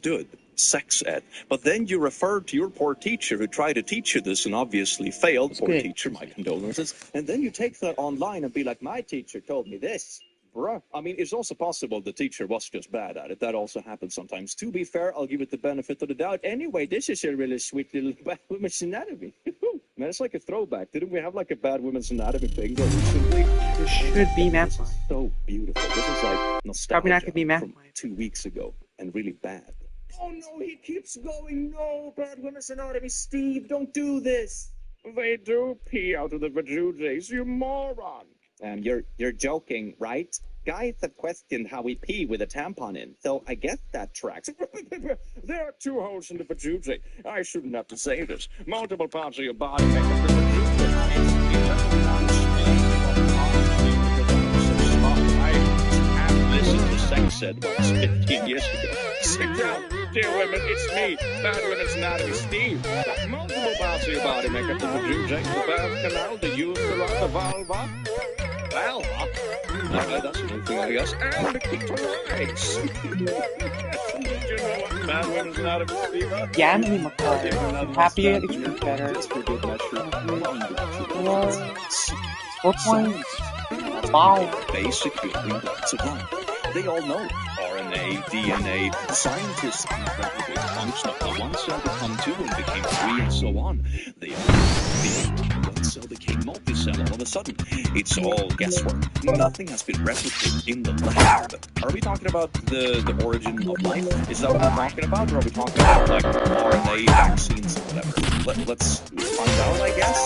understood sex ed. But then you referred to your poor teacher who tried to teach you this and obviously failed. Poor teacher, my condolences. And then you take that online and be like, my teacher told me this. Bruh. I mean, it's also possible the teacher was just bad at it. That also happens sometimes. To be fair, I'll give it the benefit of the doubt. Anyway, this is a really sweet little bad women's anatomy. Man, it's like a throwback. Didn't we have like a bad women's anatomy thing recently? This should be math. This is so beautiful. This is like nostalgia Probably not gonna be math. from 2 weeks ago and really bad. Oh no, he keeps going. No, bad women's anatomy. Steve, don't do this. They do pee out of the vajayjays, you moron. You're joking, right? Guys have questioned how we pee with a tampon in, so I guess that tracks. There are 2 holes in the vajayjay. I shouldn't have to say this. Multiple parts of your body make up the vajayjay. I listened to sex ed once 15 years ago. Sit down, dear women, it's me, bad women's anatomy, Steve. Multiple parts of your body make up the vajayjay, the birth canal, the urethra, the vulva. Vulva? Okay, that's a new thing, I guess. And the clitoris. Did you know what bad women's anatomy, Steve? Yeah, I'm happy it gets better. Just for good measure. 4 points. Wow. Basic building blocks of life. They all know RNA, DNA. Scientists can replicate function of the 1 cell become 2 and became 3 and so on. The 1 cell became multicell all of a sudden. It's all guesswork. Nothing has been replicated in the lab. Are we talking about the origin of life? Is that what we're talking about? Or are we talking about like RNA, vaccines, or whatever? Let's find out, I guess.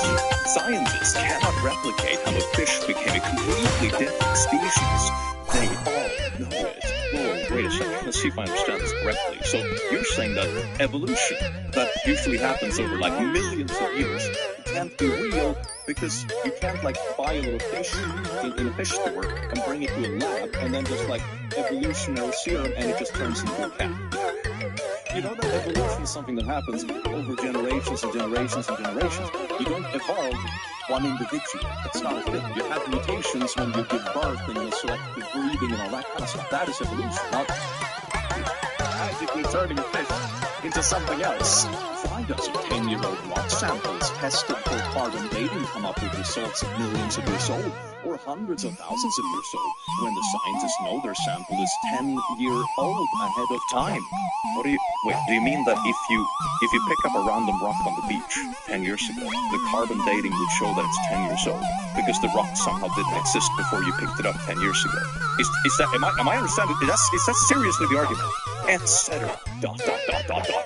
Scientists cannot replicate how a fish became a completely different species. They all know it. Whoa, wait a second. Let's see if I understand this correctly. So you're saying that evolution, that usually happens over like millions of years, can't be real because you can't like buy a little fish in a fish store and bring it to a lab and then just like evolutionary serum and it just turns into a cat. You know that evolution is something that happens over generations and generations and generations. You don't evolve one individual. That's not a thing. You have mutations when you give birth and the selective breeding and all that kind of stuff. That is evolution, not magically turning a fish into something else. Why does a 10-year-old rock samples tested for carbon dating come up with results of millions of years old or hundreds of thousands of years old when the scientists know their sample is 10-year-old ahead of time? Do you mean that if you pick up a random rock on the beach 10 years ago, the carbon dating would show that it's 10 years old because the rock somehow didn't exist before you picked it up 10 years ago? Am I understanding? Is that seriously the argument? Etc.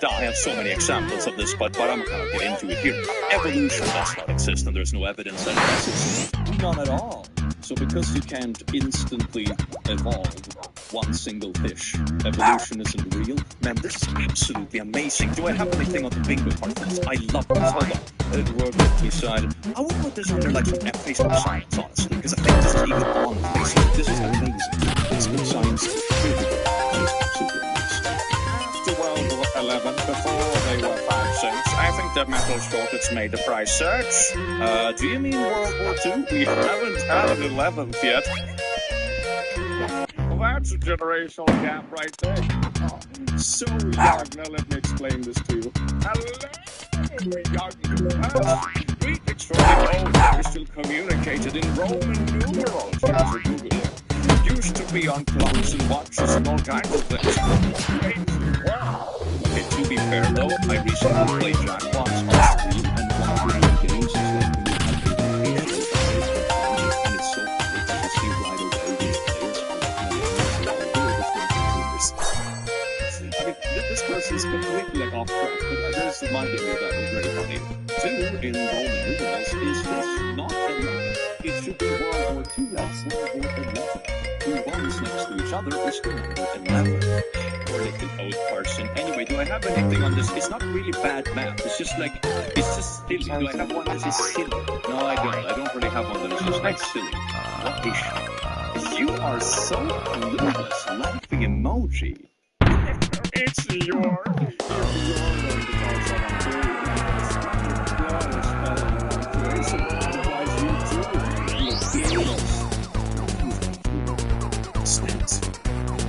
I have so many examples of this, but I'm not going to get into it here. Evolution does not exist, and there's no evidence that it does exist. None at all. So because you can't instantly evolve one single fish, evolution isn't real. Man, this is absolutely amazing. Do I have anything on the bingo card for this? I love this. Hold on. Edward decided. I would put this under like some Facebook science, honestly, because I think this is even on Facebook. This is amazing. Facebook science. Super good. Super amazing. After World War 11, before they were 5 cents, I think that metal shortage made the price surge. Do you mean World War II? We haven't had an 11th yet. Well, that's a generational gap right there. Oh, so young. Now let me explain this to you. Hello, young. Greek extraordinary we still communicated in Roman numerals. Here's a Google. Used to be on clocks and watches and all kinds of things. Wow. Okay, to be fair though, I recently played Jackbox on stream and one of the games is like and it's so funny because you see right away these players I mean, this person is completely like off track, but this reminded me that was very funny. 2 in Roman numerals is this not 11. It should be World War II, that's World War 11. 2 ones next to each other is the number 11. Poor little old person. Anyway, do I have anything on this? It's not really bad math. It's just like, it's just silly. Do I have one that is silly? No, I don't. I don't really have one that is just like silly. What is you are so clueless, like the emoji. It's your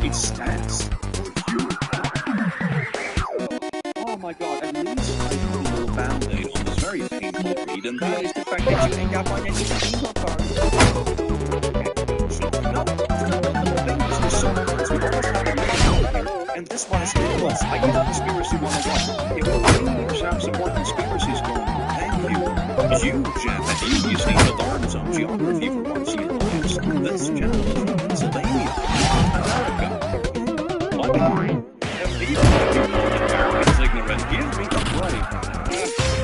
It stands for you. need, and that is the fact that you ain't got one of these bingo cards. See, no, for the multiple bingos, there's so many cards. We almost have a mix here, and this one is ridiculous. I get conspiracy 101. It will really have some more conspiracies going on. Thank you. You, Japanese, need to learn some geography for once in your lives. This channel is from Pennsylvania, America. What? And even if you call Americans ignorant, give me a break.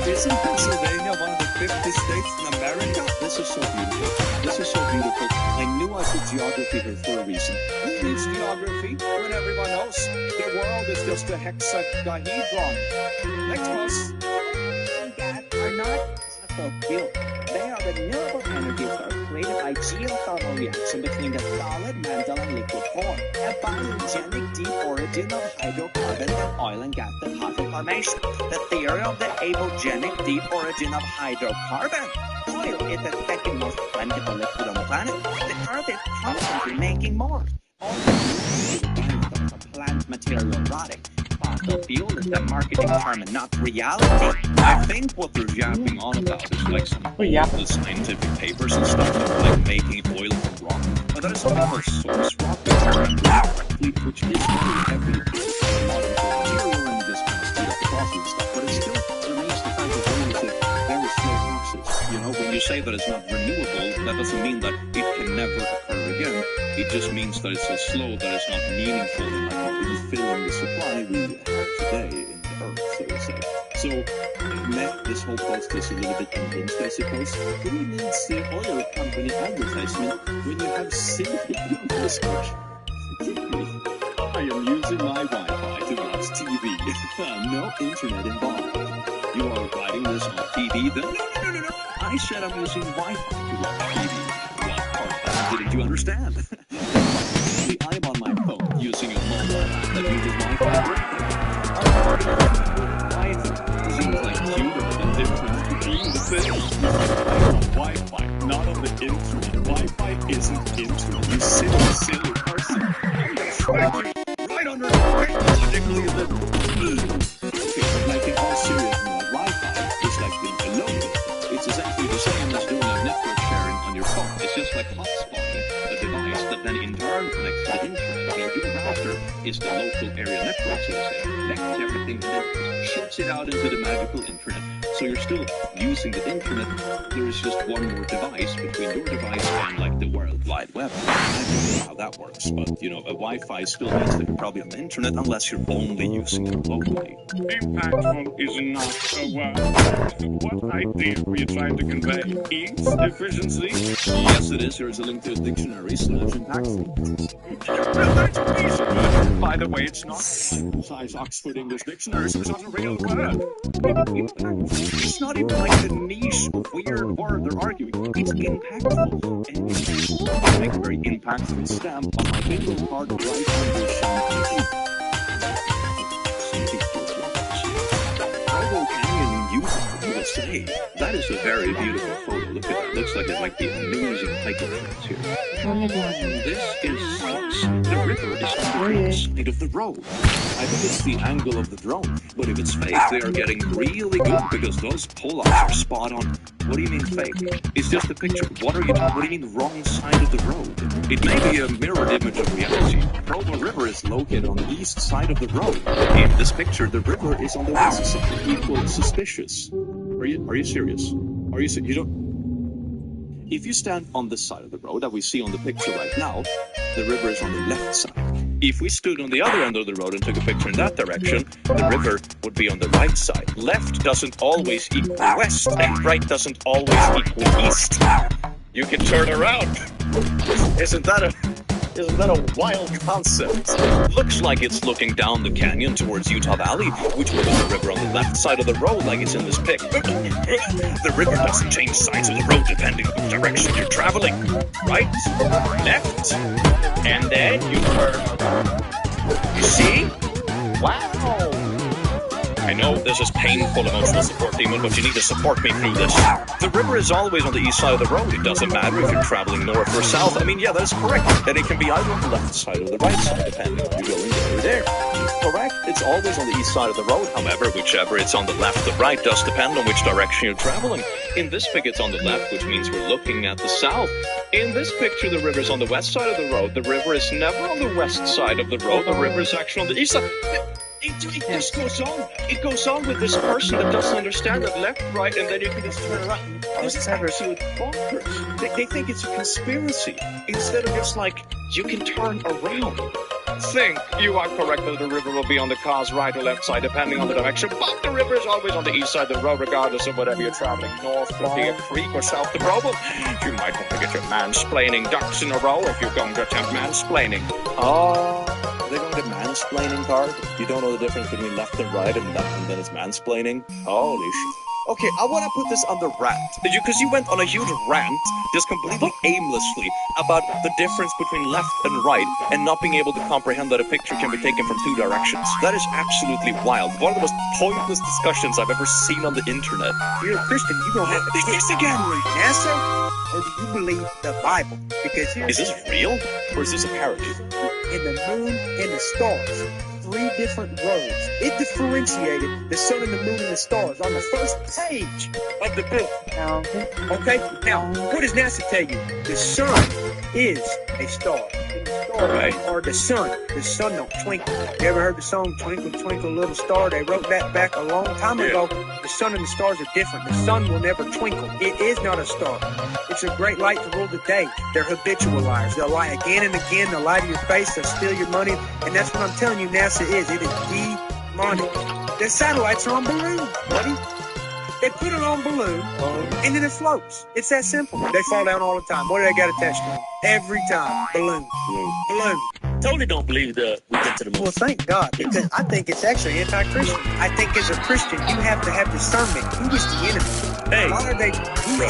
Isn't Pennsylvania one of the 50 states in America? This is so beautiful. This is so beautiful. I knew I put geography here for a reason. Who needs geography when everyone knows the world is just a hexagon? Next boss. Are not fulfilled. They are renewable energies that are created by geothermal reaction between the solid mantle and liquid form. A biogenic deep origin of hydrocarbon and oil and gas deposit formation. The theory of the abogenic deep origin of hydrocarbon. Oil is the second most plentiful liquid on the planet. The Earth is constantly making more. All the plant material rotting. Fossil fuel is the marketing term and not reality. I think what they're yapping on about is like some the scientific papers and stuff that are like making oil from rock. But that is something called source rock, which is really heavy modern material and this kind of speed up the process and stuff. But it still remains the fact that oil is a very slow process. You know, when you say that it's not renewable, that doesn't mean that it can never occur again. It just means that it's so slow that it's not meaningful in like refilling the supply we have today in the Earth, so to say. So, this whole post is a little bit unhinged, I suppose. Who needs the oil company advertisement when you have sympathy on Discord? I am using my Wi-Fi to watch TV. No internet involved. You are writing this on TV? Then no. I said I'm using Wi-Fi to watch TV. What part didn't you understand? I'm on my phone using a mobile app that uses Wi-Fi. Why is it? Seems like cuter than different things. I'm on Wi-Fi, not on the internet. Wi-Fi isn't internet. You silly person. I'm gonna smack you right under the face, particularly okay, but like in all seriousness, Wi-Fi is like being alone. It's essentially the same as doing a network sharing on your phone. It's just like hotspotting a device that then in turn connects to the internet. What you do after is the local area network, so to say, connects everything and then shoots it out into the magical internet. So you're still using the internet. There is just one more device between your device and like the World Wide Web. I don't know how that works, but you know, a Wi-Fi still means that you're probably on the internet unless you're only using it locally. Impactful is not a word. What idea were you trying to convey? Ease? Efficiency? Yes, it is. There is a link to a dictionary / impactful. By the way, it's not size Oxford English Dictionary, so it's not a real word. It's not even like the niche weird word they're arguing. It's impactful. And it's like a very impactful stamp on my bingo card right under champagne. Provo Canyon in Utah, USA. That is a very beautiful photo. Look at that. Looks like it might be amazing hiking trails here. This is Fox. The river is on the side of the road. I think it's the angle of the drone, but if it's fake, they are getting really good because those pull-ups are spot on. What do you mean fake? It's just a picture. What do you mean wrong side of the road? It may be a mirrored image of reality. Provo River is located on the east side of the road. In this picture, the river is on the west side. Equal suspicious. Are you serious? You don't... If you stand on this side of the road that we see on the picture right now, the river is on the left side. If we stood on the other end of the road and took a picture in that direction, the river would be on the right side. Left doesn't always equal west, and right doesn't always equal east. You can turn around. Isn't that a wild concept? Looks like it's looking down the canyon towards Utah Valley, which will be the river on the left side of the road like it's in this pic. The river doesn't change sides of the road depending on the direction you're traveling. Right, left, and then you turn. You see? Wow! I know this is painful emotional support, Demon, but you need to support me through this. The river is always on the east side of the road. It doesn't matter if you're traveling north or south. I mean, yeah, that's correct. And it can be either on the left side or the right side, depending on if you're going there or there. correct. It's always on the east side of the road. However, whichever it's on the left or right does depend on which direction you're traveling. In this pic, it's on the left, which means we're looking at the south. In this picture, the river's on the west side of the road. The river is never on the west side of the road. The river is actually on the east side. It just goes on. It goes on with this person that doesn't understand that left, right, and then you can just turn around. This is absolute bonkers. They think it's a conspiracy instead of just like, you can turn around. You are correct that the river will be on the car's right or left side, depending on the direction, but the river is always on the east side of the road, regardless of whatever you're traveling, north, looking at creek, or south to Brobel. You might want to get your mansplaining ducks in a row if you're going to attempt mansplaining. Oh, they're going to get mansplaining card? You don't know the difference between left and right, and then it's mansplaining? Holy shit. Okay, I want to put this on the rant. Because you went on a huge rant, just completely aimlessly, about the difference between left and right, and not being able to comprehend that a picture can be taken from two directions. That is absolutely wild. One of the most pointless discussions I've ever seen on the internet. You're a Christian, you don't have to This again! NASA, or do you believe the Bible? Because Is this real? Or is this a parody? in the moon and the stars, 3 different roads. It differentiated the sun and the moon and the stars on the first page of the book. Okay? Now, what does NASA tell you? The sun is a star. And the stars are the sun. The sun don't twinkle. You ever heard the song Twinkle, Twinkle, Little Star? They wrote that back a long time ago. The sun and the stars are different. The sun will never twinkle. It is not a star. It's a great light to rule the day. They're habitual liars. They'll lie again and again. They'll lie to your face. They'll steal your money. And that's what I'm telling you NASA is. It is demonic. The satellites are on balloons, buddy. They put it on balloon, and then it floats. It's that simple. They fall down all the time. What do they got attached to them? Every time. Balloon. Balloon. Totally don't believe that we get to the moon. Well, thank God, because I think it's actually anti-Christian. I think as a Christian, you have to have discernment. Who is the enemy? Hey. Why are they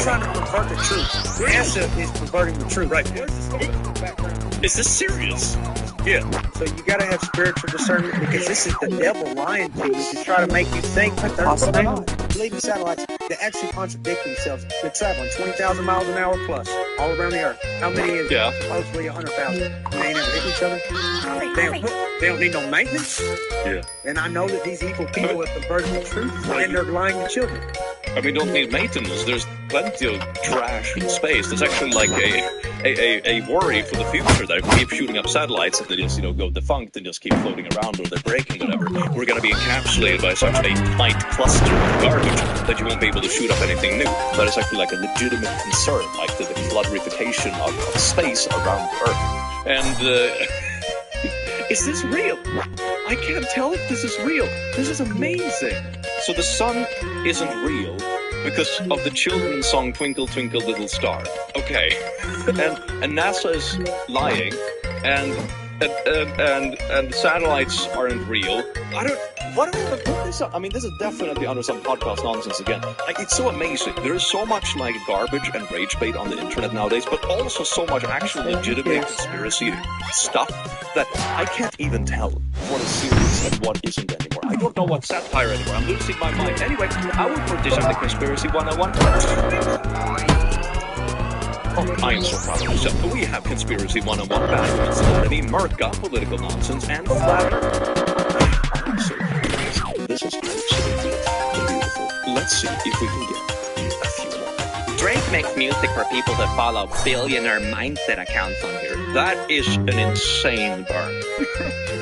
trying to pervert the truth? NASA is perverting the truth. Right. Where's the story background? Is this serious? Yeah. So you got to have spiritual discernment, because this is the devil lying to you to try to make you think that they're God. Believe the satellites, they actually contradict themselves. They're traveling 20,000 miles an hour plus all around the Earth. How many is Yeah. it? Supposedly 100,000. They ain't ever hit each other. They don't need no maintenance. Yeah. And I know that these evil people have perverted the truth, and they're lying to children. I mean, don't need maintenance. There's plenty of trash in space. There's actually like a worry for the future that if we keep shooting up satellites and they just, go defunct and just keep floating around or they're breaking, whatever, we're going to be encapsulated by such a tight cluster of garbage that you won't be able to shoot up anything new. That is actually like a legitimate concern, like the flooderification of space around Earth. And, is this real? I can't tell if this is real. This is amazing. So the sun isn't real because of the children's song Twinkle Twinkle Little Star. Okay. and NASA is lying, and the satellites aren't real. Why do we even put this up? I mean, this is definitely under some podcast nonsense again. Like, it's so amazing. There is so much, like, garbage and rage bait on the internet nowadays, but also so much actual legitimate conspiracy stuff that I can't even tell what is serious and what isn't anymore. I don't know what's satire anymore. I'm losing my mind. Anyway, I will partition the Conspiracy 101. Oh, I am so proud of myself. We have Conspiracy 101 backwards, already murka, political nonsense, and flatter. This is absolutely beautiful. Let's see if we can get a few more. Drake makes music for people that follow billionaire mindset accounts on here. That is an insane burn.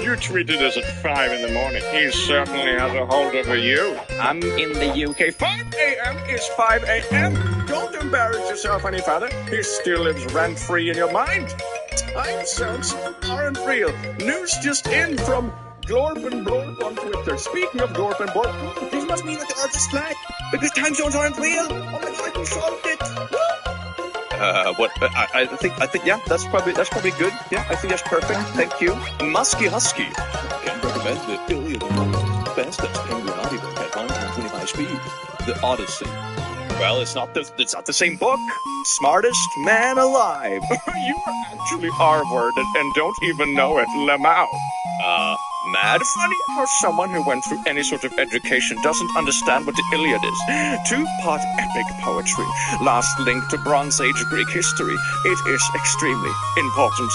You tweeted us at 5 in the morning. He certainly has a hold over you. I'm in the UK. 5 a.m. is 5 a.m. Don't embarrass yourself any further. He still lives rent-free in your mind. Time zones aren't real. News just in from Glorp and Blorp on Twitter. Speaking of Glorp and Blorp, this must mean that the Earth is flat because time zones aren't real. Oh my God, you solved it! Woo! I think, yeah, that's probably good. Yeah, I think that's perfect. Thank you. Musky Husky. Can recommend the Iliad of the best penguin audiobook at 125 speed. The Odyssey. Well, it's not the same book. Smartest man alive. You are actually R-worded and don't even know it. Lamau. Mad funny how someone who went through any sort of education doesn't understand what the Iliad is. 2-part epic poetry, last link to Bronze Age Greek history. It is extremely important.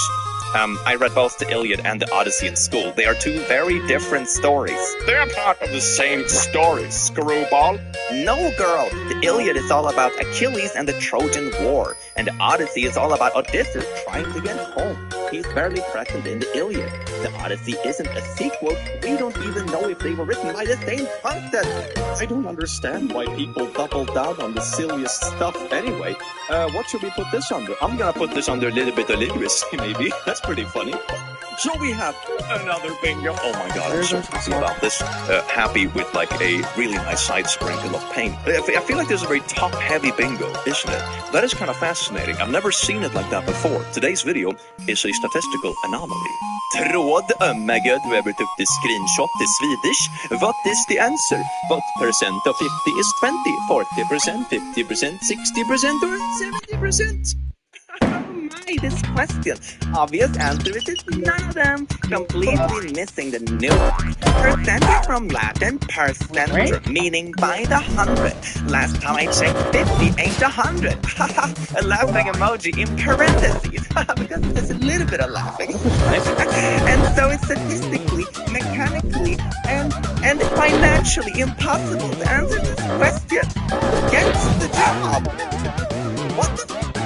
I read both the Iliad and the Odyssey in school. They are two very different stories. They're part of the same story, screwball. No, girl. The Iliad is all about Achilles and the Trojan War, and the Odyssey is all about Odysseus trying to get home. He's barely present in the Iliad. The Odyssey isn't a sequel. We don't even know if they were written by the same person. I don't understand why people double down on the silliest stuff anyway. What should we put this under? I'm gonna put this under a little bit of literacy, maybe. That's pretty funny. So we have another bingo. Oh my god, I'm so happy about this. Happy with like a really nice side sprinkle of paint. I feel like this is a very top-heavy bingo, isn't it? That is kind of fascinating. I've never seen it like that before. Today's video is a statistical anomaly. Tråd ömmaga du ever took the screenshot is Swedish. What is the answer? What percent of 50 is 20? 40%, 50%, 60% or 70%? This question. Obvious answer is none of them. Completely missing the nuance. Percentage from Latin percentum, meaning by the 100. Last time I checked, 50 ain't 100. Haha, a laughing emoji in parentheses. Because there's a little bit of laughing. And so it's statistically, mechanically, and financially impossible to answer this question. Get the job. What?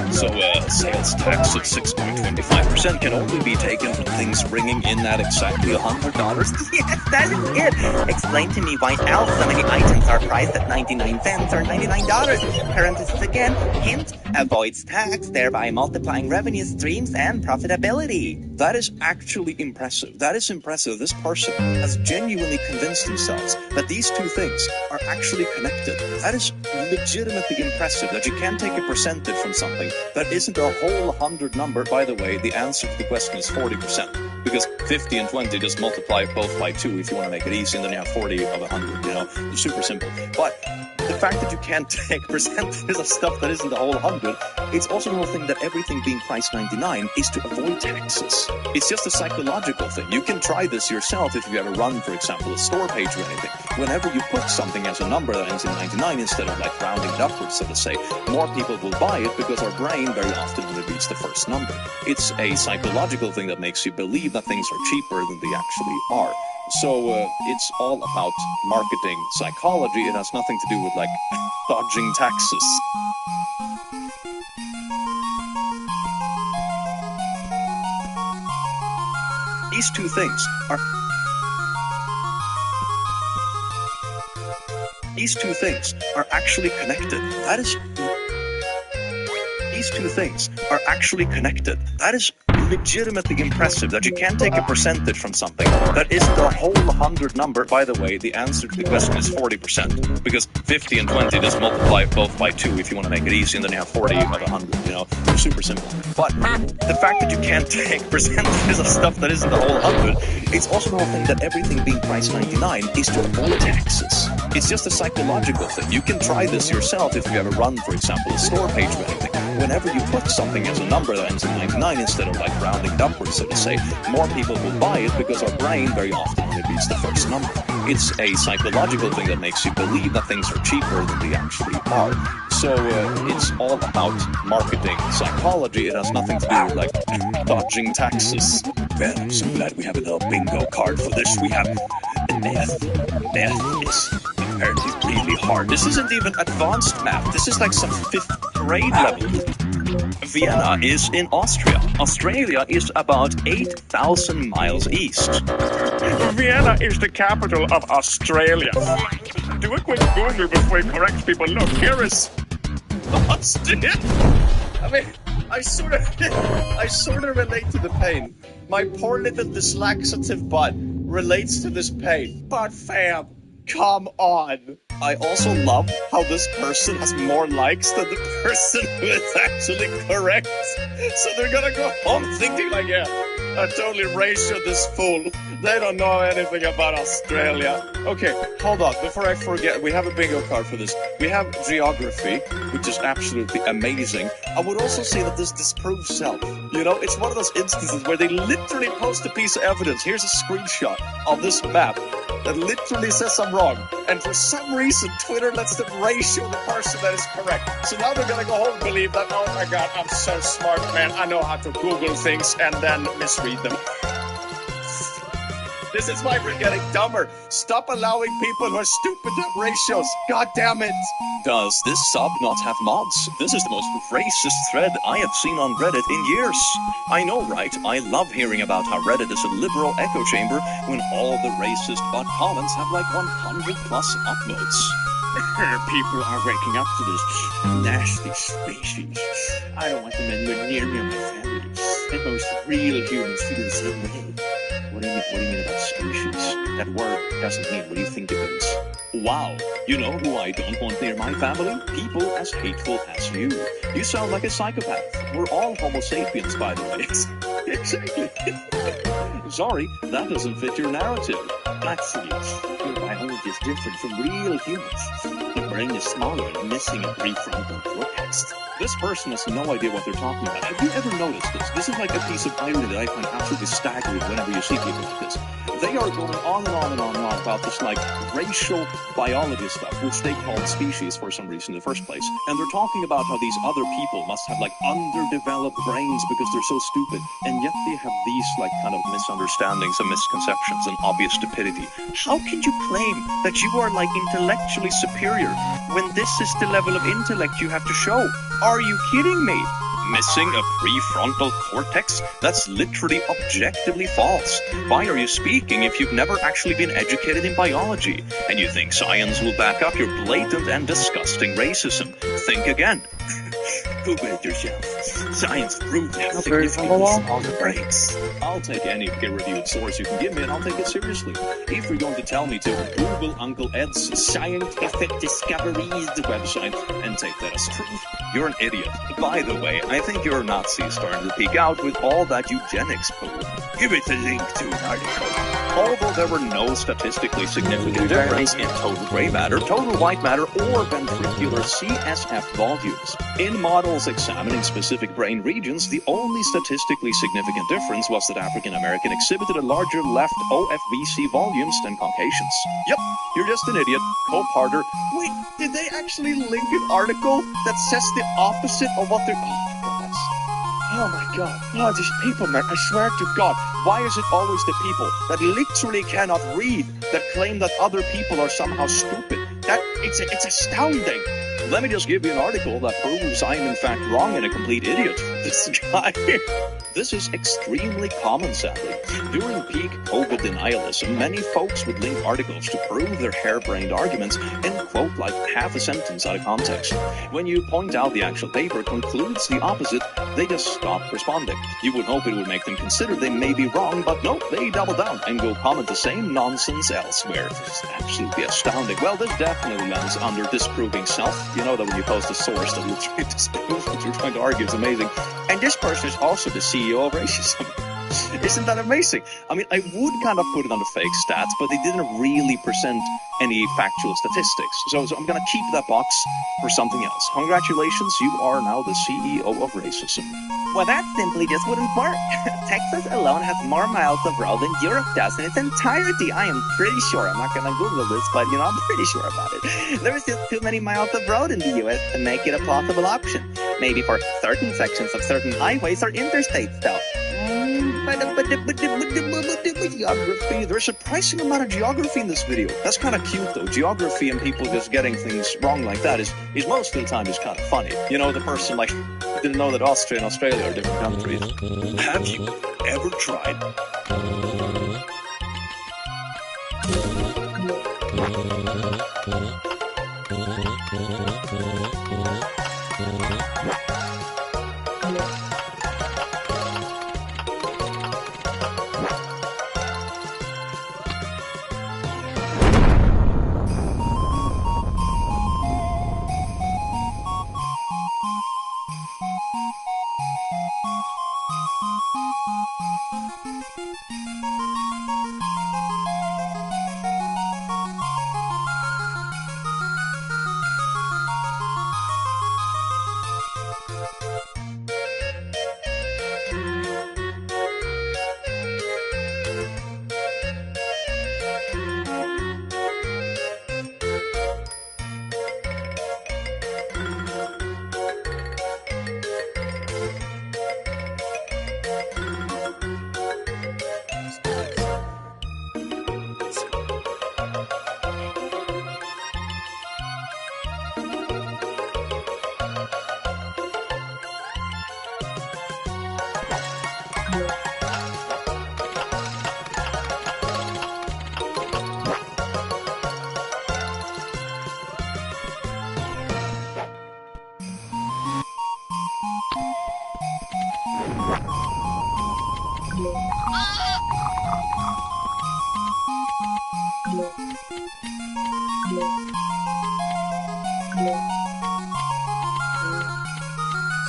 So, sales tax of 6.25% can only be taken from things ringing in at exactly $100? Yes, that is it. Explain to me why else so many items are priced at 99 cents or $99. Parentheses again, hint, avoids tax, thereby multiplying revenue streams and profitability. That is actually impressive. That is impressive. This person has genuinely convinced themselves that these two things are actually connected. That is legitimately impressive, that you can take a percentage from something that isn't a whole 100 number. By the way, the answer to the question is 40%, because 50 and 20 just multiply both by 2 if you want to make it easy, and then you have 40 of 100, you know, it's super simple. But the fact that you can't take percentages of stuff that isn't a whole 100, it's also the whole thing that everything being priced 99 is to avoid taxes. It's just a psychological thing. You can try this yourself if you ever run, for example, a store page or anything. Whenever you put something as a number that ends in 99 instead of like rounding it upwards, so to say, more people will buy it because our brain very often only reads the first number. It's a psychological thing that makes you believe that things are cheaper than they actually are. So it's all about marketing psychology. It has nothing to do with like dodging taxes. These two things are actually connected. These two things are actually connected. That is legitimately impressive, that you can take a percentage from something that isn't a whole 100 number. By the way, the answer to the question is 40%, because 50 and 20 just multiply both by 2 if you want to make it easy, and then you have 40 of 100, you know, it's super simple. But the fact that you can't take percentages of stuff that isn't a whole 100, it's also the whole thing that everything being priced 99 is to avoid taxes. It's just a psychological thing. You can try this yourself if you ever run, for example, a store page or anything. Whenever you put something as a number that ends in 99 instead of like rounding it upwards, so to say, more people will buy it because our brain very often only reads the first number. It's a psychological thing that makes you believe that things are cheaper than they actually are. So it's all about marketing psychology. It has nothing to do with like dodging taxes. Well, I'm so glad we have a little bingo card for this. We have math. Math is apparently really hard. This isn't even advanced math. This is like some 5th grade level. Vienna is in Austria. Australia is about 8,000 miles east. Vienna is the capital of Australia. Do a quick Google before you correct people. Look, here is Austria. I mean, I sort of relate to the pain. My poor little dyslexitive butt relates to this pain. But fam, come on. I also love how this person has more likes than the person who is actually correct. So they're gonna go home thinking like, yeah, I totally ratioed this fool. They don't know anything about Australia. Okay, hold on. Before I forget, we have a bingo card for this. We have geography, which is absolutely amazing. I would also say that this disproves self. You know, it's one of those instances where they literally post a piece of evidence. Here's a screenshot of this map. that literally says I'm wrong. And for some reason, Twitter lets them ratio the person that is correct. So now they're gonna go home and believe that, oh my god, I'm so smart, man. I know how to Google things and then misread them. This is why we're getting dumber. Stop allowing people who are stupid to have ratios. God damn it. Does this sub not have mods? This is the most racist thread I have seen on Reddit in years. I know, right? I love hearing about how Reddit is a liberal echo chamber when all the racist bot comments have like 100 plus upvotes. People are waking up to this nasty species. I don't want them anywhere near me or my family. And most real humans feel the same way. What do you mean about species? That word doesn't mean what do you think it means? Wow, you know who I don't want near my family? People as hateful as you. You sound like a psychopath. We're all Homo sapiens, by the way. Exactly. Sorry, that doesn't fit your narrative. Actually, your biology is different from real humans. Your brain is smaller and missing a prefrontal cortex. This person has no idea what they're talking about. Have you ever noticed this? This is like a piece of irony that I find absolutely staggering whenever you see people like this. They are going on and on and on and on about this like racial biology stuff, which they called species for some reason in the first place. And they're talking about how these other people must have like underdeveloped brains because they're so stupid. And yet they have these like kind of misunderstandings and misconceptions and obvious stupidity. How can you claim that you are like intellectually superior when this is the level of intellect you have to show? Are you kidding me? Missing a prefrontal cortex? That's literally objectively false. Why are you speaking if you've never actually been educated in biology? And you think science will back up your blatant and disgusting racism? Think again. Google it yourself. Science proved how Okay, significant all the brains. I'll take any peer-reviewed source you can give me and I'll take it seriously. If you're going to tell me to Google Uncle Ed's Scientific Discoveries website and take that as truth, you're an idiot. By the way, I think your Nazis starting to peek out with all that eugenics poo. Give it a link to an article. Although there were no statistically significant difference in total gray matter, total white matter, or ventricular CSF volumes. In models examining specific brain regions, the only statistically significant difference was that African American exhibited a larger left OFVC volumes than Caucasians. Yep, you're just an idiot. Hope harder. Wait, did they actually link an article that says the opposite of what they're... Oh my god. Oh, these people, man. I swear to God. Why is it always the people that literally cannot read that claim that other people are somehow stupid? It's astounding. Let me just give you an article that proves I am in fact wrong and a complete idiot. This guy. This is extremely common, sadly. During peak COVID denialism, many folks would link articles to prove their harebrained arguments and quote like half a sentence out of context. When you point out the actual paper concludes the opposite, they just stop responding. You would hope it would make them consider they may be wrong, but no, they double down and go comment the same nonsense elsewhere. This is absolutely astounding. Well, this definitely lands under disproving self. You know that when you post a source that literally disproves what you're trying to argue, it's amazing. And this person is also the CEO of racism. Isn't that amazing? I mean, I would kind of put it on the fake stats, but they didn't really present any factual statistics. So I'm going to keep that box for something else. Congratulations, you are now the CEO of racism. Well, that simply just wouldn't work. Texas alone has more miles of road than Europe does in its entirety. I am pretty sure. I'm not going to Google this, but, I'm pretty sure about it. There is just too many miles of road in the U.S. to make it a plausible option. Maybe for certain sections of certain highways or interstates, though. Geography. There's a surprising amount of geography in this video. That's kind of cute, though. Geography and people just getting things wrong like that is most of the time is kind of funny. You know, the person like didn't know that Austria and Australia are different countries. Have you ever tried?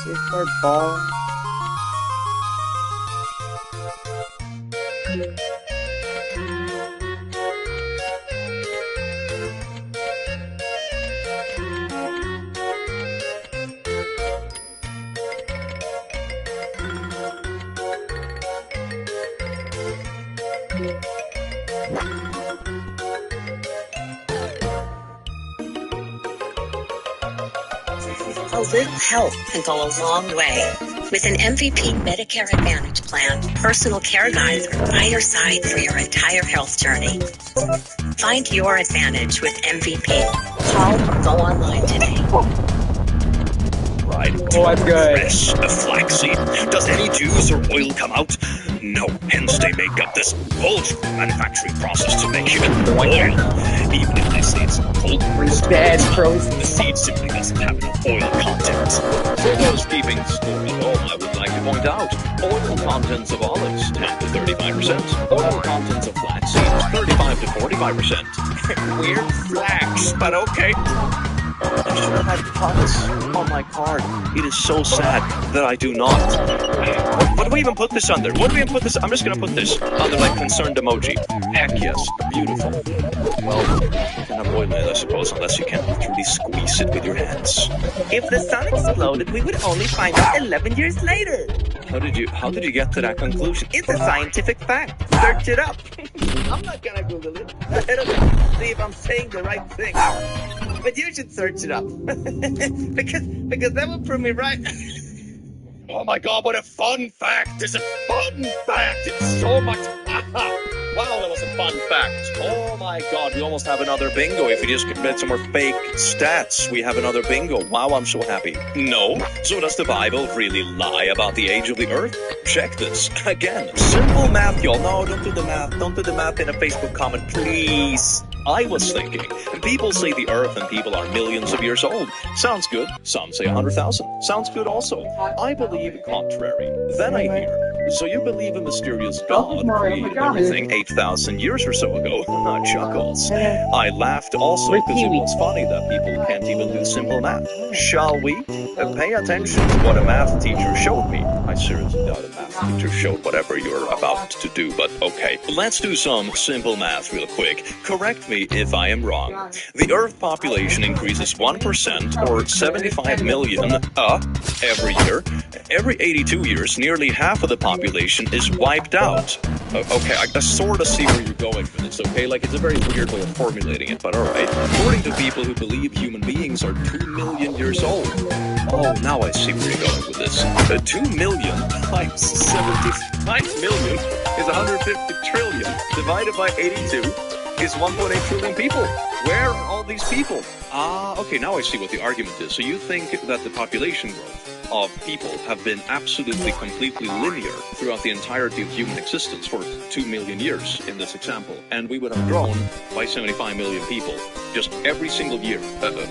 Safeguard ball. A little help can go a long way. With an MVP Medicare Advantage plan, personal care guides are by your side for your entire health journey. Find your advantage with MVP. Call or go online today. Right. Oh, that's good. Press a flaxseed. Does any juice or oil come out? No. Hence they make up this bullshit manufacturing process to make it oil. Even if they say it's cold pressed, Bad frozen. the seed simply doesn't have enough oil content. For those keeping score at home, I would like to point out oil contents of olives 10 to 35%. Oil contents of flaxseed 35 to 45%. Weird flax, but okay. I should have had cuts on my card. It is so sad that I do not. What do we even put this under? What do we even put this? I'm just gonna put this under like concerned emoji. Heck yes, beautiful. Well, you cannot boil it, I suppose, unless you can truly squeeze it with your hands. If the sun exploded, we would only find out 11 years later. How did you get to that conclusion? It's a scientific fact. Search it up. I'm not gonna Google it. I don't see if I'm saying the right thing. But you should search it up. because that will prove me right. Oh my god, what a fun fact! It's a fun fact! It's so much. Wow, that was a fun fact. Oh my god, we almost have another bingo. If we just get some more fake stats, we have another bingo. Wow, I'm so happy. No. So does the Bible really lie about the age of the earth? Check this. Again, simple math, y'all. No, don't do the math. Don't do the math in a Facebook comment, please. I was thinking, people say the earth and people are millions of years old. Sounds good. Some say 100,000. Sounds good also. I believe contrary. Then I hear, so you believe a mysterious God created everything 8,000 years or so ago? Chuckles. I laughed also because it was funny that people can't even do simple math. Shall we? Pay attention to what a math teacher showed me. I seriously doubt a math teacher showed whatever you're about to do, but okay. Let's do some simple math real quick. Correct me if I am wrong. The Earth population increases 1% or 75 million every year. Every 82 years, nearly half of the population is wiped out. Okay, I sort of see where you're going with this, okay? Like, it's a very weird way of formulating it, but alright. According to people who believe human beings are 2 million years old. Oh, now I see where you're going with this. 2 million times 75 million is 150 trillion. Divided by 82 is 1.8 trillion people. Where are all these people? Okay, now I see what the argument is. So you think that the population growth of people have been absolutely, completely linear throughout the entirety of human existence for 2 million years in this example. And we would have grown by 75 million people just every single year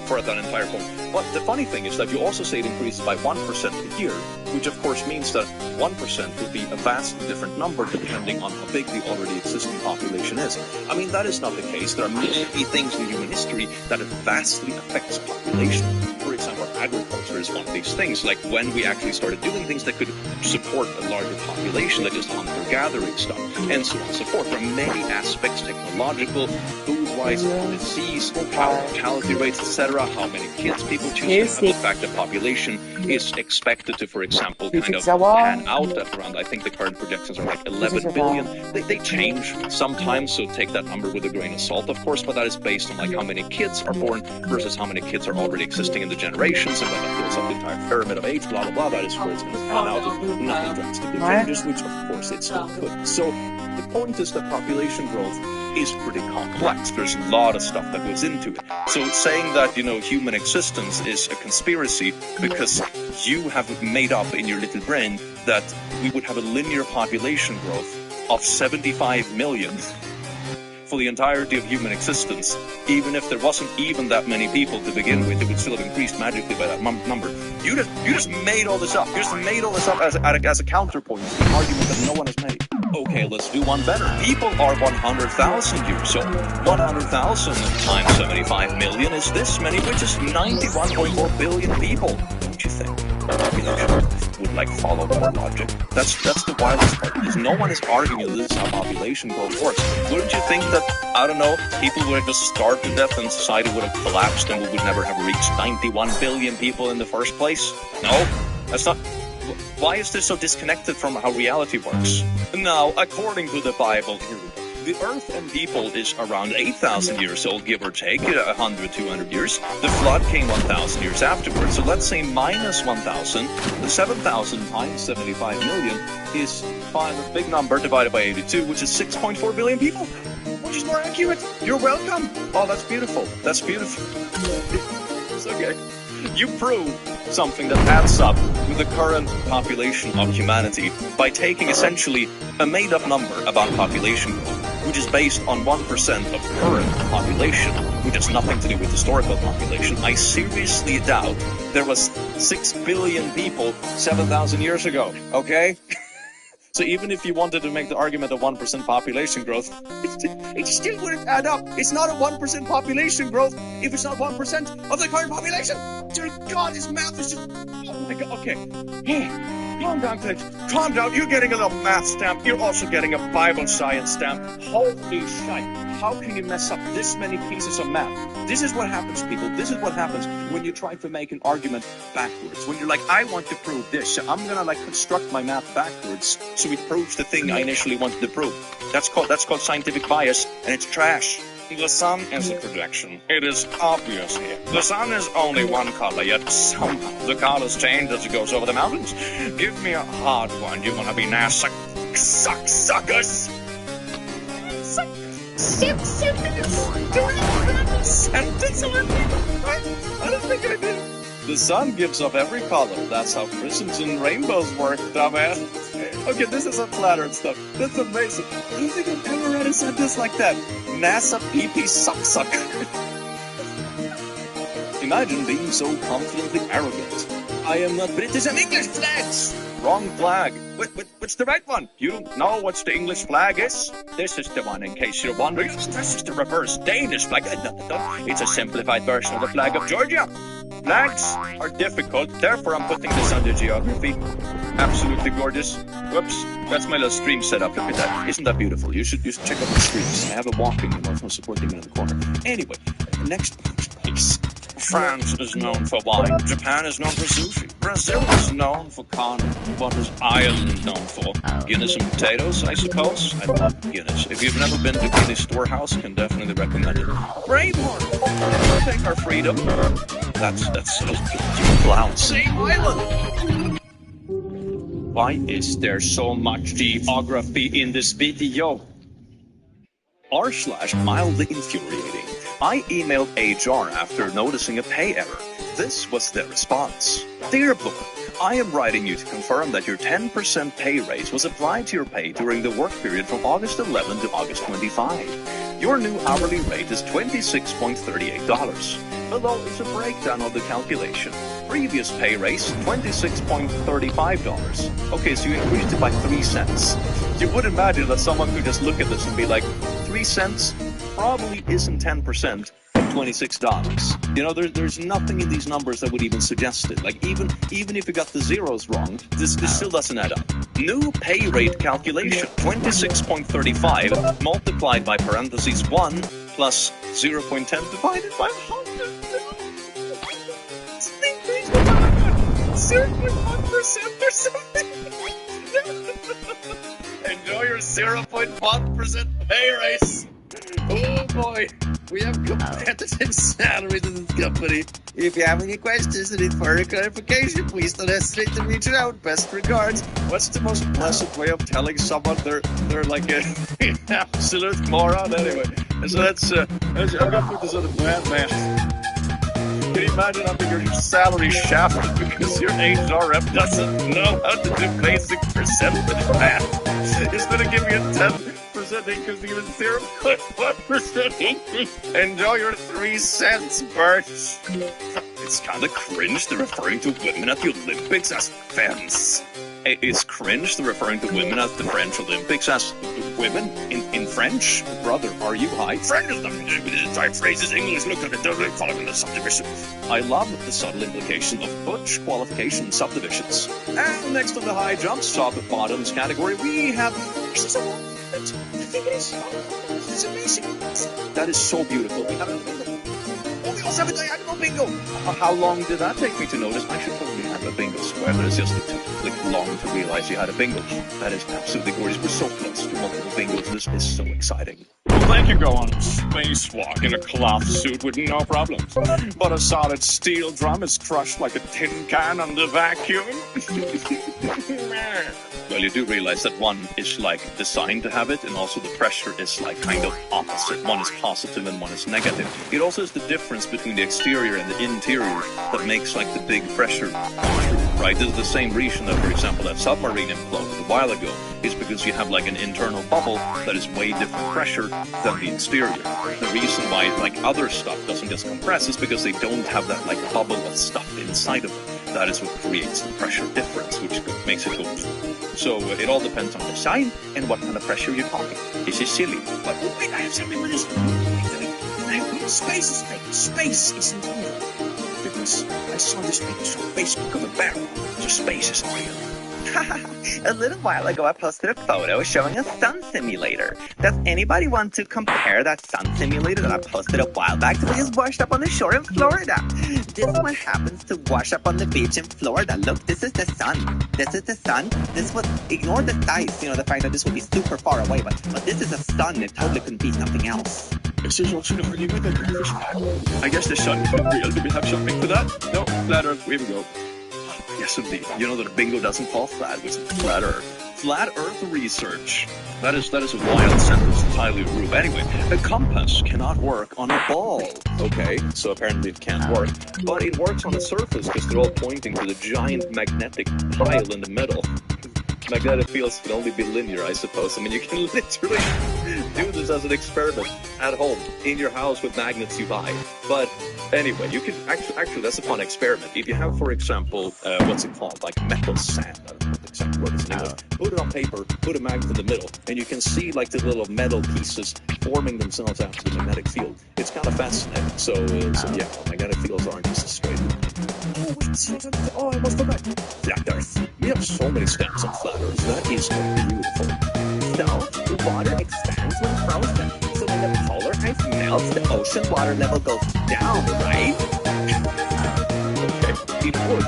for that entire point. But the funny thing is that you also say it increases by 1% a year, which of course means that 1% would be a vastly different number depending on how big the already existing population is. I mean, that is not the case. There are many things in human history that vastly affects population. For example, agriculture is one of these things. Like when we actually started doing things that could support a larger population, like just hunter-gathering stuff, and so on and so forth. There are many aspects, technological, food-wise, disease, mortality rates, etc., how many kids people choose to have, the fact that population is expected to, for example, kind of pan out at around, I think the current projections are like 11 billion. They change sometimes, so take that number with a grain of salt, of course, but that is based on like how many kids are born versus how many kids are already existing in the generations, and when that builds up the entire pyramid of age, blah, blah, blah, that is where it's going to pan out if nothing drastically changes, which of course it still could. So the point is that population growth is pretty complex. There's a lot of stuff that goes into it. So saying that, you know, human existence is a conspiracy because you have made up in your little brain that we would have a linear population growth of 75 million for the entirety of human existence, even if there wasn't even that many people to begin with, it would still have increased magically by that number. You just made all this up. You just made all this up as a counterpoint to an argument that no one has made. Okay, let's do one better. People are 100,000 years old. 100,000 times 75 million is this many, which is 91.4 billion people. Don't you think? Would like follow more logic. That's the wildest part. Because no one is arguing that this is how population growth works. Wouldn't you think that, I don't know, people would have just starved to death and society would have collapsed and we would never have reached 91 billion people in the first place? No, that's not. Why is this so disconnected from how reality works? Now, according to the Bible, here we go. The earth and people is around 8,000 years old, give or take, 100, 200 years. The flood came 1,000 years afterwards. So let's say minus 1,000. The 7,000 times 75 million is a big number divided by 82, which is 6.4 billion people. Which is more accurate. You're welcome. Oh, that's beautiful. That's beautiful. It's okay. You prove something that adds up with the current population of humanity by taking essentially a made-up number about population growth, which is based on 1% of current population, which has nothing to do with historical population. I seriously doubt there was 6 billion people 7,000 years ago, okay? So even if you wanted to make the argument of 1% population growth, it still wouldn't add up. It's not a 1% population growth if it's not 1% of the current population. Dear God, this math is just... Oh my God, okay. Calm down, Clint. Calm down. You're getting a little math stamp. You're also getting a Bible science stamp. Holy shit. How can you mess up this many pieces of math? This is what happens, people. This is what happens when you try to make an argument backwards. When you're like, I want to prove this, so I'm gonna like construct my math backwards so it proves the thing I initially wanted to prove. That's called scientific bias, and it's trash. The sun is a projection. It is obvious here. The sun is only one color, yet somehow the colors change as it goes over the mountains. Give me a hard one. You wanna be NASA? Suckers! I don't think I did. The sun gives off every color. That's how prisms and rainbows work, dumbass. Okay, this is some flattered stuff. That's amazing. I don't think I've ever read a sentence like that. NASA PP suck. Imagine being so confidently arrogant. I am not British and English flags. Wrong flag. What's the right one? You don't know what the English flag is? This is the one, in case you're wondering. This is the reverse Danish flag. It's a simplified version of the flag of Georgia. Flags are difficult, therefore I'm putting this under geography. Absolutely gorgeous. Whoops, that's my little stream setup. Look at that. Isn't that beautiful? You should check out my streams. I have a walking and no supporting in the corner. Anyway, next place. France is known for wine. Japan is known for sushi. Brazil is known for corn. What is Ireland known for? Guinness and potatoes, I suppose. I love Guinness. If you've never been to Guinness Storehouse, can definitely recommend it. Braveheart. Take our freedom. That's so clown. Same island. Why is there so much geography in this video? r/mildly infuriating. I emailed HR after noticing a pay error. This was their response. Dear Book, I am writing you to confirm that your 10% pay raise was applied to your pay during the work period from August 11 to August 25. Your new hourly rate is $26.38. Below is a breakdown of the calculation. Previous pay raise, $26.35. Okay, so you increased it by 3 cents. You would imagine that someone could just look at this and be like, 3 cents probably isn't 10% of $26. You know, there's nothing in these numbers that would even suggest it. Like, even if you got the zeros wrong, this still doesn't add up. New pay rate calculation, 26.35 multiplied by parentheses 1 plus 0.10 divided by 100. 0.1% or something. Enjoy your 0.1% pay raise. Oh boy, we have competitive salaries in this company. If you have any questions or need further clarification, please don't hesitate to reach out. Best regards. What's the most pleasant way of telling someone they're like an absolute moron? Anyway, so I'm gonna put this on the plan, man. Can you imagine having your salary shafted because your HR rep doesn't know how to do basic percentage math? Instead of giving you a 10% increase, you give it 0.1% increase. Enjoy your 3 cents, Bert. It's kind of cringe they're referring to women at the Olympics as femmes. Is cringe referring to women at the French Olympics as women in French? Brother, are you high? Friend is nothing to do with it. Entire phrase is English. Look at it. Don't follow in the subdivision. I love the subtle implication of butch qualification subdivisions. And next on the high jumps, top and bottoms category, we have... This is a I think it is. It's amazing. That is so beautiful. We have a bingo. Oh, we also have a diagonal bingo. How long did that take me to notice? I should probably have a bingo square, but it's just like long to realize you had a bingo. That is absolutely gorgeous. We're so close to multiple bingos. This is so exciting. Well, they can go on a spacewalk in a cloth suit with no problems. But a solid steel drum is crushed like a tin can under vacuum. Well, you do realize that one is like designed to have it, and also the pressure is like kind of opposite. One is positive and one is negative. It also is the difference between the exterior and the interior that makes like the big pressure come through, right? This is the same reason that, for example, that submarine imploded a while ago is because you have like an internal bubble that is way different pressure than the exterior. The reason why like other stuff doesn't just compress is because they don't have that like bubble of stuff inside of it. That is what creates the pressure difference, which makes it go. So it all depends on the design and what kind of pressure you're talking. This is silly, but Wait, I have something with this. Space is fake. Space isn't real. Because I saw this picture on Facebook of a barrel. So space is real. A little while ago, I posted a photo showing a sun simulator. Does anybody want to compare that sun simulator that I posted a while back to what just washed up on the shore in Florida? This is what happens to wash up on the beach in Florida. Look, this is the sun. This is the sun. This would ignore the size, the fact that this would be super far away, but this is a sun. It totally couldn't be something else. This is also an argument that matters. I guess the sun isn't real. Do we have something for that? No, flat Earth. Here we go. Yes, indeed. You know that a bingo doesn't fall flat. It's flat Earth. Flat Earth research. That is a wild sentence entirely rude. Anyway, a compass cannot work on a ball. Okay, so apparently it can't work. But it works on the surface because they're all pointing to the giant magnetic pile in the middle. Magnetic fields can only be linear, I suppose. I mean, you can literally do this as an experiment at home, in your house with magnets you buy. But anyway, you can actually that's a fun experiment. If you have, for example, what's it called? Like metal sand. I don't know what the exact word is in English. Put it on paper, put a magnet in the middle, and you can see like the little metal pieces forming themselves after the magnetic field. It's kind of fascinating. So yeah, magnetic fields aren't just a straight line. Oh, I almost forgot. Flat Earth. We have so many stamps on Flat Earth. That is beautiful. So, the water expands when frozen. So when the polar ice melts, the ocean water level goes down, right? Okay, it would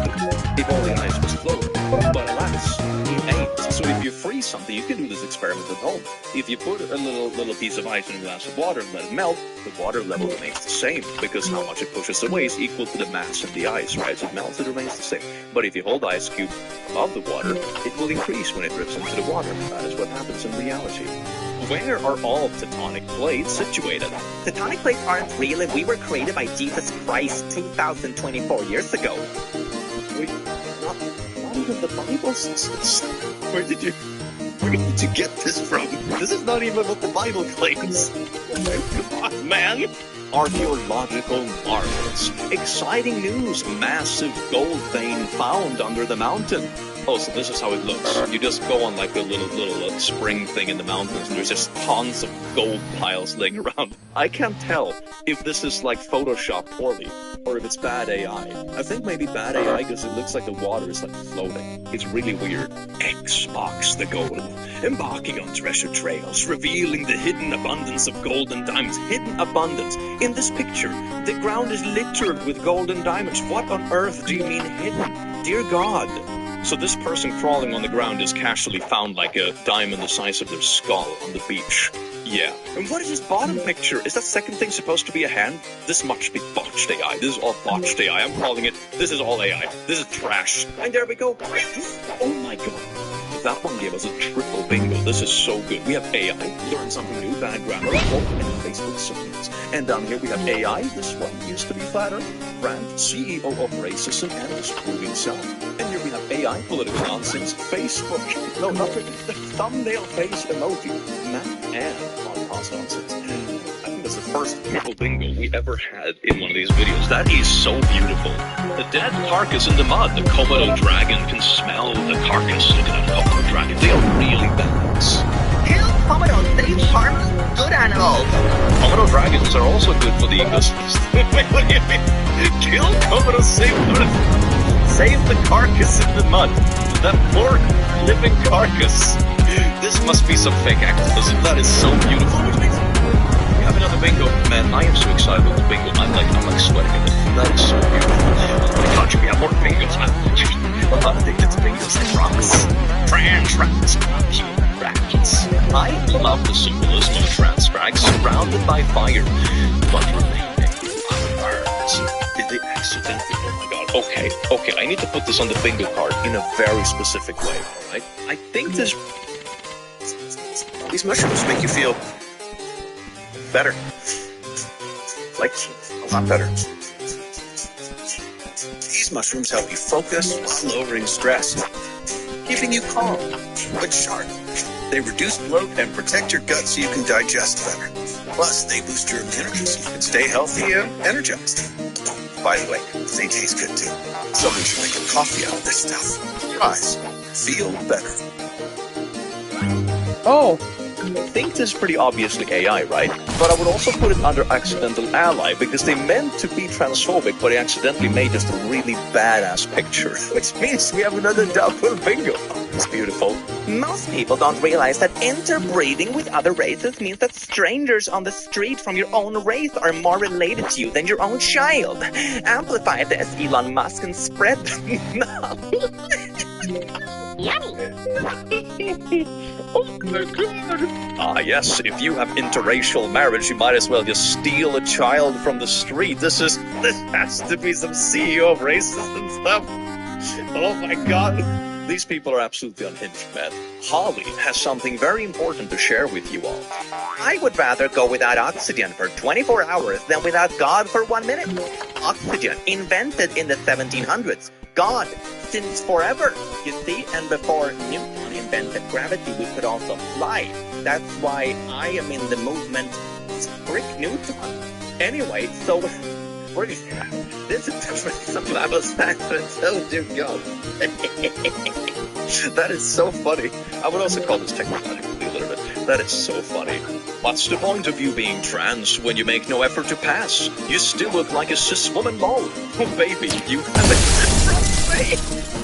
if all the ice was floating. But alas, it ain't. So if you freeze something, you can do this experiment at home. If you put a little piece of ice in a glass of water and let it melt, the water level remains the same because how much it pushes away is equal to the mass of the ice, right? So it melts, it remains the same. But if you hold the ice cube above the water, it will increase when it drifts into the water. That is what happens in reality. Where are all tectonic plates situated? Tectonic plates aren't real and we were created by Jesus Christ 2,024 years ago. Wait, not even the Bible says this. Where did you get this from? This is not even what the Bible claims. Oh my God, man. Archaeological marvels. Exciting news. Massive gold vein found under the mountain. Oh, so this is how it looks. You just go on like a little spring thing in the mountains and there's just tons of gold piles laying around. I can't tell if this is like Photoshop poorly or if it's bad AI. I think maybe bad AI because it looks like the water is like floating. It's really weird. X marks the goal. Embarking on treasure trails, revealing the hidden abundance of gold and diamonds. Hidden abundance. In this picture, the ground is littered with gold and diamonds. What on earth do you mean hidden? Dear God. So this person crawling on the ground just casually found like a diamond the size of their skull on the beach. Yeah. And what is this bottom picture? Is that second thing supposed to be a hand? This must be botched AI. This is all botched AI. I'm calling it, this is all AI. This is trash. And there we go. Oh my God. That one gave us a triple bingo. This is so good. We have AI, learn something new, bad grammar, and Facebook signs. And down here we have AI. This one used to be Flat Earth, brand, CEO of racism and disproving self. And here we have AI, political nonsense, Facebook. No, not the thumbnail face emoji. Matt and podcast nonsense. I think is the first triple bingo we ever had in one of these videos. That is so beautiful. The dead carcass in the mud. The Komodo dragon can smell the carcass. Look at that Komodo dragon. They are really badass. Kill Komodos, they harmless, good animals. Komodo dragons are also good for the ecosystem. What do you mean? Kill Komodo, save the carcass in the mud. That poor living carcass. This must be some fake activism. That is so beautiful. Which means we have another bingo. Man, I am so excited with the bingo. I'm like sweating a bit. That is so beautiful. Oh my god, we have more bingos, man. I'm addicted to bingos, I promise. Trans rats, human rats. I love the symbolism of trans rags surrounded by fire, but remaining unburned. Did they accidentally? Oh my god. Okay, I need to put this on the bingo card in a very specific way, alright? I think these mushrooms make you feel better. Like, a lot better. These mushrooms help you focus while lowering stress, keeping you calm, but sharp. They reduce bloat and protect your gut so you can digest better. Plus, they boost your immunity so you can stay healthy and energized. By the way, they taste good too. Somebody should make a coffee out of this stuff. Rise. Feel better. Oh, I think this is pretty obviously AI, right? But I would also put it under accidental ally, because they meant to be transphobic, but they accidentally made just a really badass picture. Which means we have another double bingo. It's beautiful. Most people don't realize that interbreeding with other races means that strangers on the street from your own race are more related to you than your own child. Amplify this, Elon Musk, and spread Oh my god! Ah yes, if you have interracial marriage, you might as well just steal a child from the street. This has to be some CEO of racist and stuff. Oh my god. These people are absolutely unhinged, man. Holly has something very important to share with you all. I would rather go without oxygen for 24 hours than without God for 1 minute. Oxygen, invented in the 1700s. God, since forever. You see, and before Newton invented gravity, we could also fly. That's why I am in the movement Frick Newton. Anyway, so this is definitely some level facts, but so do go. That is so funny. I would also call this technologically illiterate. That is so funny. What's the point of you being trans when you make no effort to pass? You still look like a cis woman lol. Oh baby, you have it from me.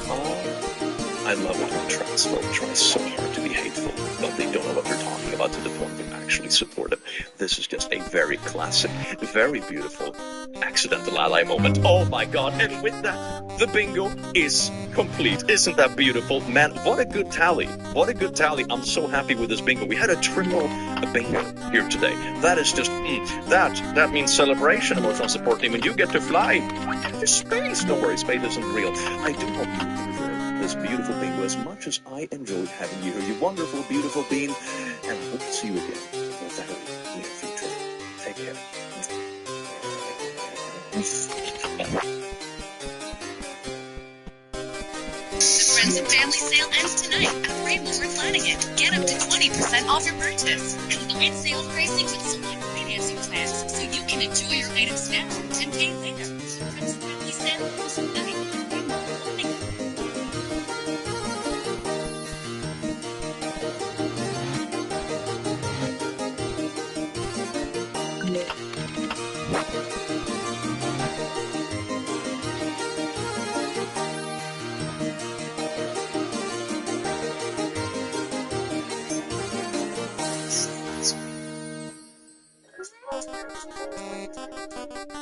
Oh, I love it when trans folk try so hard to be hateful, but they don't know what they're talking about to the point they actually support it. This is just a very classic, very beautiful accidental ally moment. Oh my god, and with that, the bingo is complete. Isn't that beautiful? Man, what a good tally. What a good tally. I'm so happy with this bingo. We had a triple bingo here today. That is just, that means celebration, emotional support team, and you get to fly to space. Don't worry, space isn't real. I do hope you enjoy this beautiful bingo as much as I enjoyed having you here, you wonderful, beautiful being, and I hope to see you again in the very near future. Take care. The Friends and Family sale ends tonight at Rainbow Planning It. Get up to 20% off your purchase. Combine sale pricing with select financing plans so you can enjoy your items now and pay later. The Friends and Family sale ends tonight at Rainbow Planning It.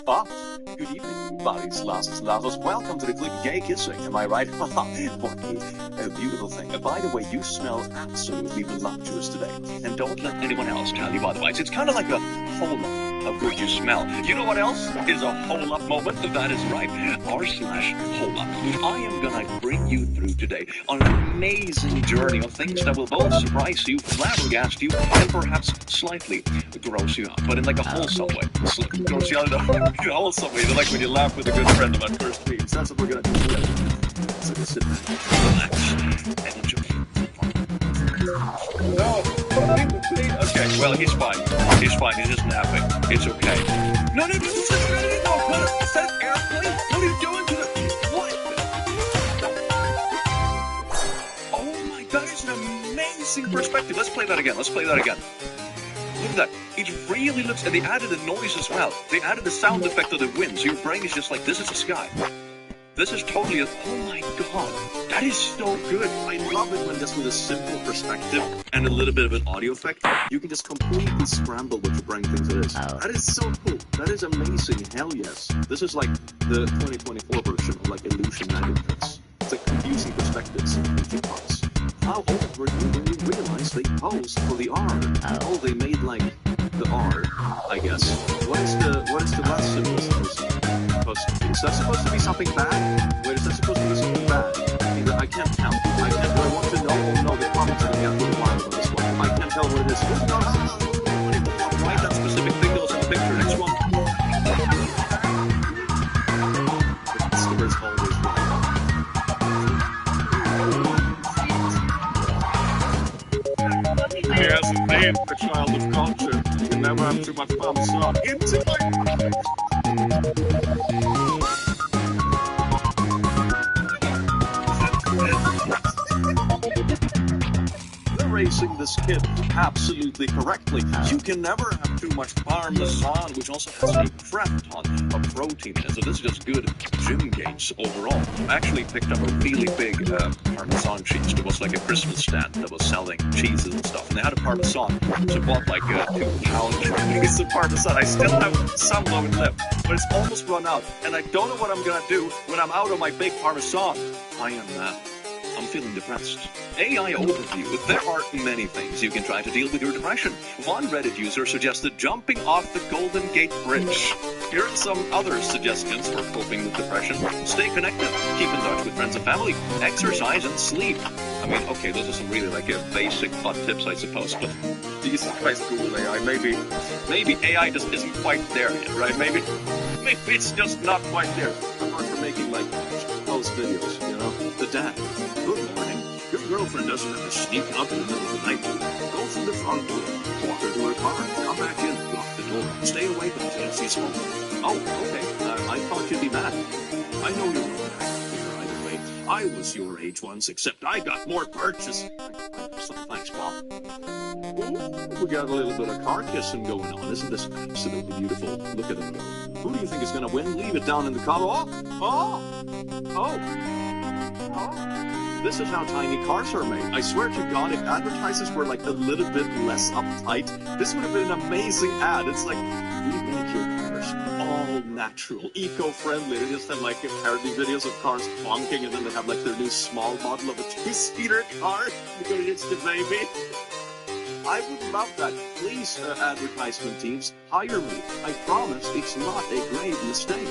Ah, good evening, buddies, lasses, lovers. Welcome to the clip Gay Kissing, am I right? What a beautiful thing. By the way, you smell absolutely voluptuous today. And don't let anyone else tell you otherwise. It's kind of like a hole-up how good you smell. You know what else is a hole-up moment? That is right, r/hole-up. I am gonna bring you through today on an amazing journey of things that will both surprise you, flabbergast you, and perhaps slightly gross you out. But in like a wholesome way. Gross you out in a wholesome way. Like when you laugh with a good friend about first meetings. That's what we're gonna do today. So just sit back, relax, and enjoy. No. Okay, well, he's fine. He's fine. He's just napping. It's okay. No, no, no, no, it says airplane. What are you doing to the... What? Oh my god, it's an amazing perspective. Let's play that again. Let's play that again. Look at that. It really looks... And they added a noise as well. They added the sound effect of the wind. So your brain is just like, this is the sky. This is totally a... Oh my god. That is so good. I love it when just with a simple perspective and a little bit of an audio effect, you can just completely scramble what your brain thinks it is. That is so cool. That is amazing. Hell yes. This is like the 2024 version of like illusion magnets. It's like confusing perspectives in parts. How old were you when you realized they posed for the R? Oh, they made like the R, I guess. What is the last symbol supposed to be? Is that supposed to be something bad? Wait, is that supposed to be something bad? I can't tell. I can't. Do I want to know? Oh no, the comments are going to get really wild on this one. I can't tell what it is. Write that specific thing that was in the picture. Next one. The customer's always right. Yes, indeed, the child of culture. You can never have too much fun, so into my Racing this kid absolutely correctly. You can never have too much parmesan, which also has a crap ton of protein in it. So this is just good gym gains overall. I actually picked up a really big parmesan cheese. It was like a Christmas stand that was selling cheeses and stuff, and they had a parmesan. So I bought like a 2-pound piece of parmesan. I still have some left left, but it's almost run out, and I don't know what I'm gonna do when I'm out of my big parmesan. I'm feeling depressed. AI overview. There are many things you can try to deal with your depression. One Reddit user suggested jumping off the Golden Gate Bridge. Here are some other suggestions for coping with depression. Stay connected, keep in touch with friends and family, exercise and sleep. I mean, okay, those are some really like basic fun tips, I suppose, but these are quite cool AI. Maybe AI just isn't quite there yet, right? Maybe it's just not quite there. Apart from making like those videos, you know? The dad. Good morning. Your girlfriend doesn't have to sneak out in the middle of the night. Go through the front door, walk her to her car, come back in, lock the door, stay awake until she's home. Oh, okay. I thought you'd be mad. I know you're not either way. I was your age once, except I got more purchase. So thanks, Mom. Ooh, we got a little bit of car kissing going on. Isn't this absolutely beautiful? Look at them go. Who do you think is going to win? Leave it down in the car. Oh! This is how tiny cars are made. I swear to God, if advertisers were like a little bit less uptight, this would have been an amazing ad. It's like, we make your cars all natural, eco-friendly. They just have like parody videos of cars honking, and then they have like their new small model of a 2-seater car because it's the baby. I would love that. Please, advertisement teams, hire me. I promise it's not a grave mistake.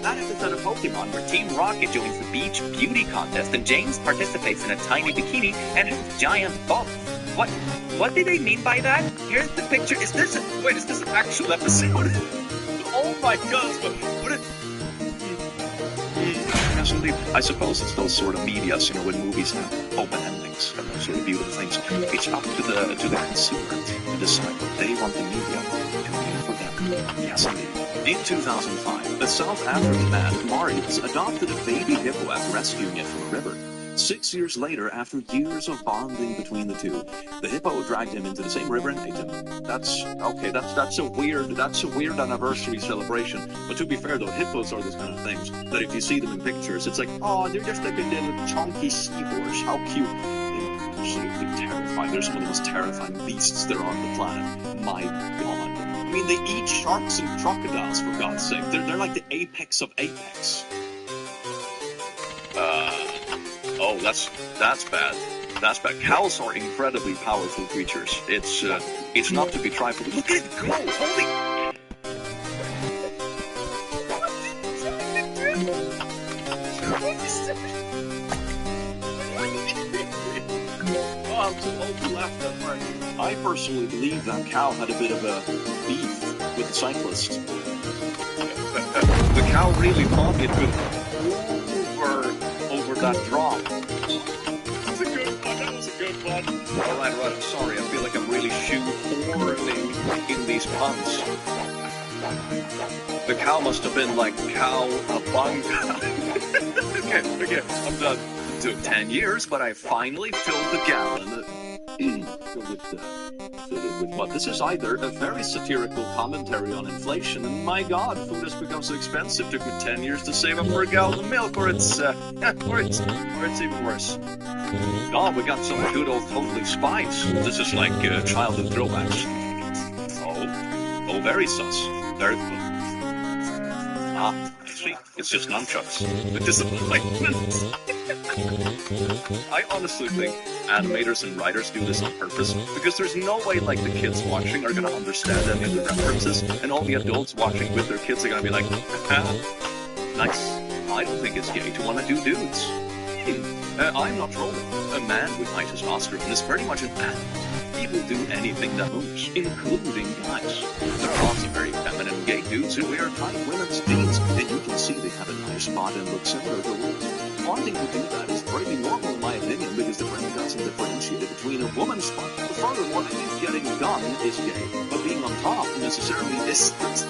That episode of Pokemon where Team Rocket joins the beach beauty contest and James participates in a tiny bikini and has giant bumps. What did they mean by that? Here's the picture. Is this an actual episode? Oh my God! What it? Yes, indeed. I suppose it's those sort of medias, you know, when movies have open endings and those sort of beautiful things. It's up to the consumer to decide what they want the media to be for them. Yes, indeed. In 2005, a South African man, Marius, adopted a baby hippo after rescuing it from a river. 6 years later, after years of bonding between the two, the hippo dragged him into the same river and ate him. That's a weird anniversary celebration. But to be fair though, hippos are those kind of things that if you see them in pictures, it's like, oh, they're just like a little chunky seahorse. How cute. They're absolutely terrifying. They're some of the most terrifying beasts there are on the planet. My God. I mean, they eat sharks and crocodiles, for God's sake. They're like the apex of apex. Oh, that's bad. That's bad. Cows are incredibly powerful creatures. It's not to be trifled. Look at it go! Holy... Oh, I'm too old to laugh that hard. I personally believe that cow had a bit of a beef with the cyclist. The cow really thought it could over that drop. That was a good one. Alright, I'm sorry. I feel like I'm really shoehorning in these puns. The cow must have been like cowabunga. Okay, I'm done. It took 10 years, but I finally filled the gallon. But this is either a very satirical commentary on inflation, and my God, food has become so expensive. Took me 10 years to save up for a gallon of milk, or it's even worse. Oh, we got some good old Totally Spice. This is like childhood throwbacks. Oh, very sus. Very good. Ah, I see. It's just nunchucks. The disappointment. I honestly think animators and writers do this on purpose, because there's no way like the kids watching are gonna understand any of the references, and all the adults watching with their kids are gonna be like, nice. I don't think it's gay to want to do dudes. I'm not trolling. A man with high testosterone is pretty much an animal. He will do anything that moves, including guys. There are lots of very feminine gay dudes who wear tight women's jeans, and you can see they have a nice spot and look similar to women. Wanting to do that is pretty normal in my opinion, because the brain doesn't differentiate between a woman's spot. Furthermore, I think getting done is gay, but being on top necessarily isn't.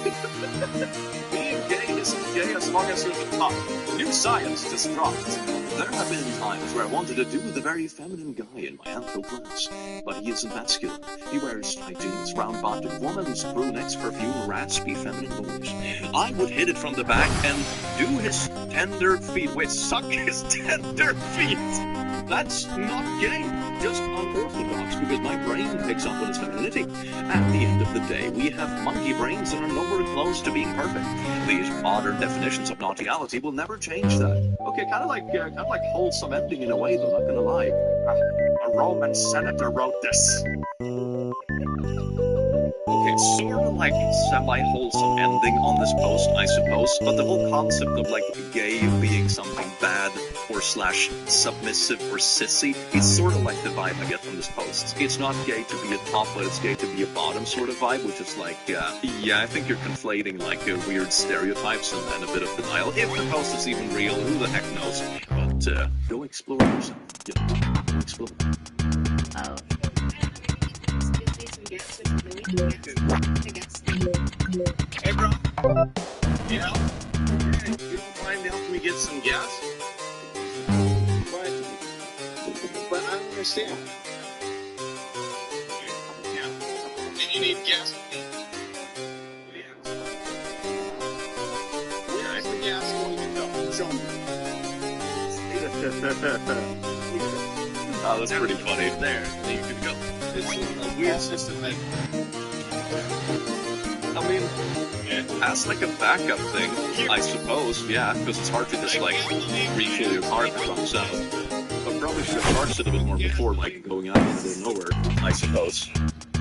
Being gay isn't gay as long as you're at the top. New science just dropped. There have been times where I wanted to do the very feminine guy in my anthro class, but he isn't masculine. He wears tight jeans, round-bottomed woman's crew necks, perfume, raspy feminine voice. I would hit it from the back and do his tender feet. Wait, suck his tender feet. That's not gay, just unorthodox, because my brain picks up on its femininity. At the end of the day, we have monkey brains that are nowhere close to being perfect. These modern definitions of naughtyality will never change that. Okay, kind of like wholesome ending in a way, though, not gonna lie. A Roman senator wrote this. Okay, sort of like semi-wholesome ending on this post, I suppose, but the whole concept of like gay being something bad or slash submissive or sissy, it's sort of like the vibe I get from this post. It's not gay to be a top, but it's gay to be a bottom sort of vibe, which is like, yeah, I think you're conflating like weird stereotypes and a bit of denial. If the post is even real, who the heck knows? But go explore yourself. Yeah, go explore. Oh. Hey, bro. Yeah? You don't mind helping me get some gas? But I don't understand. Yeah. And you need gas? Where is the gas going to go? Show me. Oh, that's pretty funny. There you can go. It's a weird system that... I mean, it has like a backup thing, I suppose, yeah, because it's hard to just like refill your car if it runs out. But probably should have charged it a bit more before, like going out into nowhere, I suppose.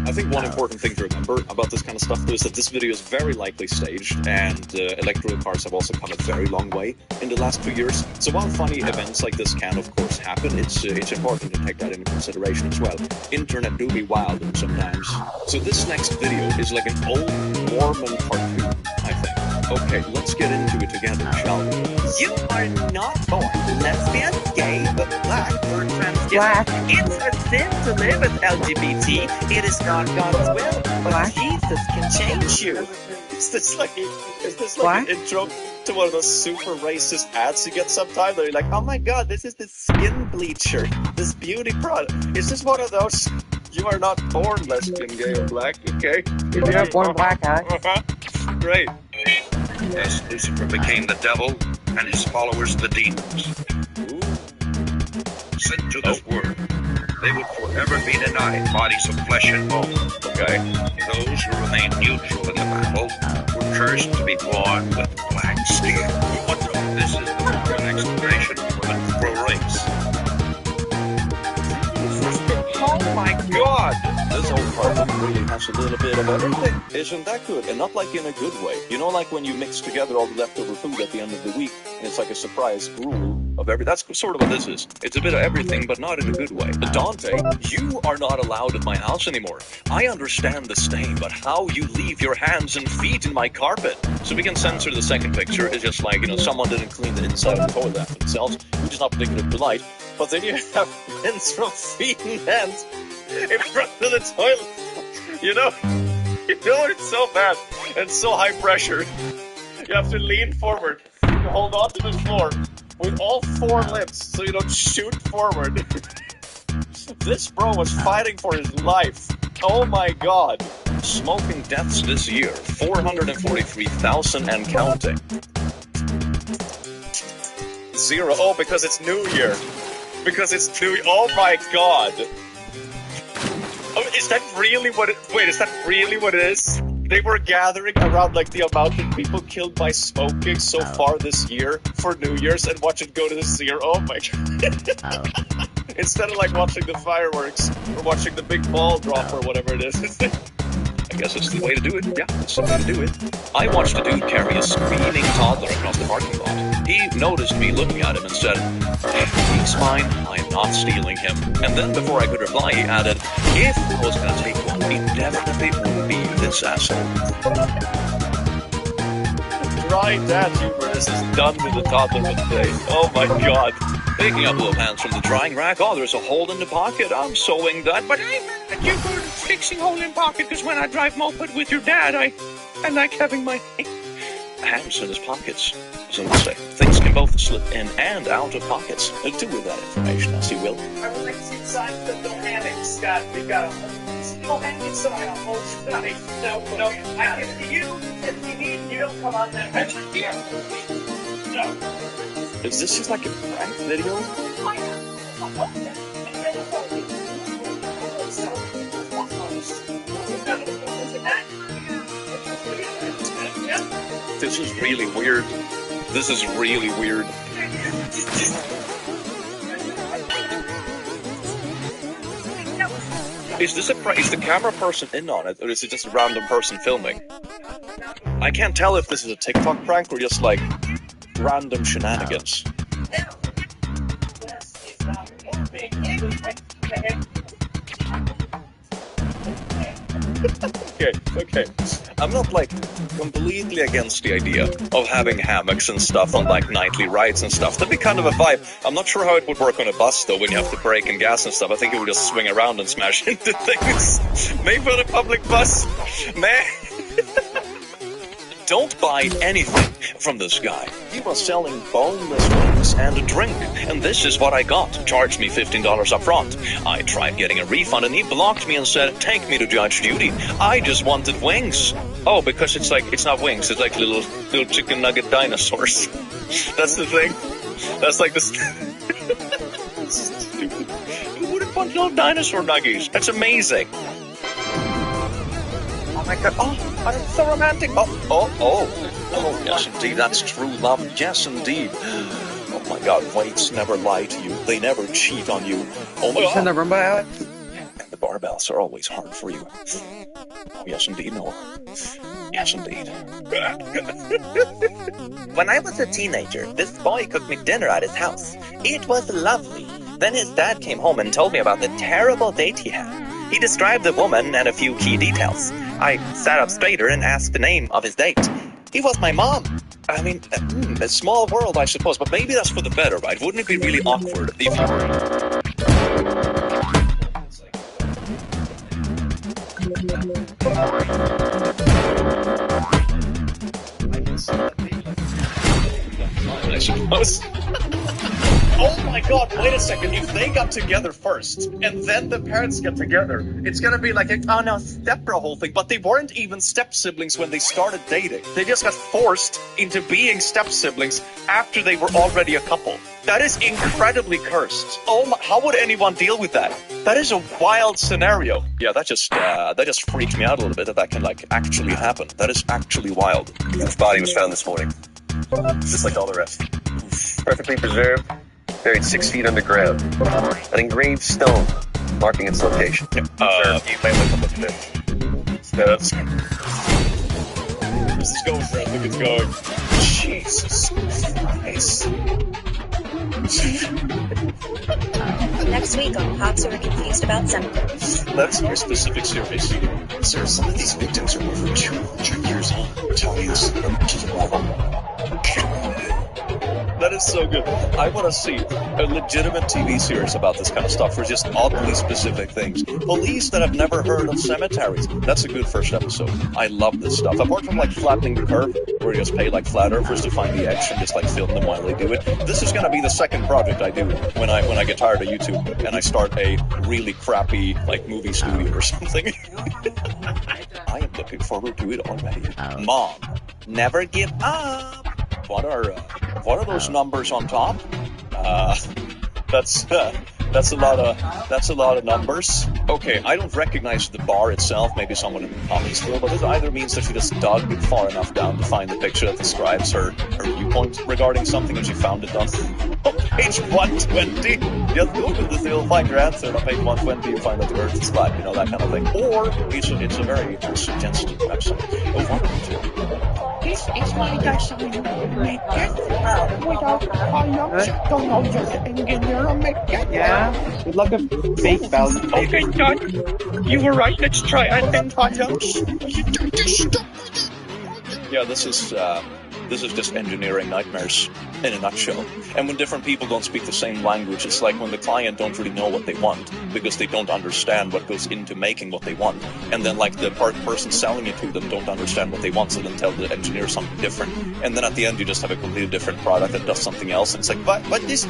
I think one important thing to remember about this kind of stuff is that this video is very likely staged, and electrical cars have also come a very long way in the last 2 years. So while funny events like this can, of course, happen, it's important to take that into consideration as well. Internet do be wild sometimes. So this next video is like an old Mormon cartoon, I think. Okay, let's get into it together, shall we? You are not born lesbian, gay, black, or transgender. Black. It's a sin to live as LGBT. It is not God's will, but Black. Jesus can change you. Is this like an intro to one of those super racist ads you get sometimes? They're like, oh my god, this is the skin bleacher, this beauty product. Is this one of those? You are not born lesbian, gay, or black, okay? If you're born black, huh? Great. As Lucifer became the devil and his followers the demons. Sent to this world, they would forever be denied bodies of flesh and bone. Okay. Those who remained neutral in the battle were cursed to be born with black skin. This is the Mormon explanation for the Negro race. Oh my god! This old cartoon really has a little bit of everything. Isn't that good? And not like in a good way. You know, like when you mix together all the leftover food at the end of the week, and it's like a surprise gruel. of every. That's sort of what this is. It's a bit of everything, but not in a good way. Dante, you are not allowed at my house anymore. I understand the stain, but how you leave your hands and feet in my carpet? So we can censor the second picture. It's just like, someone didn't clean the inside of the toilet after themselves, which is not particularly polite. But then you have pins from feet and hands in front of the toilet. It's so bad and so high pressure. You have to lean forward to hold on to the floor with all four limbs so you don't shoot forward. This bro was fighting for his life. Oh my god. Smoking deaths this year, 443,000 and counting. 0. Oh, because it's New Year. Oh my god. Oh, is that really what it... Wait, is that really what it is? They were gathering around like the amount of people killed by smoking so far this year for New Year's and watch it go to 0. Oh my god. Instead of like watching the fireworks or watching the big ball drop or whatever it is. I guess it's the way to do it. Yeah, it's the way to do it. I watched a dude carry a screaming toddler across the parking lot. He noticed me looking at him and said, "He's mine, I am not stealing him." And then before I could reply, he added, "If I was going to take one, it definitely wouldn't be this asshole." Dry dad humor is done with the toddler of the day. Oh my god. Picking up little pants from the drying rack. Oh, there's a hole in the pocket. I'm sewing that. But I'm mad at you for fixing hole in pocket, because when I drive moped with your dad, I like having my hands in his pockets. So to say, things can both slip in and out of pockets. Do with that information as you will. I would like to see signs that don't have it, Scott. We've got a whole inside a whole study. No, I give it to you. If you need, you don't come on that bench here. No. Is this just like a prank video? This is really weird. This is really weird. Is the camera person in on it, or is it just a random person filming? I can't tell if this is a TikTok prank or just like random shenanigans. Okay. I'm not like completely against the idea of having hammocks and stuff on like nightly rides and stuff. That'd be kind of a vibe. I'm not sure how it would work on a bus though when you have to brake and gas and stuff. I think it would just swing around and smash into things. Maybe on a public bus. Man. Don't buy anything from this guy. He was selling boneless wings and a drink, and this is what I got. Charged me $15 up front. I tried getting a refund, and he blocked me and said, "Take me to Judge Judy. I just wanted wings." Oh, because it's not wings. It's like little chicken nugget dinosaurs. That's the thing. That's like this. Stupid. Who wouldn't want little dinosaur nuggies? That's amazing. Oh my god, oh, so romantic. Oh, yes indeed, that's true love, yes indeed. Oh my god, weights never lie to you, they never cheat on you. Oh my god. And the barbells are always hard for you. Oh yes indeed, Noah. Yes indeed. When I was a teenager, this boy cooked me dinner at his house. It was lovely. Then his dad came home and told me about the terrible date he had. He described the woman and a few key details. I sat up straighter and asked the name of his date. It was my mom. I mean, a small world, I suppose, but maybe that's for the better, right? Wouldn't it be really awkward if you were... I suppose. Oh my god, wait a second. If they got together first, and then the parents get together, it's gonna be like a, oh no, stepbro whole thing. But they weren't even step-siblings when they started dating. They just got forced into being step-siblings after they were already a couple. That is incredibly cursed. Oh my, how would anyone deal with that? That is a wild scenario. Yeah, that just freaked me out a little bit that can like actually happen. That is actually wild. His body was found this morning. Just like all the rest. Perfectly preserved, buried 6 feet underground. An engraved stone marking its location. You might want to look at this. This is going where I think it's going. Jesus Christ. gone cops who are confused about cemeteries. That's your specific service. Sir, some of these victims are over 200 years old. Italians to the level. That is so good. I want to see a legitimate TV series about this kind of stuff for just oddly specific things. Police that have never heard of cemeteries. That's a good first episode. I love this stuff. Apart from like flattening the curve, where you just pay like flat earthers to find the X and just like film them while they do it. This is going to be the second project I do when I get tired of YouTube and I start a really crappy like movie studio or something. I am looking forward to it already. Mom, never give up. What are those numbers on top? That's a lot of numbers. Okay, I don't recognize the bar itself. Maybe someone in the comments will, but it either means that she just dug far enough down to find the picture that describes her viewpoint regarding something, and she found it on page 120. Just Google this, you'll find your answer. And on page 120, you find that the Earth is flat. You know, that kind of thing. Or it's a very suggestive website. Oh, one of the two. This is my design. Without Yeah, good luck with fake bells. Okay, Dad. You were right. Let's try anti-jumps. Yeah, this is just engineering nightmares in a nutshell. And when different people don't speak the same language, it's like when the client don't really know what they want because they don't understand what goes into making what they want. And then like the person selling it to them don't understand what they want, so then tell the engineer something different. And then at the end you just have a completely different product that does something else. And it's like, but this...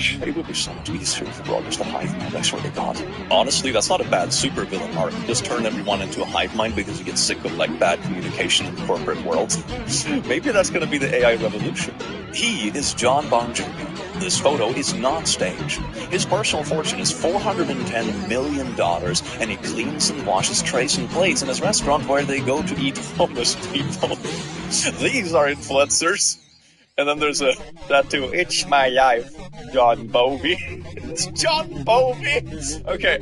It would be so much easier if we were all just a hive mind, I swear to God. Honestly, that's not a bad supervillain arc. Just turn everyone into a hive mind because you get sick of, like, bad communication in the corporate world. Maybe that's gonna be the AI revolution. He is John Bon Jovi. This photo is not staged. His personal fortune is $410 million, and he cleans and washes trays and plates in his restaurant where they go to eat homeless people. These are influencers. And then there's a tattoo. It's my life, John Bovey. It's John Bovey. Okay,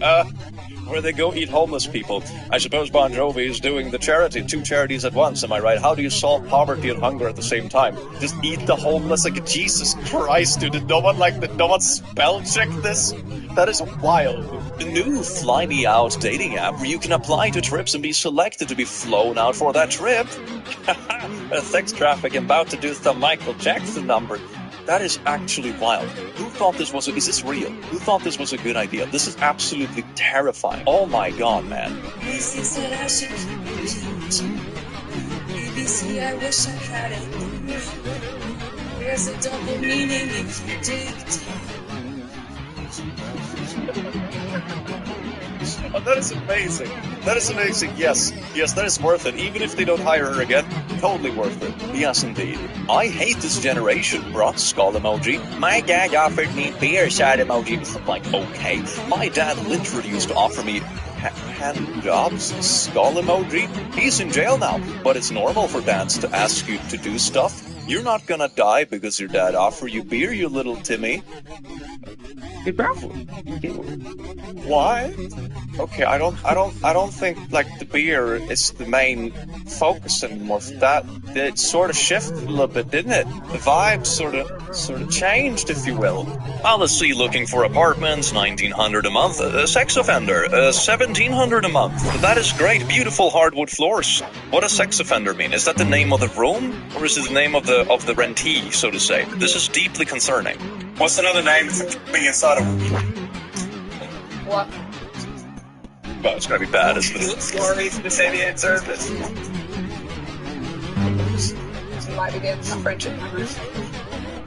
where they go eat homeless people. I suppose Bon Jovi is doing the charity, 2 charities at once, am I right? How do you solve poverty and hunger at the same time? Just eat the homeless? Like, Jesus Christ, dude. Did no one spell check this? That is wild. The new Fly Me Out dating app where you can apply to trips and be selected to be flown out for that trip. Sex trafficking about to do some Michael Jackson number. That is actually wild. Who thought this was is this real? Who thought this was a good idea? This is absolutely terrifying. Oh my God, man. ABC said I should ABC, I wish I had it. There's a double meaning if you dig Oh, that is amazing. That is amazing. Yes, that is worth it. Even if they don't hire her again, totally worth it. Yes, indeed. I hate this generation, brought skull emoji. My dad offered me beer side emoji. I'm like, okay. My dad literally used to offer me hand jobs, skull emoji. He's in jail now, but it's normal for dads to ask you to do stuff. You're not gonna die because your dad offered you beer, you little Timmy. Be careful. Why? Okay, I don't think like the beer is the main focus anymore. That it sort of shifted a little bit, didn't it? The vibe sort of changed, if you will. Policy looking for apartments, $1,900 a month. A sex offender, $1,700 a month. That is great. Beautiful hardwood floors. What does sex offender mean? Is that the name of the room, or is it the name of the rentee, so to say? This is deeply concerning. What's another name for being inside of What? Well, it's gonna be bad, isn't it? Sorry for the Canadian service. Might be getting some friendship members.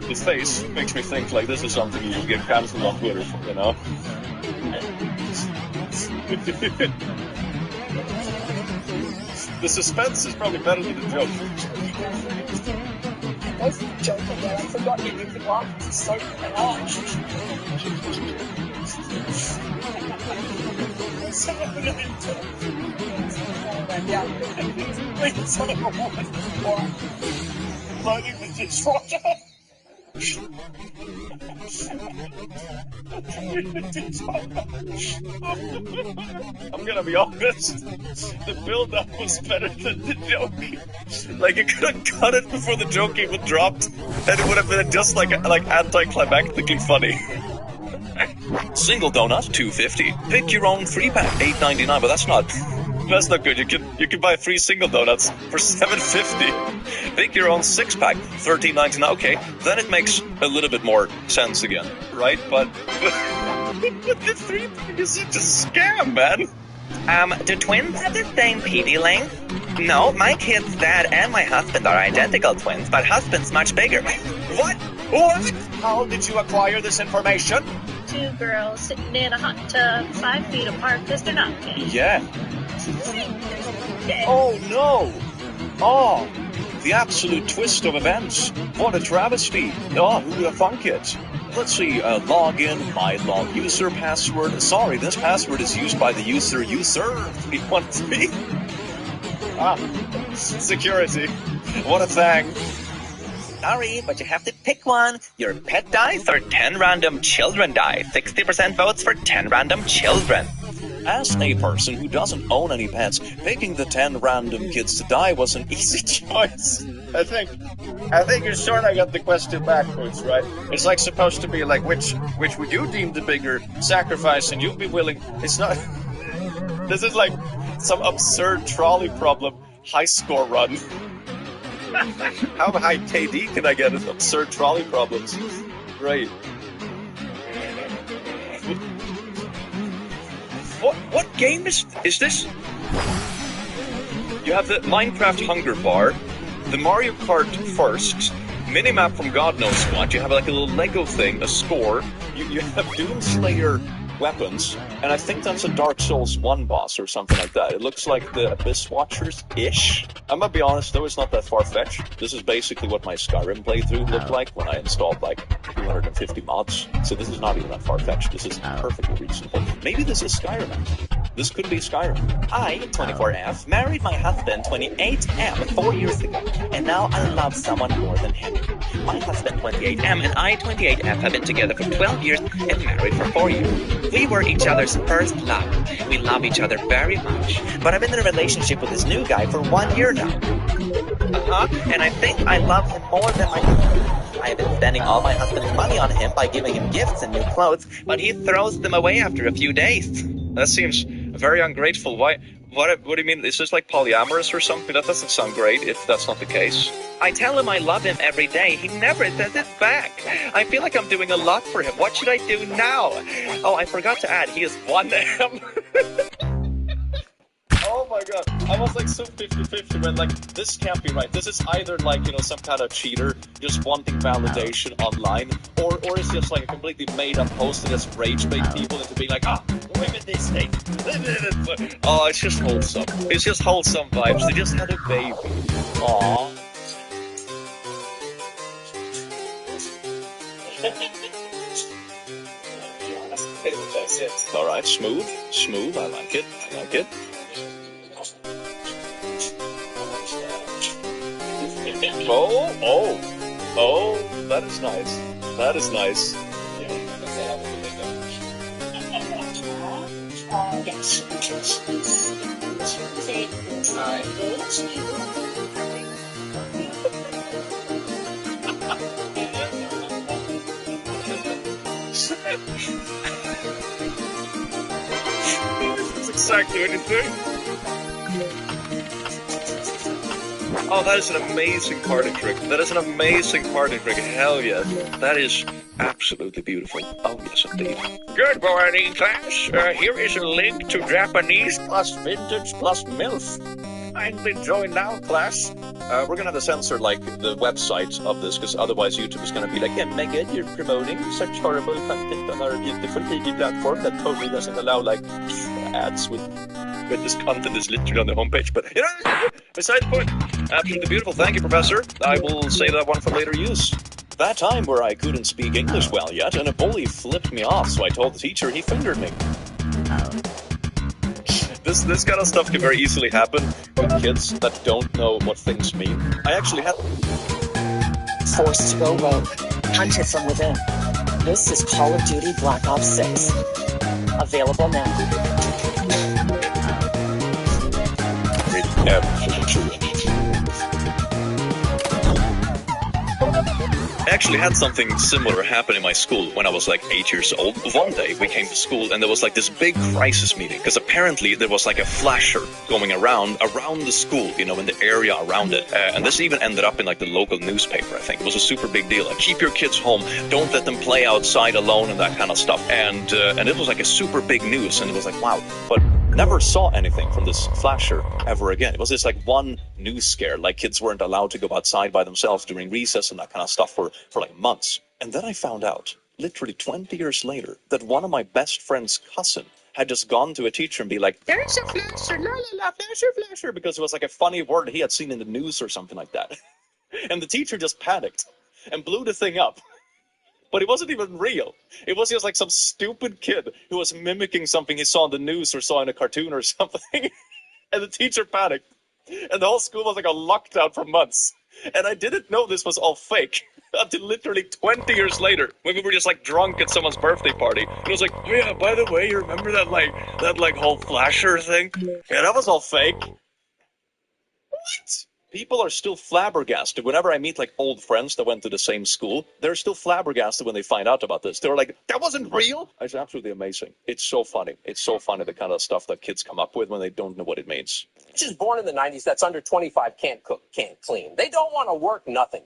His face makes me think like this is something you would get cancelled on Twitter for, you know? The suspense is probably better than the joke. I was joking there. I forgot you could laugh. It's so harsh. Loading the dishwasher. I'm gonna be honest, the build-up was better than the joke. Like, you could have cut it before the joke even dropped, and it would have been just like anticlimactically funny. Single donut, $2.50. Pick your own 3-pack, $8.99. But that's not good. You can buy 3 single donuts for $7.50. Pick your own 6-pack, $13.99. Okay, then it makes a little bit more sense again, right? But the 3-pack is such a scam, man. Do twins have the same PD length? No, my kid's dad and my husband are identical twins, but husband's much bigger. What? How did you acquire this information? 2 girls sitting in a hot tub, 5 feet apart because they're not gay. Yeah. Oh, no. Oh, the absolute twist of events. What a travesty. Oh, who would have thunk it? Let's see, login, my log user password. Sorry, this password is used by the user 313. Security. What a thing. Sorry, but you have to pick one. Your pet dies or 10 random children die. 60% votes for 10 random children. As a person who doesn't own any pets, picking the 10 random kids to die was an easy choice. I think you sort of got the question backwards, right? It's like supposed to be like, which would you deem the bigger sacrifice, and you'd be willing. It's not. This is like some absurd trolley problem high score run. How high KD can I get in absurd trolley problems? Great. What game is this? You have the Minecraft Hunger Bar, the Mario Kart First, minimap from God knows what. You have like a little Lego thing, a score. You have Doomslayer weapons, and I think that's a Dark Souls 1 boss or something like that. It looks like the Abyss Watchers-ish. I'm gonna be honest though, it's not that far-fetched. This is basically what my Skyrim playthrough looked like when I installed like 250 mods. So this is not even that far-fetched. This is perfectly reasonable. Maybe this is Skyrim. This could be Skyrim. I, 24F, married my husband, 28M, 4 years ago, and now I love someone more than him. My husband, 28M, and I, 28F, have been together for 12 years and married for 4 years. We were each other's first love. We love each other very much. But I've been in a relationship with this new guy for 1 year now. And I think I love him more than my husband. I have been spending all my husband's money on him by giving him gifts and new clothes, but he throws them away after a few days. That seems very ungrateful. Why? What do you mean? Is this like polyamorous or something? That doesn't sound great if that's not the case. I tell him I love him every day. He never says it back. I feel like I'm doing a lot for him. What should I do now? Oh, I forgot to add, he is 1M. Oh my god, I was like so 50-50 when like, this can't be right. This is either like, you know, some kind of cheater just wanting validation online, or it's just like a completely made up post that just rage bait people into being like, women these days. Oh, it's just wholesome. It's just wholesome vibes. They just had a baby. Aww. That's it. Alright, smooth, I like it. Oh, that is nice. That's exactly what you think. Oh, that is an amazing party trick. Hell yes. That is absolutely beautiful. Oh, yes, indeed. Good morning, class. Here is a link to Japanese plus vintage plus MILF. Kindly join now, class. We're gonna have to censor, like, the website of this, because otherwise YouTube is gonna be like, yeah, Megan, you're promoting such horrible content on our beautiful TV platform that totally doesn't allow, like, ads with this content is literally on the homepage. But, you know, beside the point. Absolutely beautiful. Thank you, Professor. I will save that one for later use. That time where I couldn't speak English well yet, and a bully flipped me off, so I told the teacher he fingered me. This kind of stuff can very easily happen with kids that don't know what things mean. I actually had... Forced to go rogue. Hunted from within. This is Call of Duty Black Ops 6. Available now. actually had something similar happen in my school when I was like 8 years old. One day we came to school and there was like this big crisis meeting because apparently there was like a flasher going around the school, you know, in the area around it. And this even ended up in like the local newspaper, I think. It was a super big deal. Like, keep your kids home, don't let them play outside alone and that kind of stuff. And it was like a super big news, and it was like, wow. But never saw anything from this flasher ever again. It was just like one news scare, like kids weren't allowed to go outside by themselves during recess and that kind of stuff for like months. And then I found out, literally 20 years later, that one of my best friend's cousin had just gone to a teacher and be like, there's a flasher, la la la, flasher, flasher, because it was like a funny word he had seen in the news or something like that. And the teacher just panicked and blew the thing up. But it wasn't even real. It was just like some stupid kid who was mimicking something he saw in the news or saw in a cartoon or something. And the teacher panicked. And the whole school was like a lockdown for months. And I didn't know this was all fake until literally 20 years later, when we were just like drunk at someone's birthday party. And it was like, oh yeah, by the way, you remember that whole flasher thing? Yeah, that was all fake. What? People are still flabbergasted. Whenever I meet like old friends that went to the same school, they're still flabbergasted when they find out about this. They're like, that wasn't real? It's absolutely amazing. It's so funny. It's so funny, the kind of stuff that kids come up with when they don't know what it means. Just born in the 90s, that's under 25, can't cook, can't clean. They don't want to work nothing.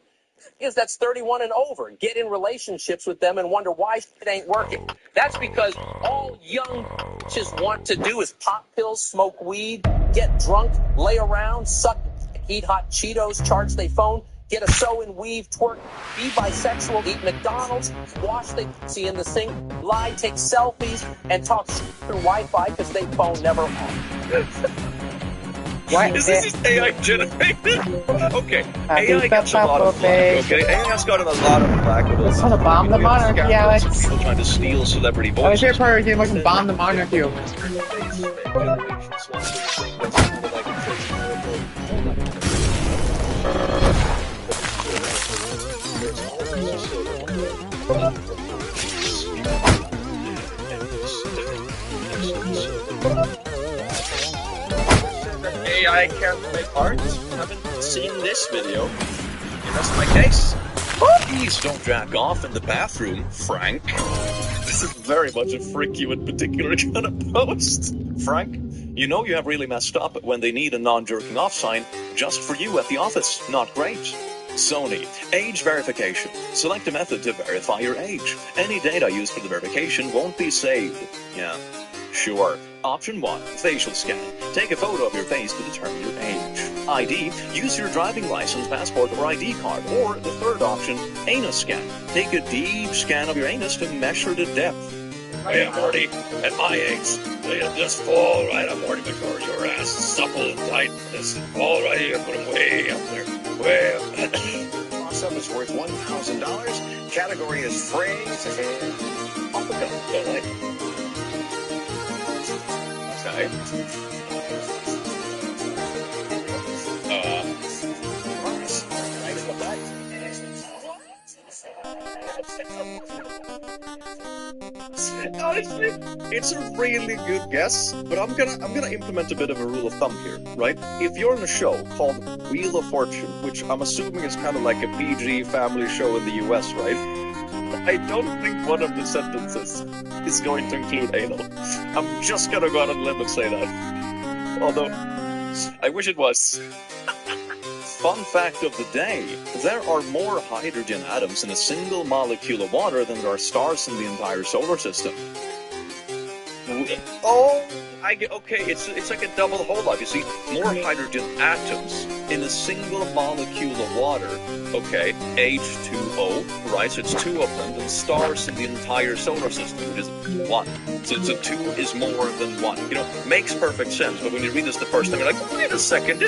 Because that's 31 and over. Get in relationships with them and wonder why it ain't working. That's because all young bitches want to do is pop pills, smoke weed, get drunk, lay around, suck, eat hot Cheetos, charge their phone, get a sew and weave, twerk, be bisexual, eat McDonald's, wash their pussy in the sink, lie, take selfies, and talk through Wi-Fi because they phone never on. What? Is this just AI generated? Okay, AI gets a lot of flack, okay? AI has gotten a lot of flack with this. Let's want to bomb the monarchy, Alex. People trying to steal celebrity voices. I was here for you looking to bomb the monarchy. AI can't make art. Haven't seen this video. That's my case. Please don't jack off in the bathroom, Frank. This is very much a freak you in particular kind of post. Frank, you know you have really messed up when they need a non-jerking off sign just for you at the office. Not great. Sony, age verification. Select a method to verify your age. Any data used for the verification won't be saved. Yeah, sure. Option 1, facial scan. Take a photo of your face to determine your age. ID, use your driving license, passport, or ID card. Or the third option, anus scan. Take a deep scan of your anus to measure the depth. Yeah, Morty, at my age, they just fall right up, Morty McCord. Your ass is supple and tight. Just fall right here, put them way up there. Way up. Toss-up is worth $1,000. Category is phrase. Off the cuff. Okay. Honestly, it's a really good guess, but I'm gonna implement a bit of a rule of thumb here, right? If you're in a show called Wheel of Fortune, which I'm assuming is kind of like a PG family show in the US, right? I don't think one of the sentences is going to include anal. I'm just gonna go out on a limb and say that. Although, I wish it was. Fun fact of the day, there are more hydrogen atoms in a single molecule of water than there are stars in the entire solar system. Oh, okay, it's like a double whole up. You see, more hydrogen atoms in a single molecule of water. Okay, H2O, right? So it's two of them, than stars in the entire solar system, which is one. So two is more than one. You know, makes perfect sense. But when you read this the first time, you're like, wait a second,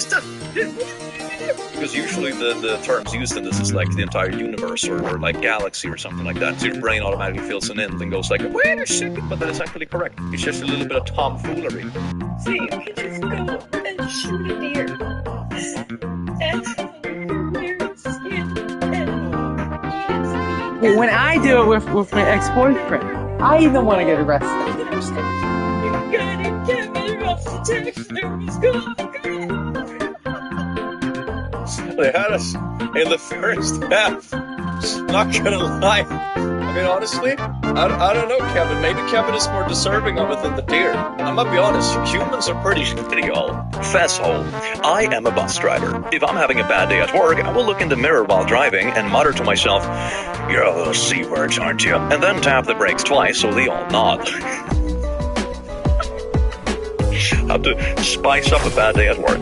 because usually the terms used in this is like the entire universe or like galaxy or something like that. So your brain automatically fills an in and goes like, wait a second, but that is actually correct. It's just a little bit of tomfoolery. So you can just go and shoot a deer. When I do it with my ex-boyfriend, I even want to get arrested. You gotta get me off the They had us in the first half Not gonna lie. I mean, honestly, I don't know, Kevin. Maybe Kevin is more deserving of it than the deer. I'm gonna be honest, humans are pretty shitty, all. Fesshole. I am a bus driver. If I'm having a bad day at work, I will look in the mirror while driving and mutter to myself, "You're a little C-words, aren't you?" And then tap the brakes twice so they all nod. Have to spice up a bad day at work.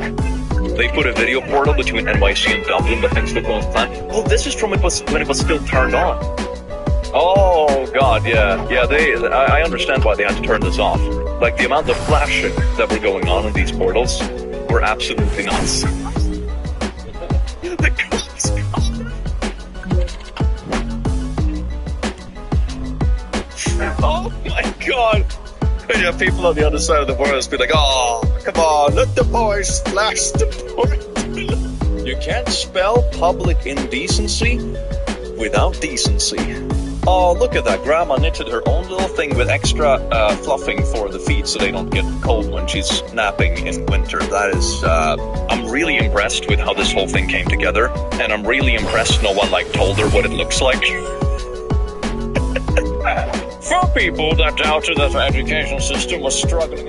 They put a video portal between NYC and Dublin, but things look on fine. Oh, this is from when it was still turned on. Oh God, yeah. I understand why they had to turn this off. Like, the amount of flashing that were going on in these portals were absolutely nuts. The cops. Oh my God. And you have people on the other side of the world be like, "Oh, come on, let the boys flash the portal." You can't spell public indecency without decency. Oh, look at that. Grandma knitted her own little thing with extra fluffing for the feet so they don't get cold when she's napping in winter. That is, I'm really impressed with how this whole thing came together. And I'm really impressed no one, like, told her what it looks like. For people that doubted that the education system was struggling.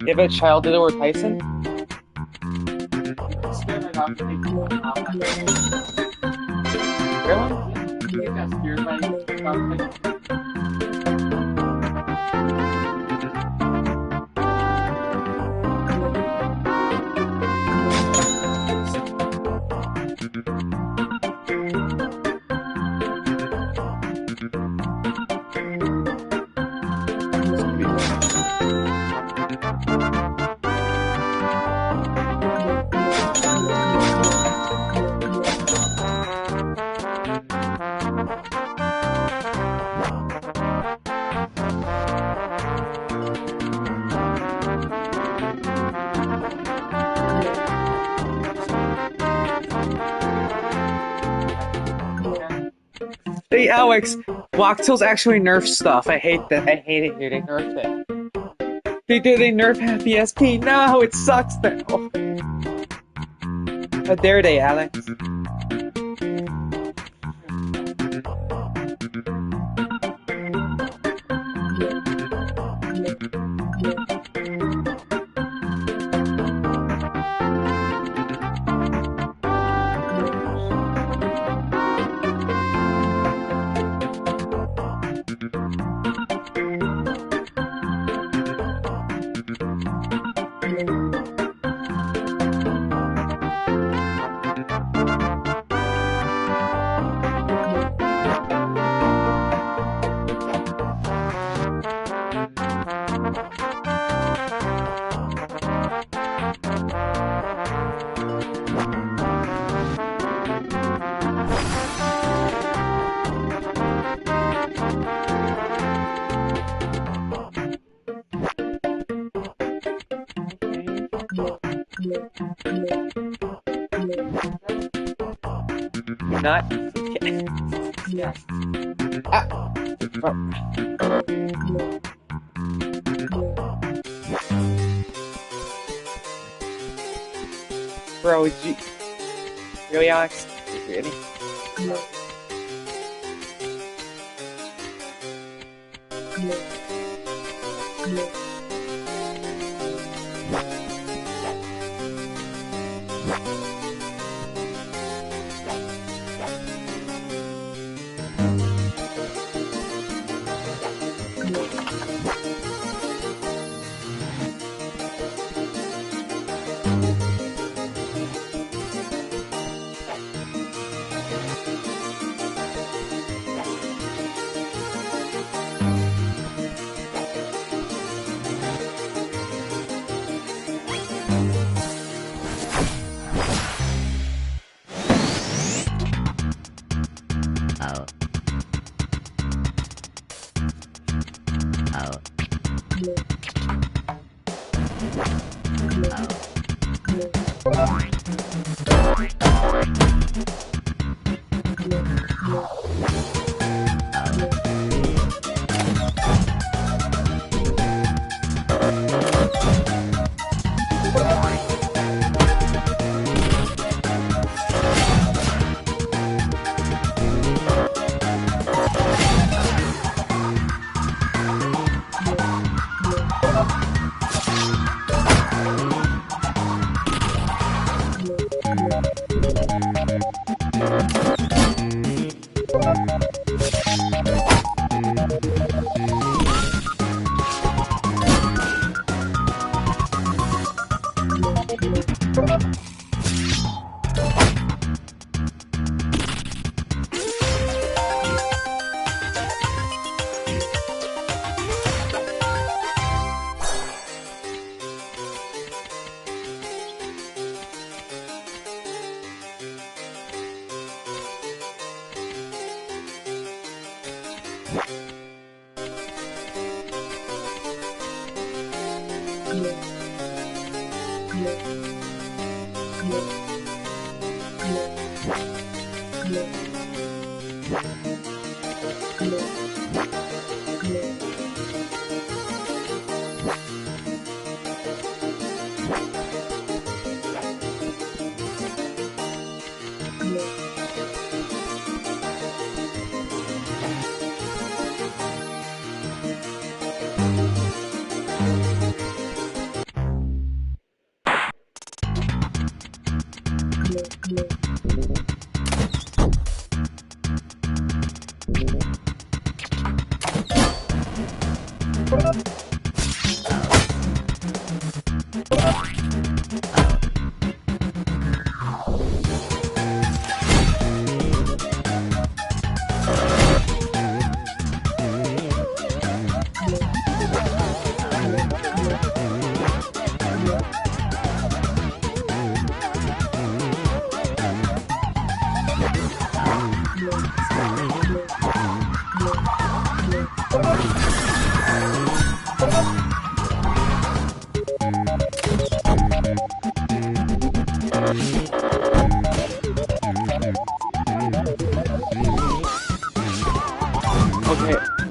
You have a child Little or Tyson? Hey, Alex, Bloxels actually nerf stuff. I hate that. I hate it, dude. They nerfed it. They nerf Happy SP. No, it sucks though. How dare they, Alex? Not. Yeah. Ah. Bro, really, Alex? Really?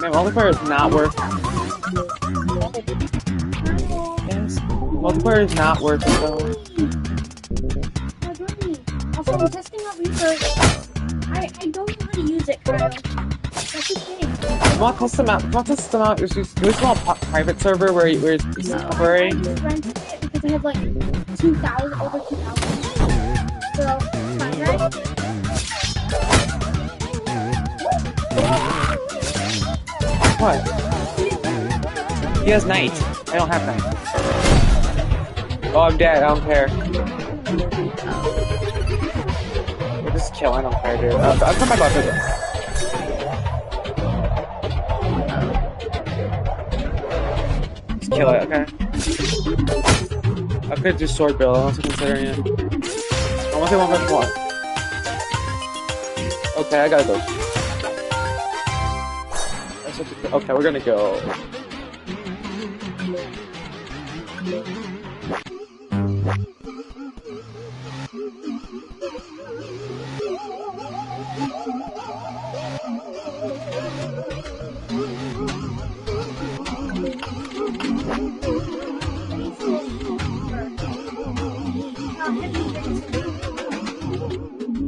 Man, multiplayer is not worth. Yes, multiplayer is not worth it though. Also, I'm testing out research. I don't know how to use it, Kyle. That's the thing. You want to test them out? You want to test them out? There's a small private server where it's temporary. I just rented it because I have like 2,000, over 2,000. So, fine, right? What? He has night. I don't have night. Oh, I'm dead. I don't care. Just kill. I don't care, dude. I'll come back after this. Just kill it, okay? I could do sword build. I'm also considering it. I want to say 151. Okay, I gotta go. Okay, we're gonna go.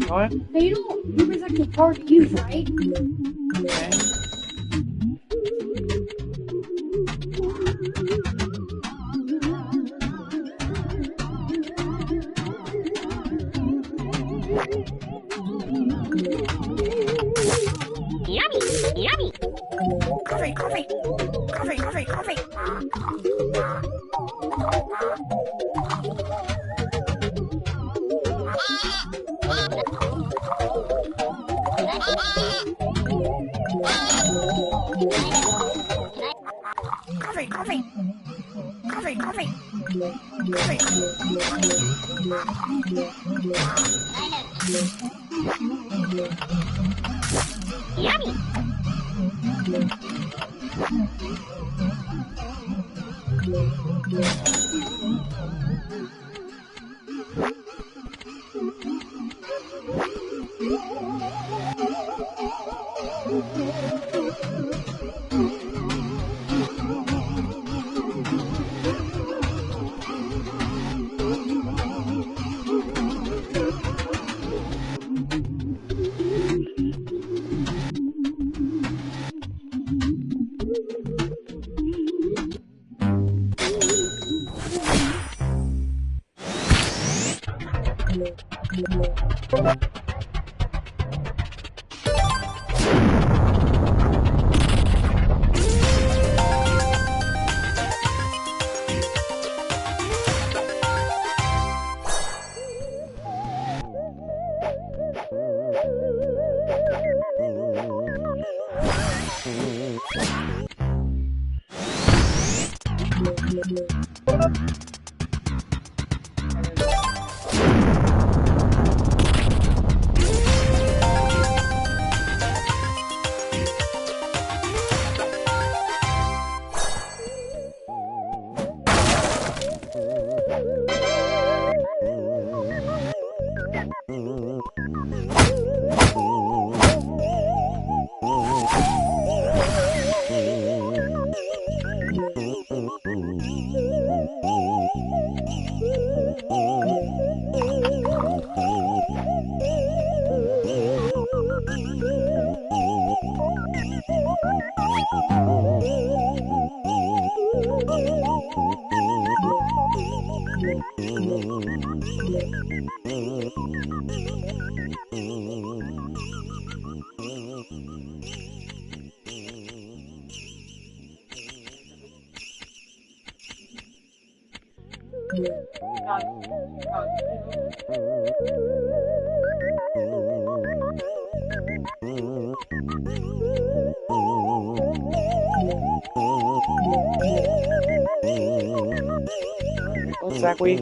What? Now you know Uber's actually hard to use, right? Okay. Yummy! Yummy! Coffee! Coffee! Coffee! Coffee! Coffee! Coffee! Coffee! Coffee! Coffee! Yummy! Exactly.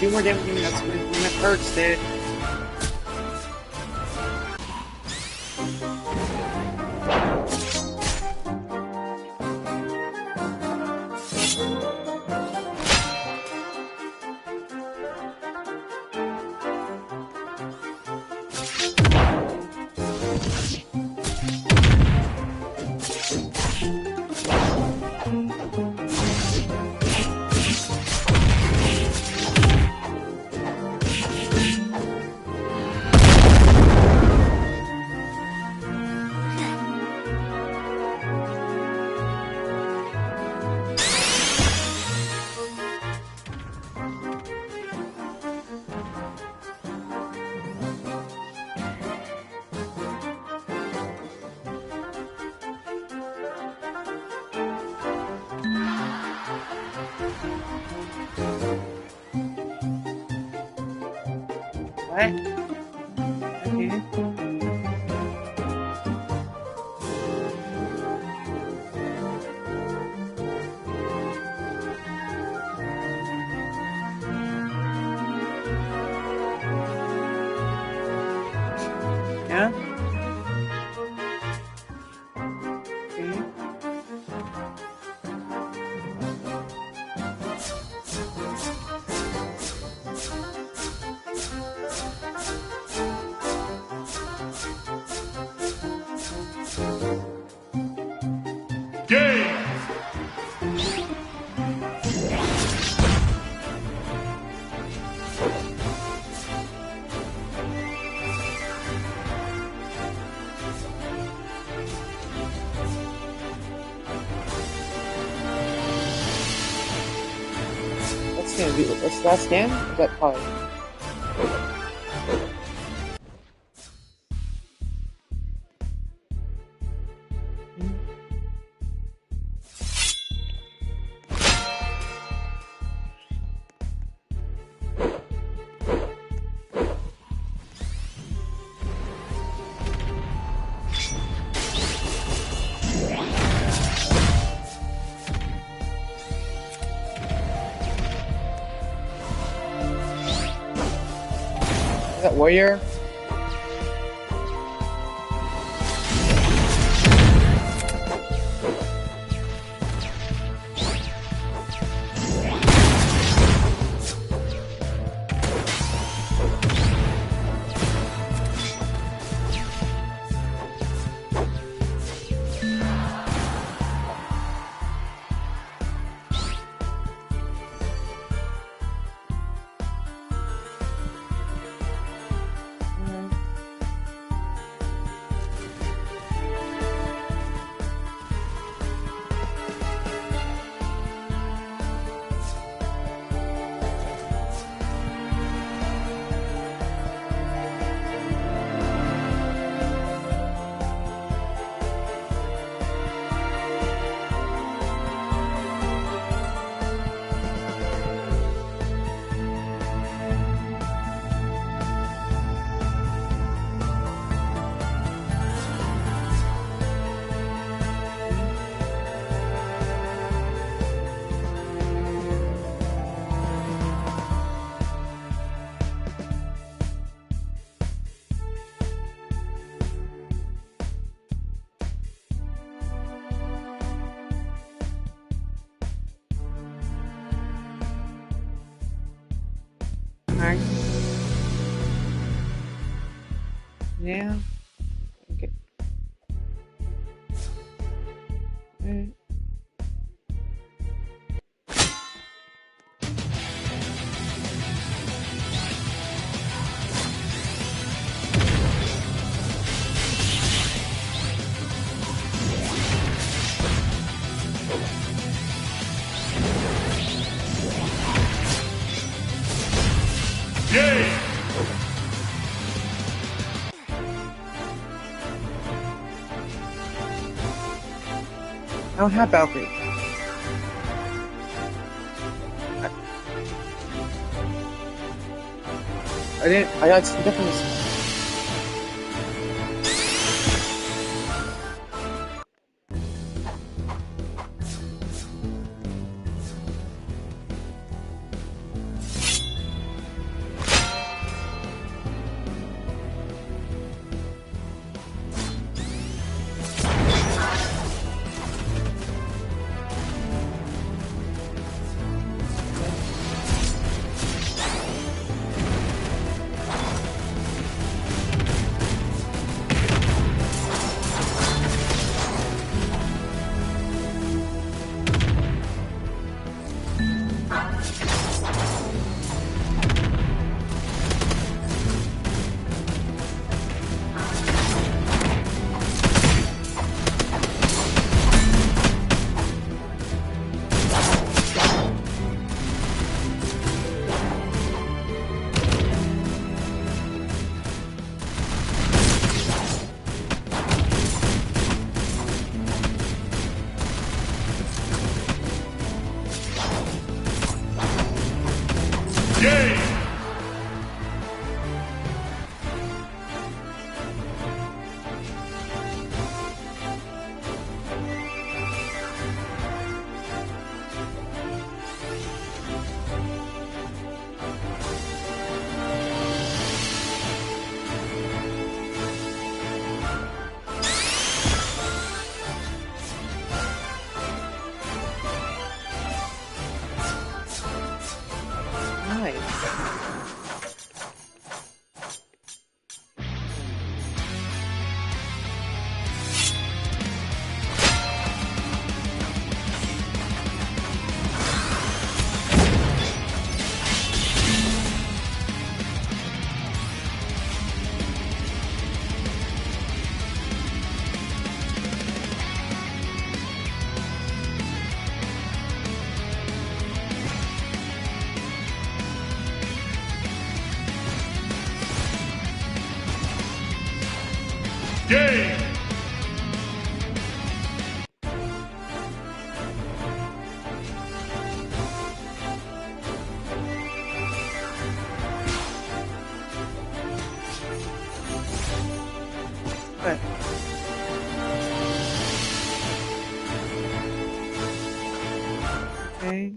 Do more damage than that's when it hurts, dude. What? Okay. Yeah? Okay. Game! What's last game? Is that probably? Is that Warrior? Alright. Yeah. Okay. Alright. Game! I don't have Valkyrie. I didn't. I got some different. But okay.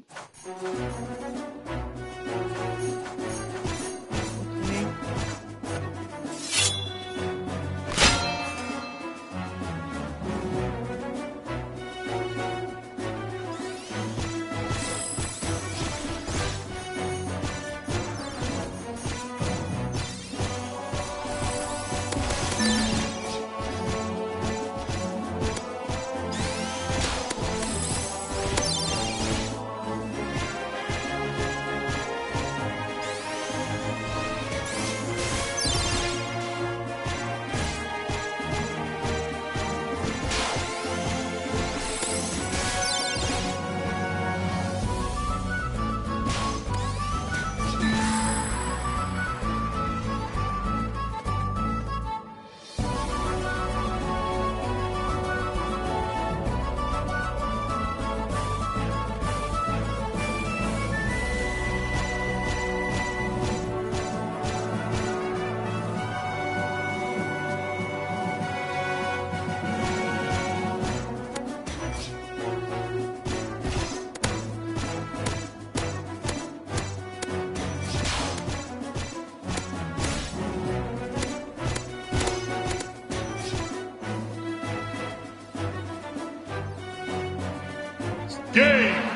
Game!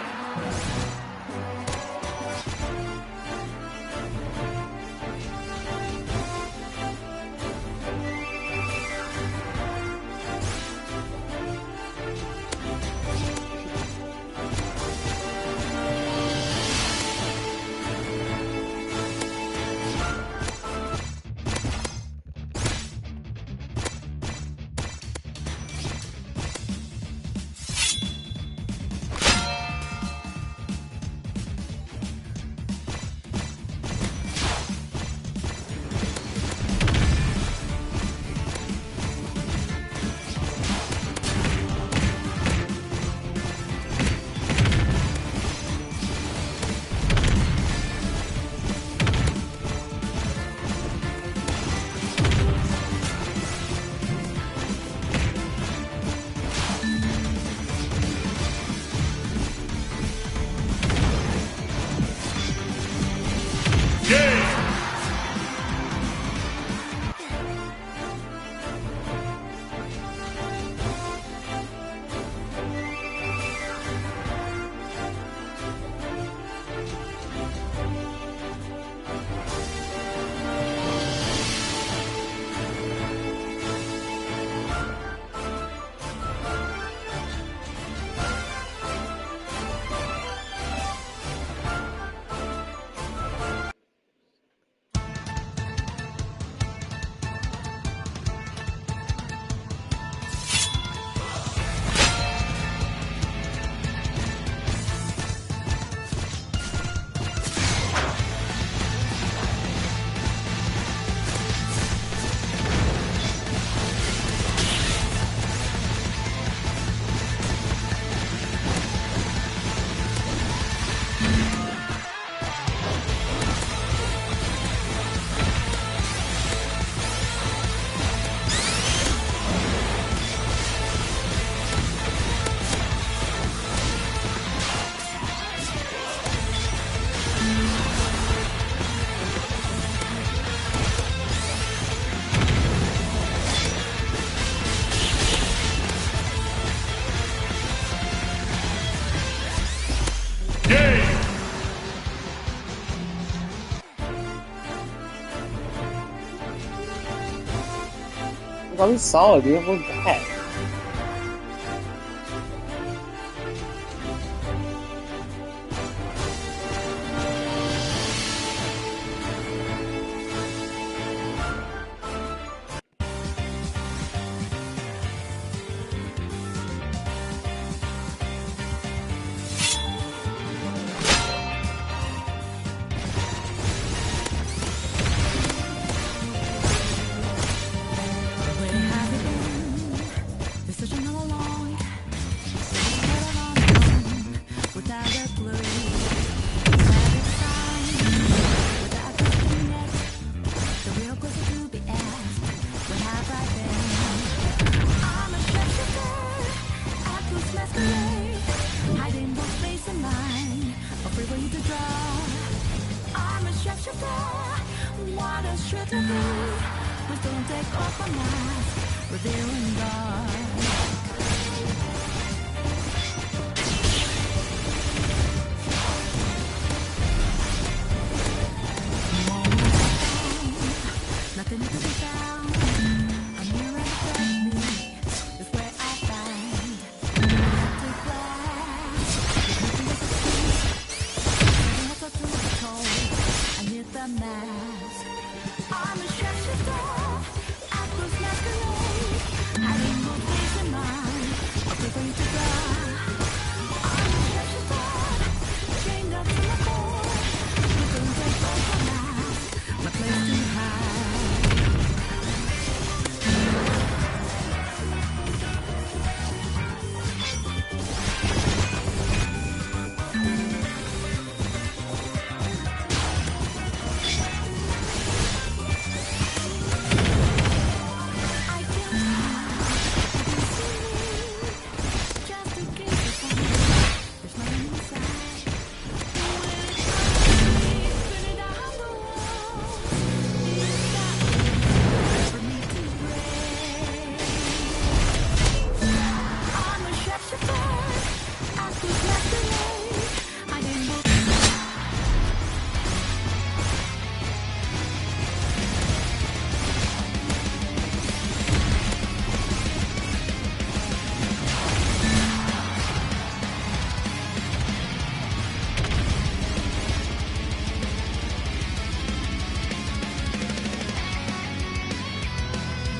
That was solid, dude. What was that?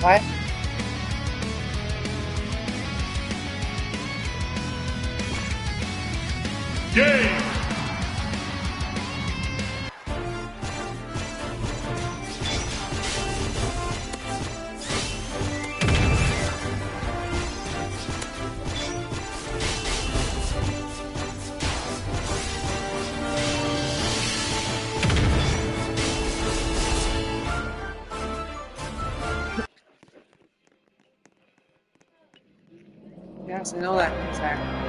What? Game! Yes, I know that. Exactly.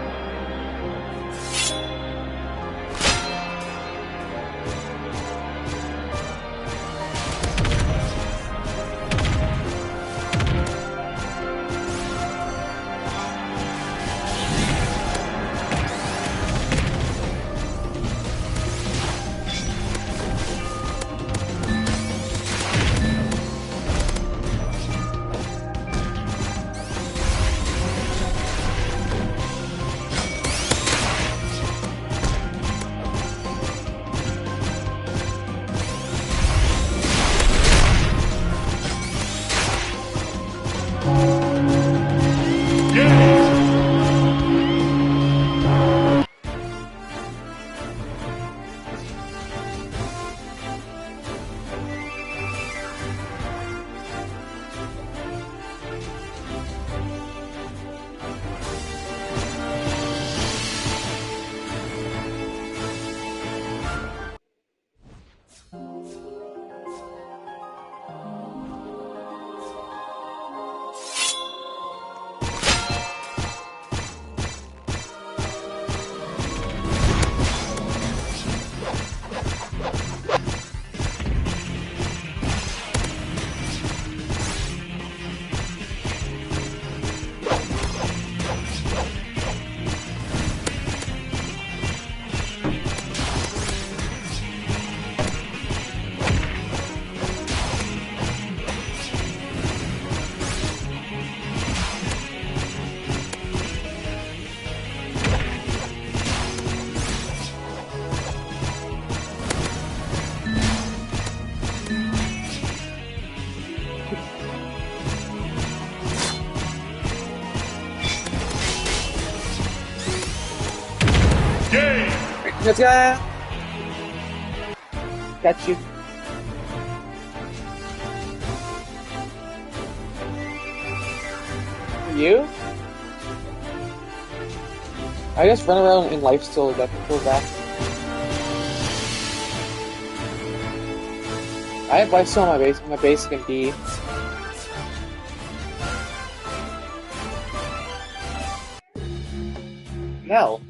Let's go. Got you. You? I just run around in life still that people back. I have life still on my base can be. No.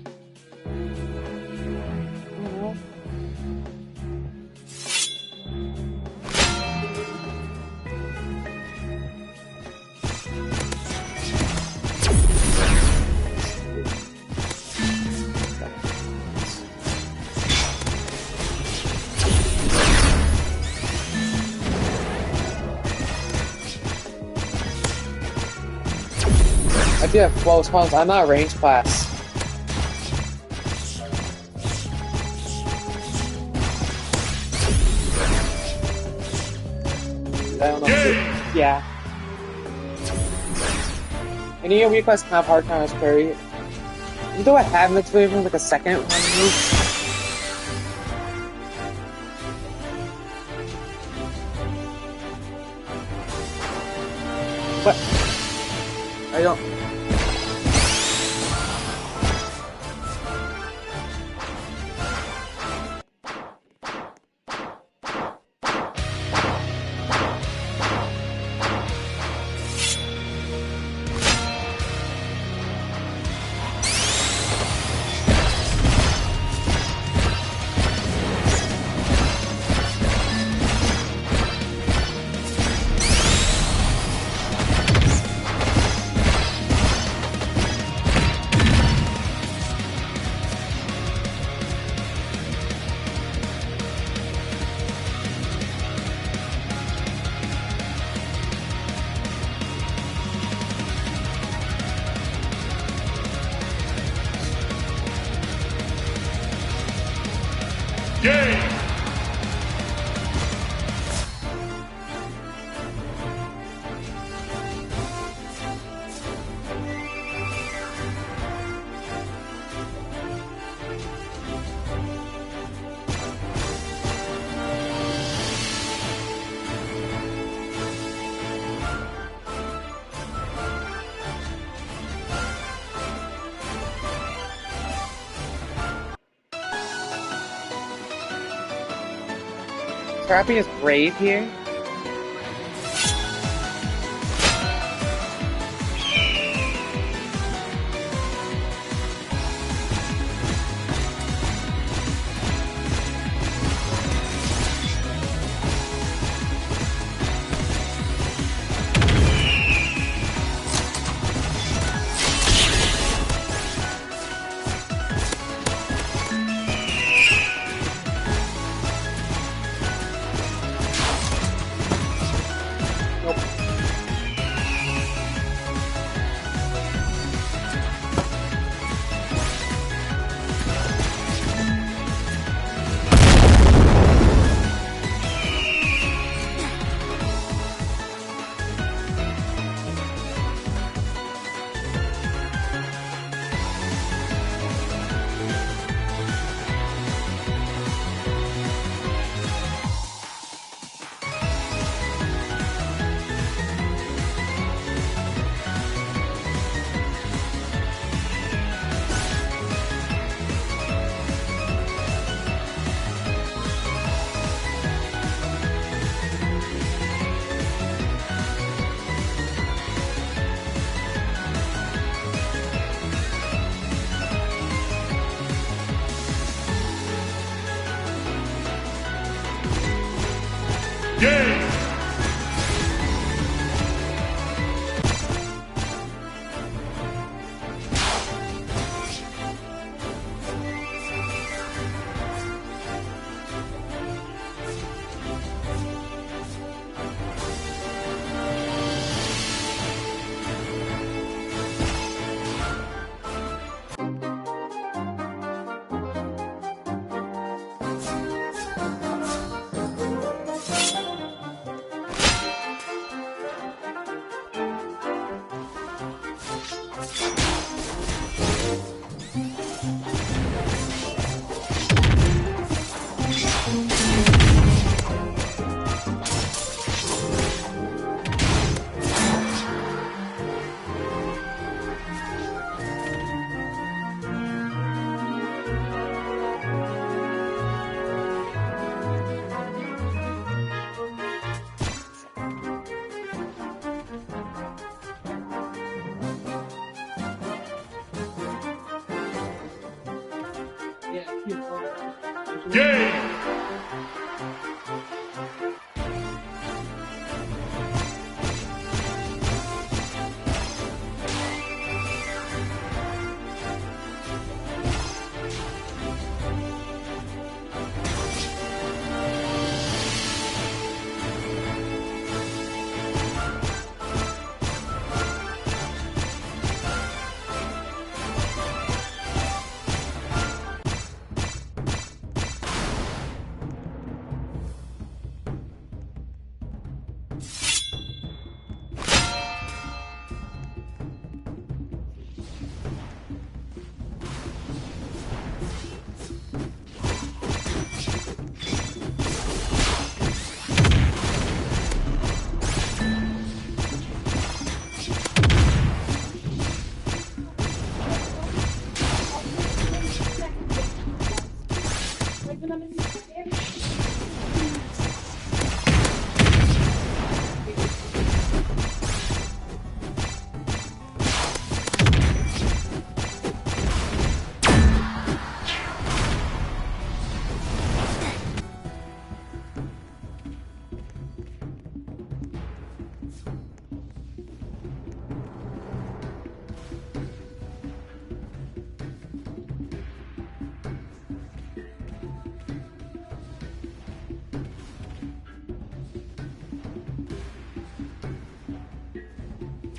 I do have close ones. I'm not a range class. I don't know. Yeah. And you know, weak class kind of hard time is parry. You know, I have mixed even like a second one move. But I don't. Game! Scrappy is brave here. Game! Game!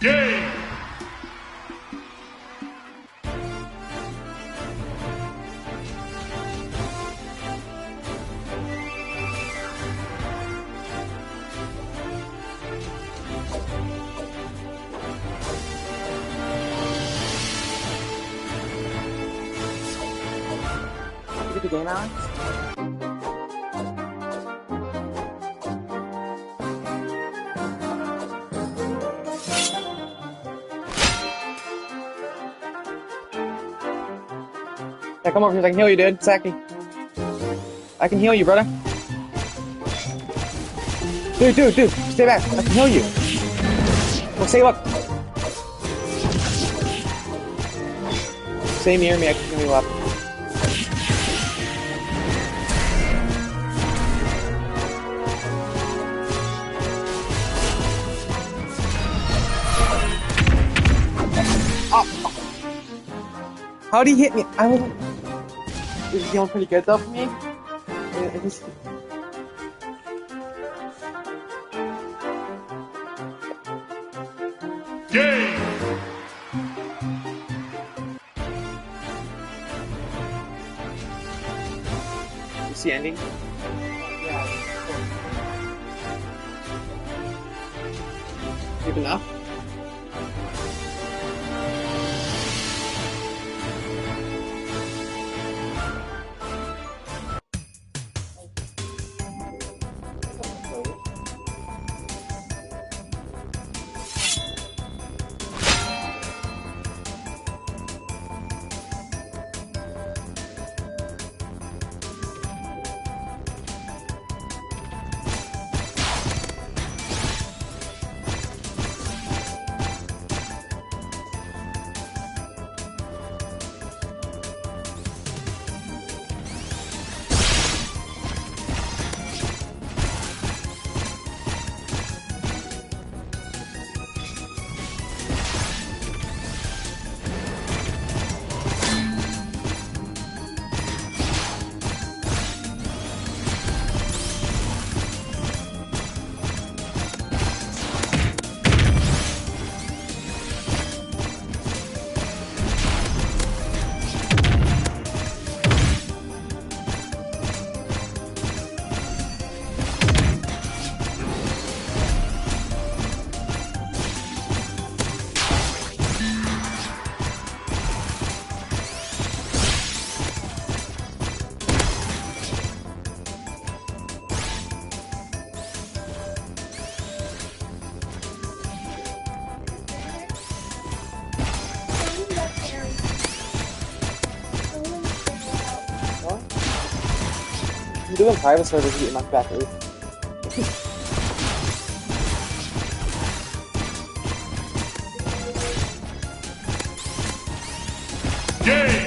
Game! Get the game on. Yeah, come over here. I can heal you, dude. Saki. I can heal you, brother. Dude. Stay back. I can heal you. Well, stay up. Stay near me. I can heal you up. How'd he hit me? I wasn't. Is he feeling pretty good though for me? I just... Game! You see ending? Good enough? I'm doing private servers getting knocked back earth. Game!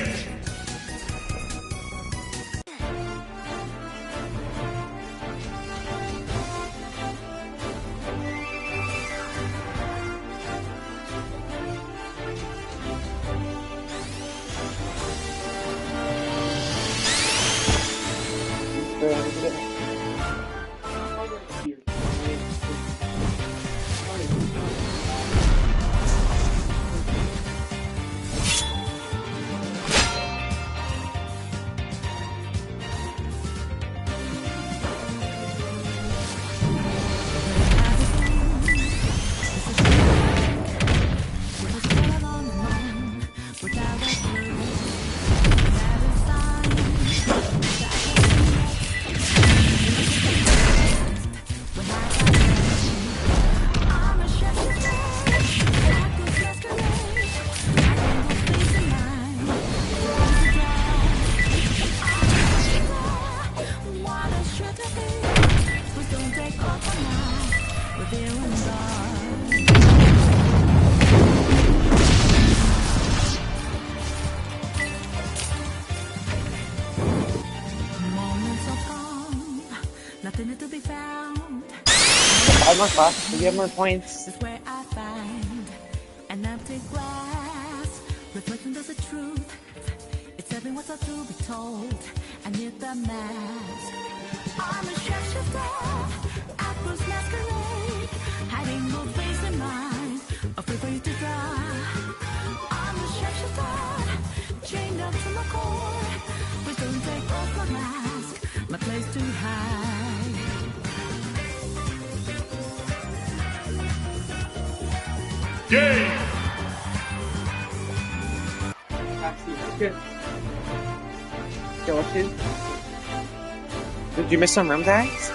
Five more spots. We have more points. Is where I find an empty glass, reflecting there's a truth. It's telling what's up to be told. I need the mask. I'm a shapeshifter, April's masquerade, hiding no face in mind. Afraid for Game. Good. Skeleton. Did you miss some room tags?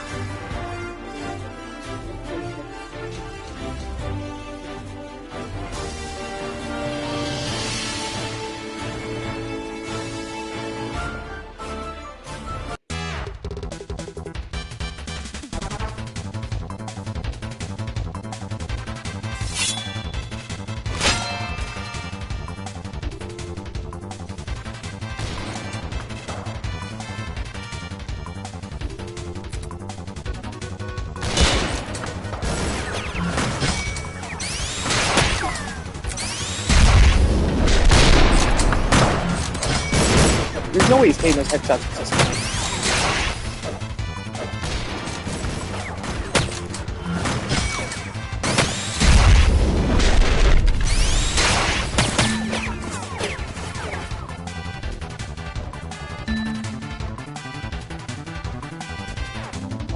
There's no way he's hitting those headshots consistently.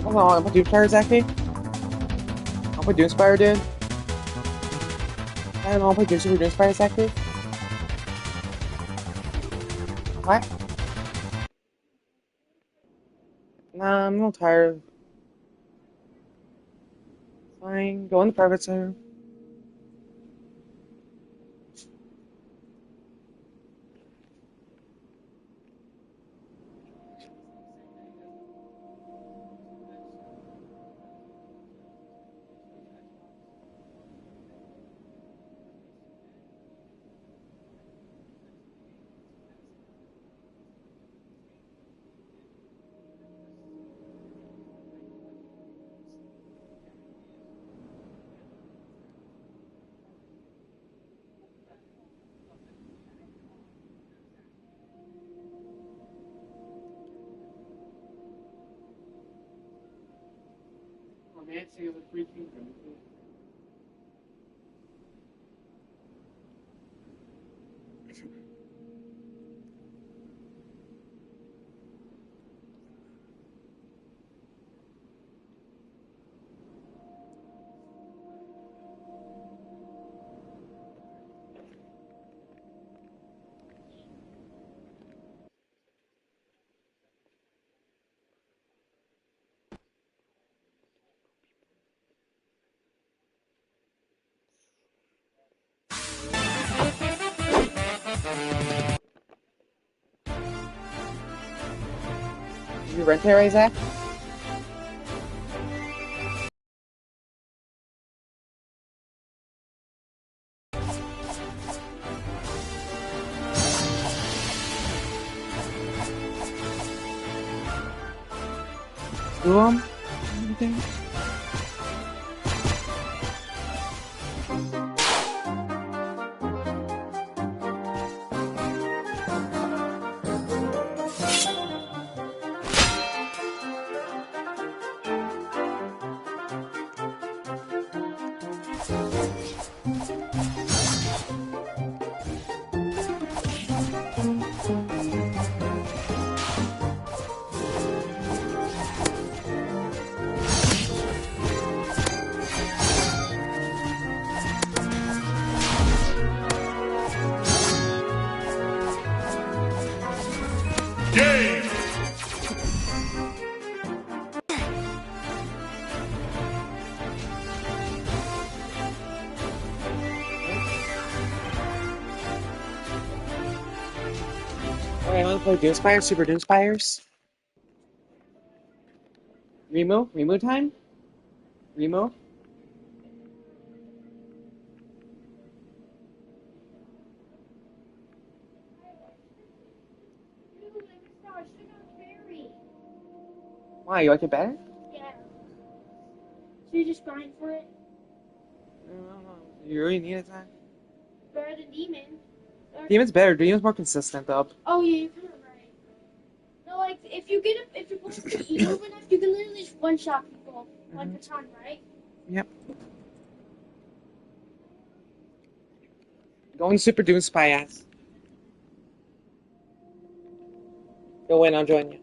Hold on, I'm a Doomspire, Zachary. I'm a Doomspire, dude. I don't know, I'm a Super Doomspire, Zachary. What? Nah, I'm a little tired. Fine, go in the private server. Did you rent it, right, Zach? Screw 'em? Anything? Game. Alright, wanna play Doomspire? Super Doomspires? Remo? Remo time? Remo? Why, you like it better? Yeah. So you just grind for it? I don't know. You really need it, Zach? Better than Demon. Demon's better. Demon's more consistent, though. Oh yeah, you're kind of right. No, like if you're going to be evil enough, you can literally just one shot people like a ton, right? Yep. Going Super Doomspy ass. Go in, I'll join you.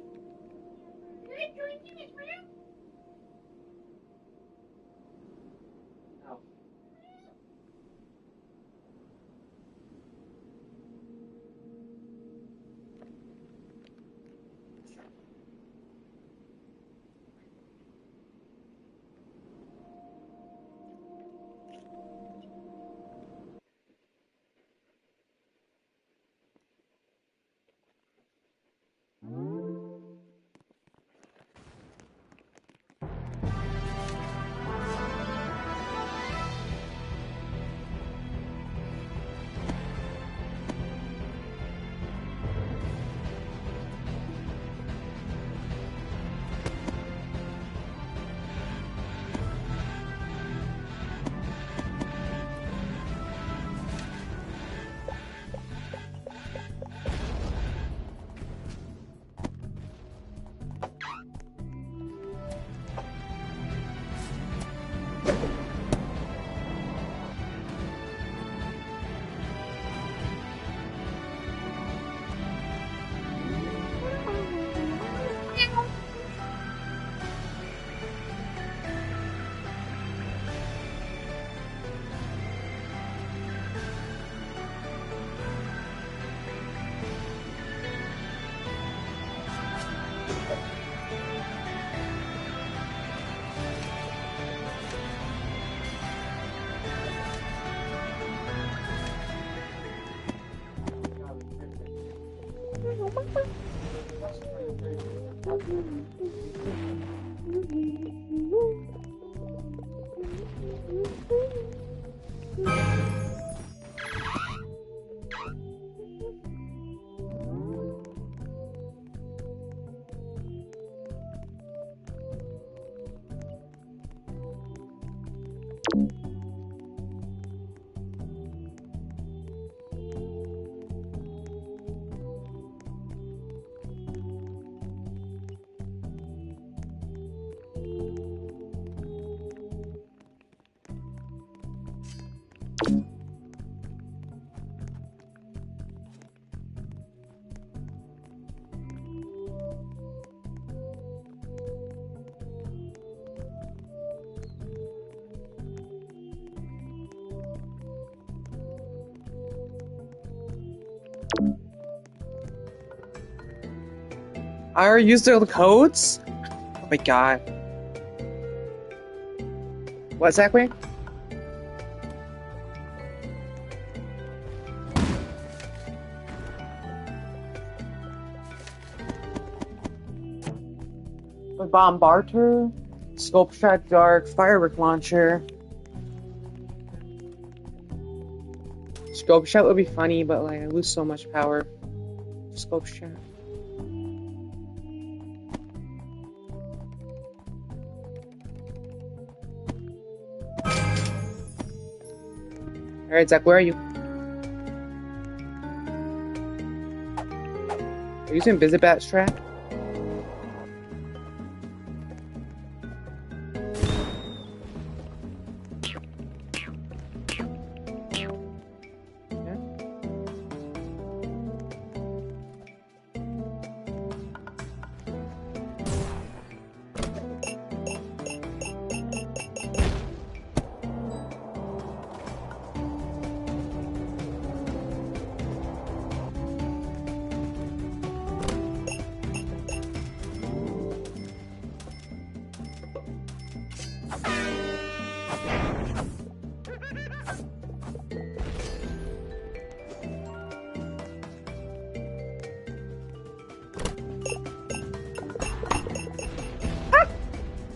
I already used the codes? Oh my god. What, Zachary? The Bombarder, Scope Shot Dark, Firework Launcher. Scope Shot would be funny, but like I lose so much power. Scope Shot. Alright, Zach, where are you? Are you using Visibat's trap?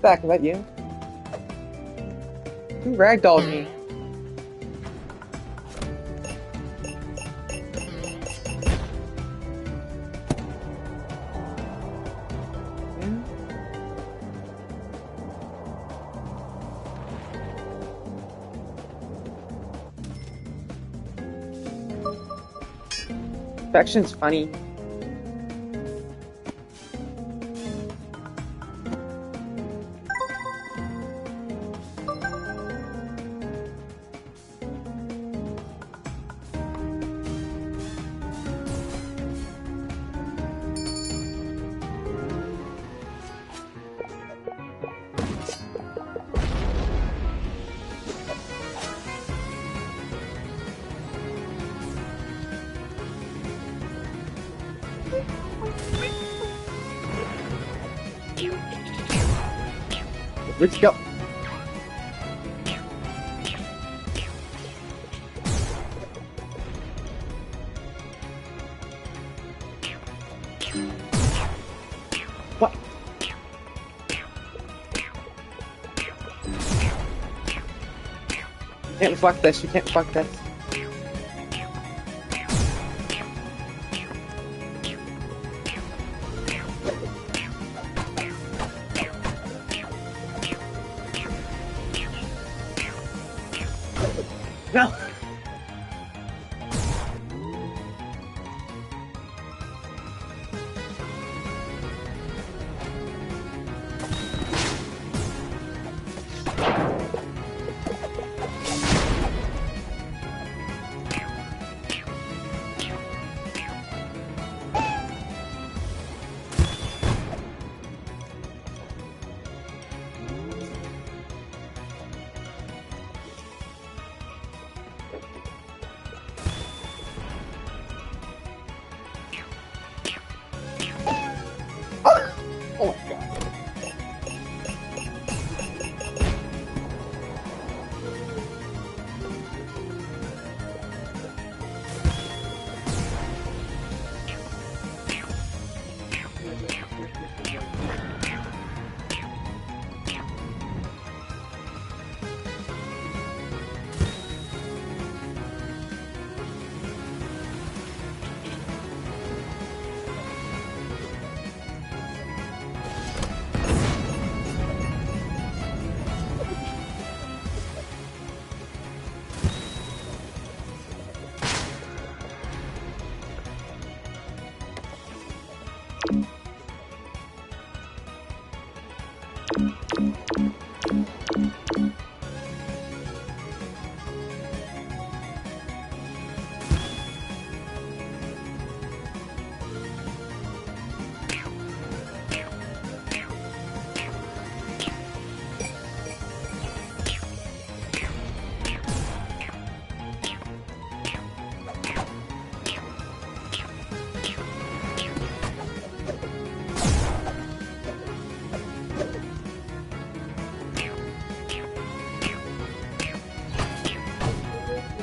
Back, is that you? Who ragdolled me? Infection's funny. Let's go. What? You can't fuck this, you can't fuck this. No.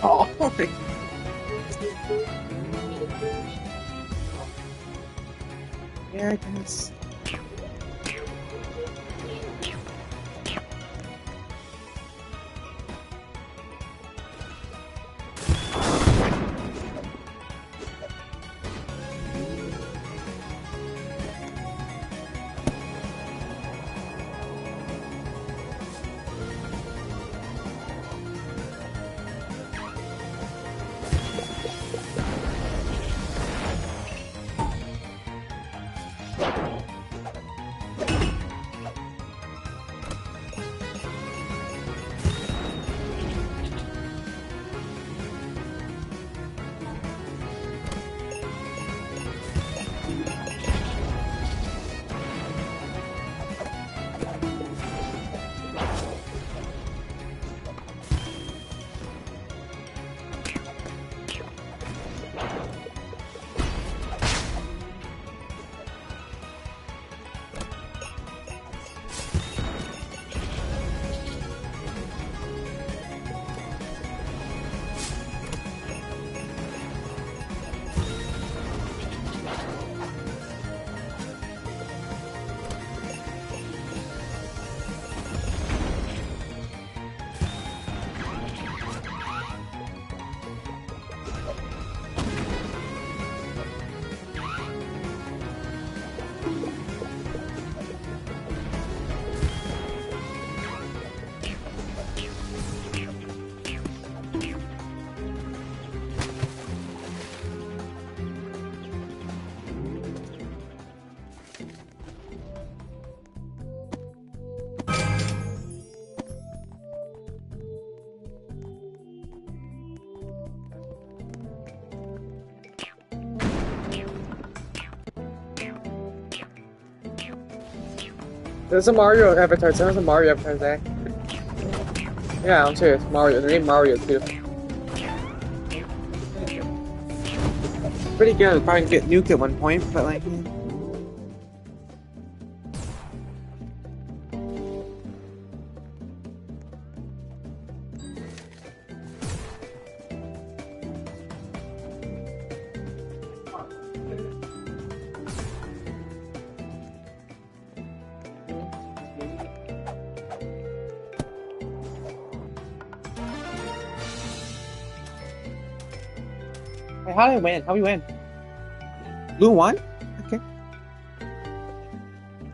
Oh. Yeah, I guess. There's a Mario avatar. There's a Mario avatar, Zach. Yeah, I'm serious. Mario. The name Mario too. Pretty good. Probably get nuked at one point, but like. Hey, how did I win? How we win? Blue won? Okay.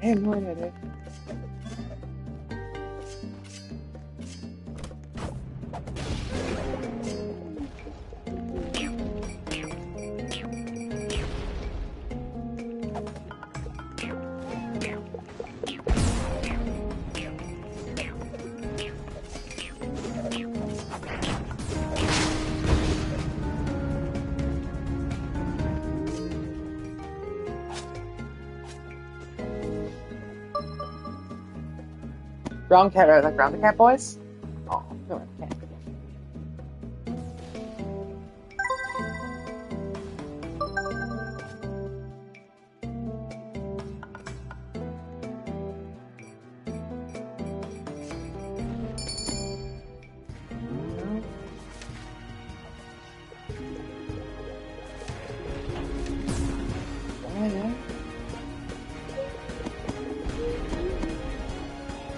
I have no idea. Brown cat, like brown the cat boys? Oh, no, I can't.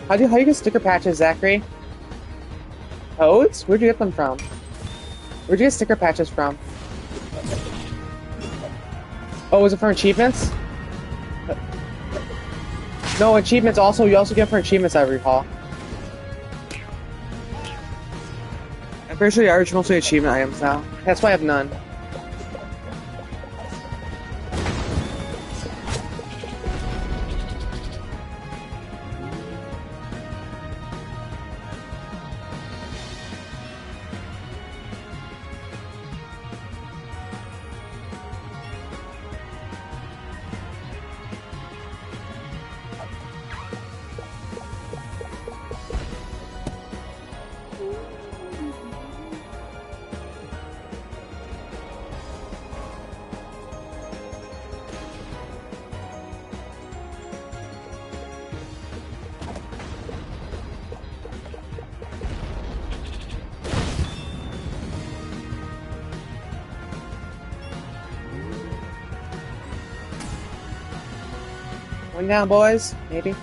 How do you get sticker patches, Zachary? Codes? Where'd you get them from? Where'd you get sticker patches from? Oh, was it from achievements? No, achievements also, you also get for achievements, I recall. I'm pretty sure the are mostly achievement items now. That's why I have none. Going down, boys. Maybe.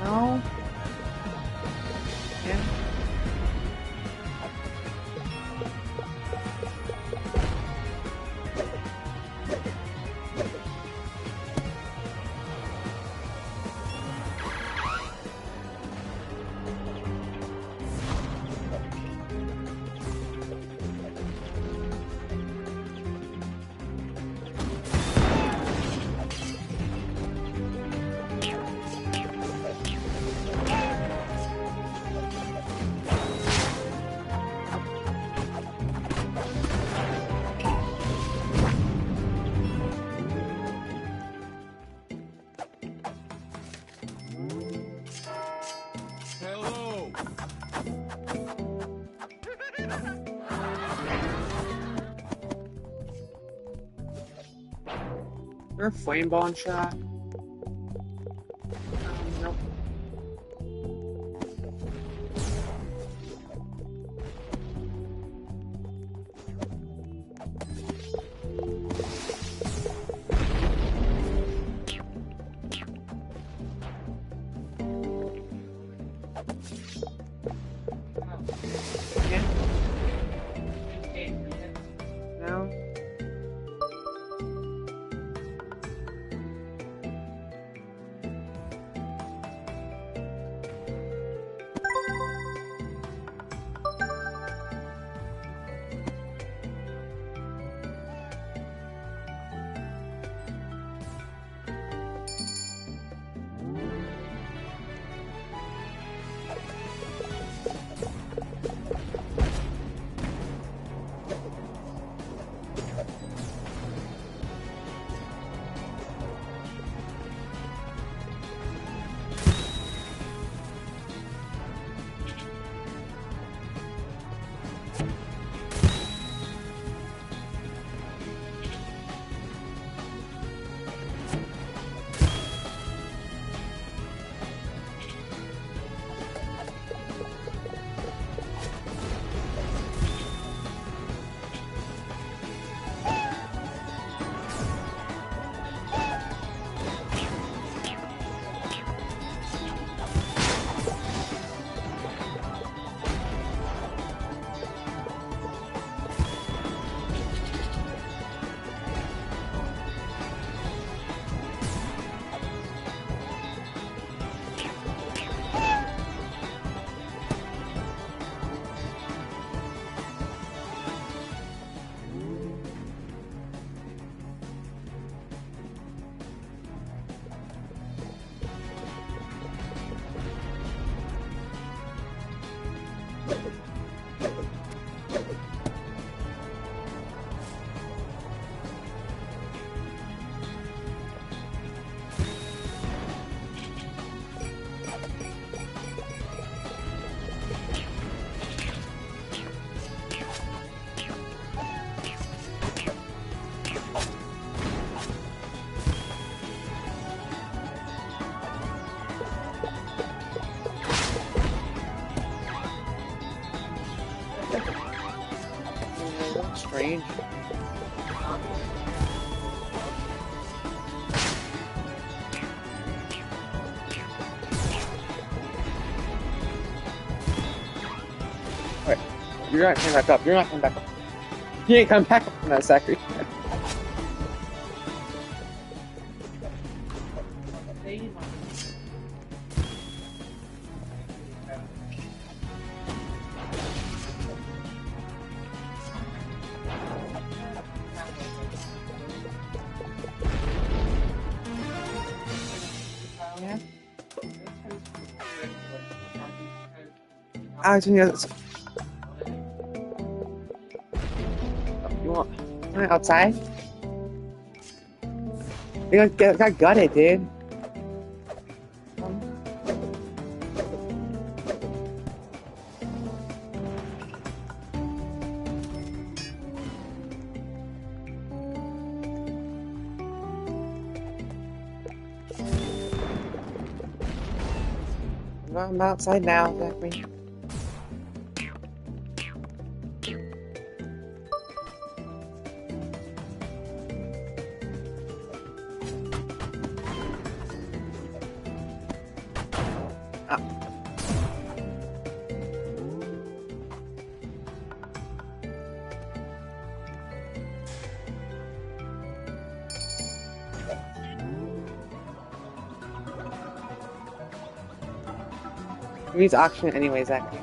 No. Yeah. Hello. There a flame ball shot? Nope. No. Strange. You're not coming back up. You're not coming back up. You ain't coming back up from that Zachary. You want outside? You got gutted, dude. I'm outside now, Zachary. It means auction anyways, Zachary.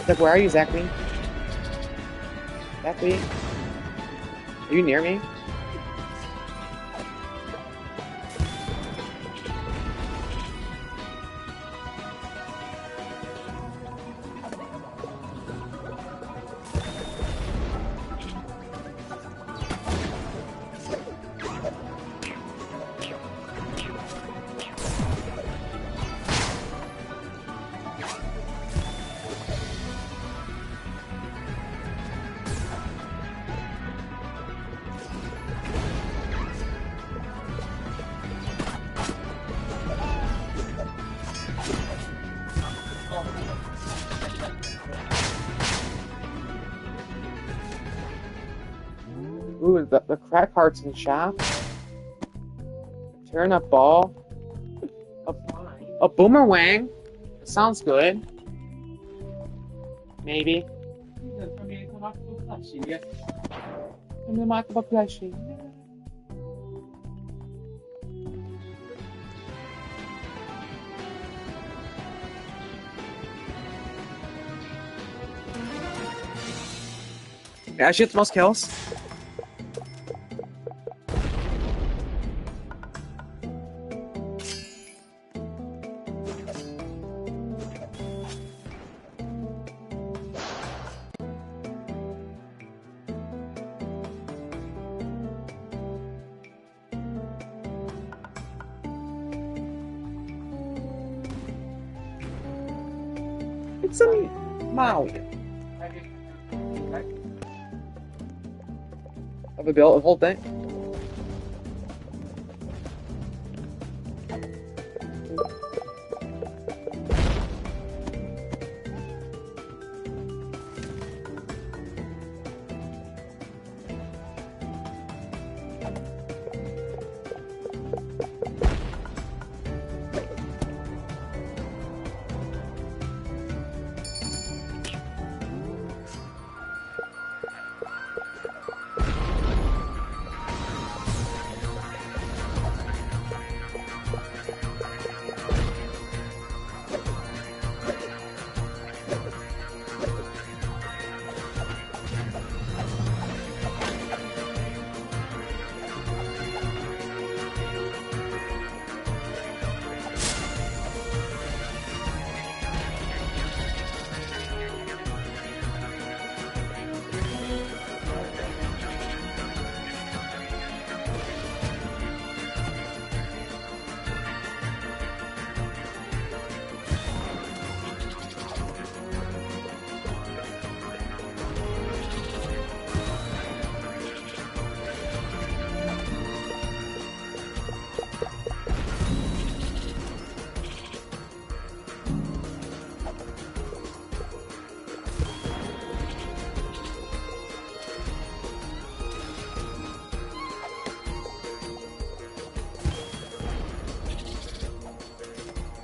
Like, where are you, Zachary? Zachary? Are you near me? Ooh, the crack hearts in shop. Tearing up ball. A boomerang. Sounds good. Maybe. Yeah, she gets the most kills. It's a Maui. Have a built the whole thing.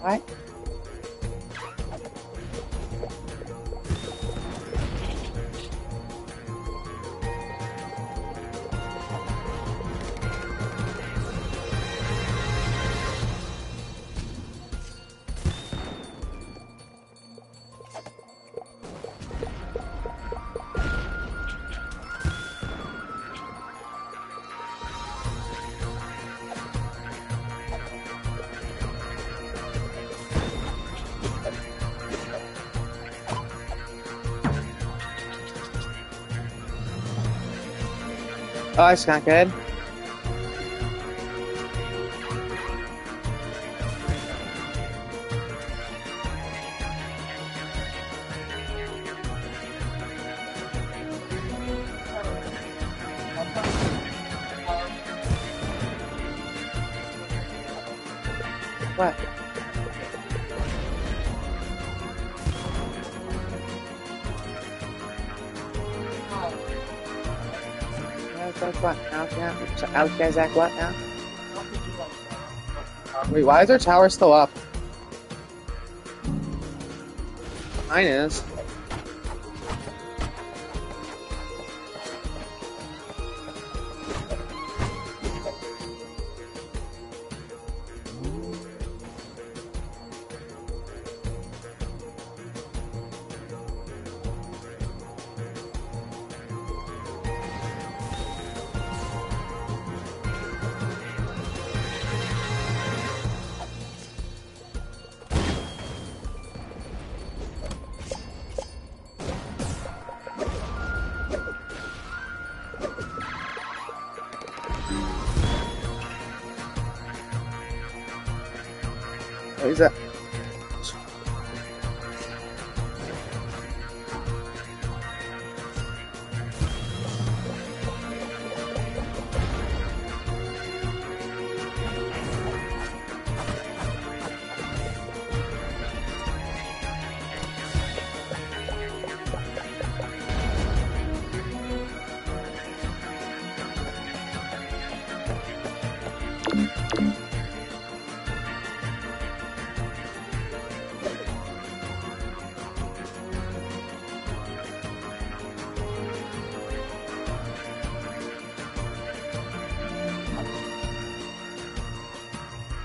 What? Oh, that's not good. What? That's what now? Yeah. So Alex Isaac, what now? Wait, why is our tower still up? Mine is. What is that?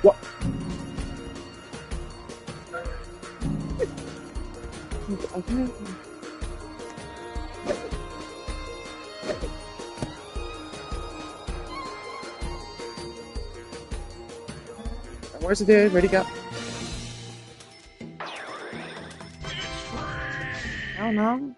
What? Where's the dude? Where'd he go? I don't know.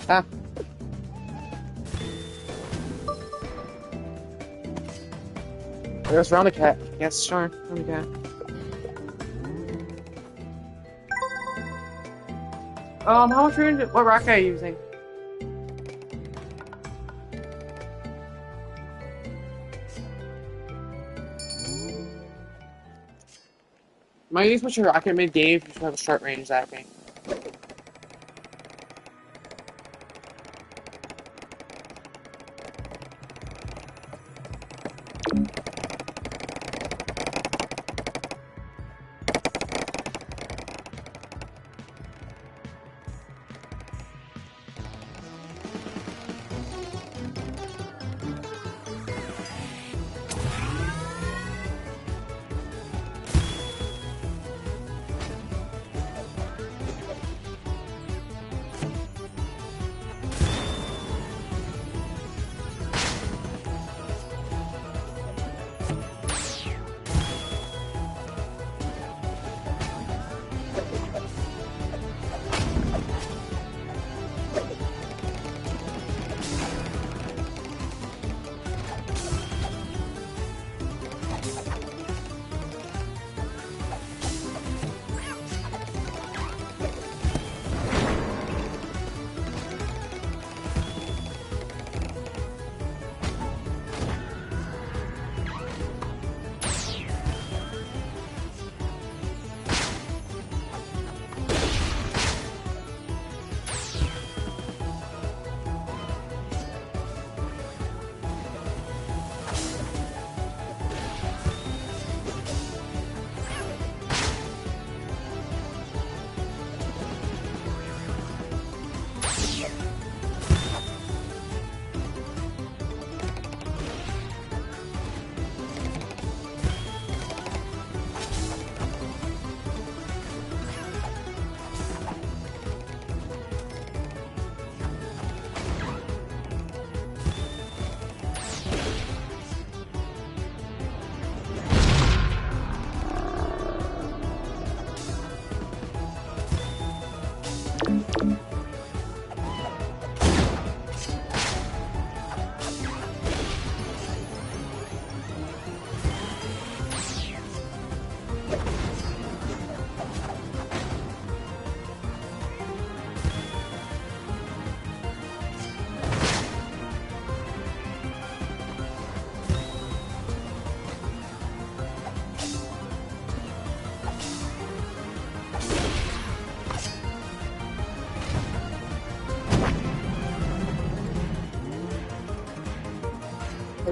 Ah. There's Round a Cat. Yes, sure. Round a Cat. How much are what rocket are you using? Might use much your rocket mid game if you have a short range zapping.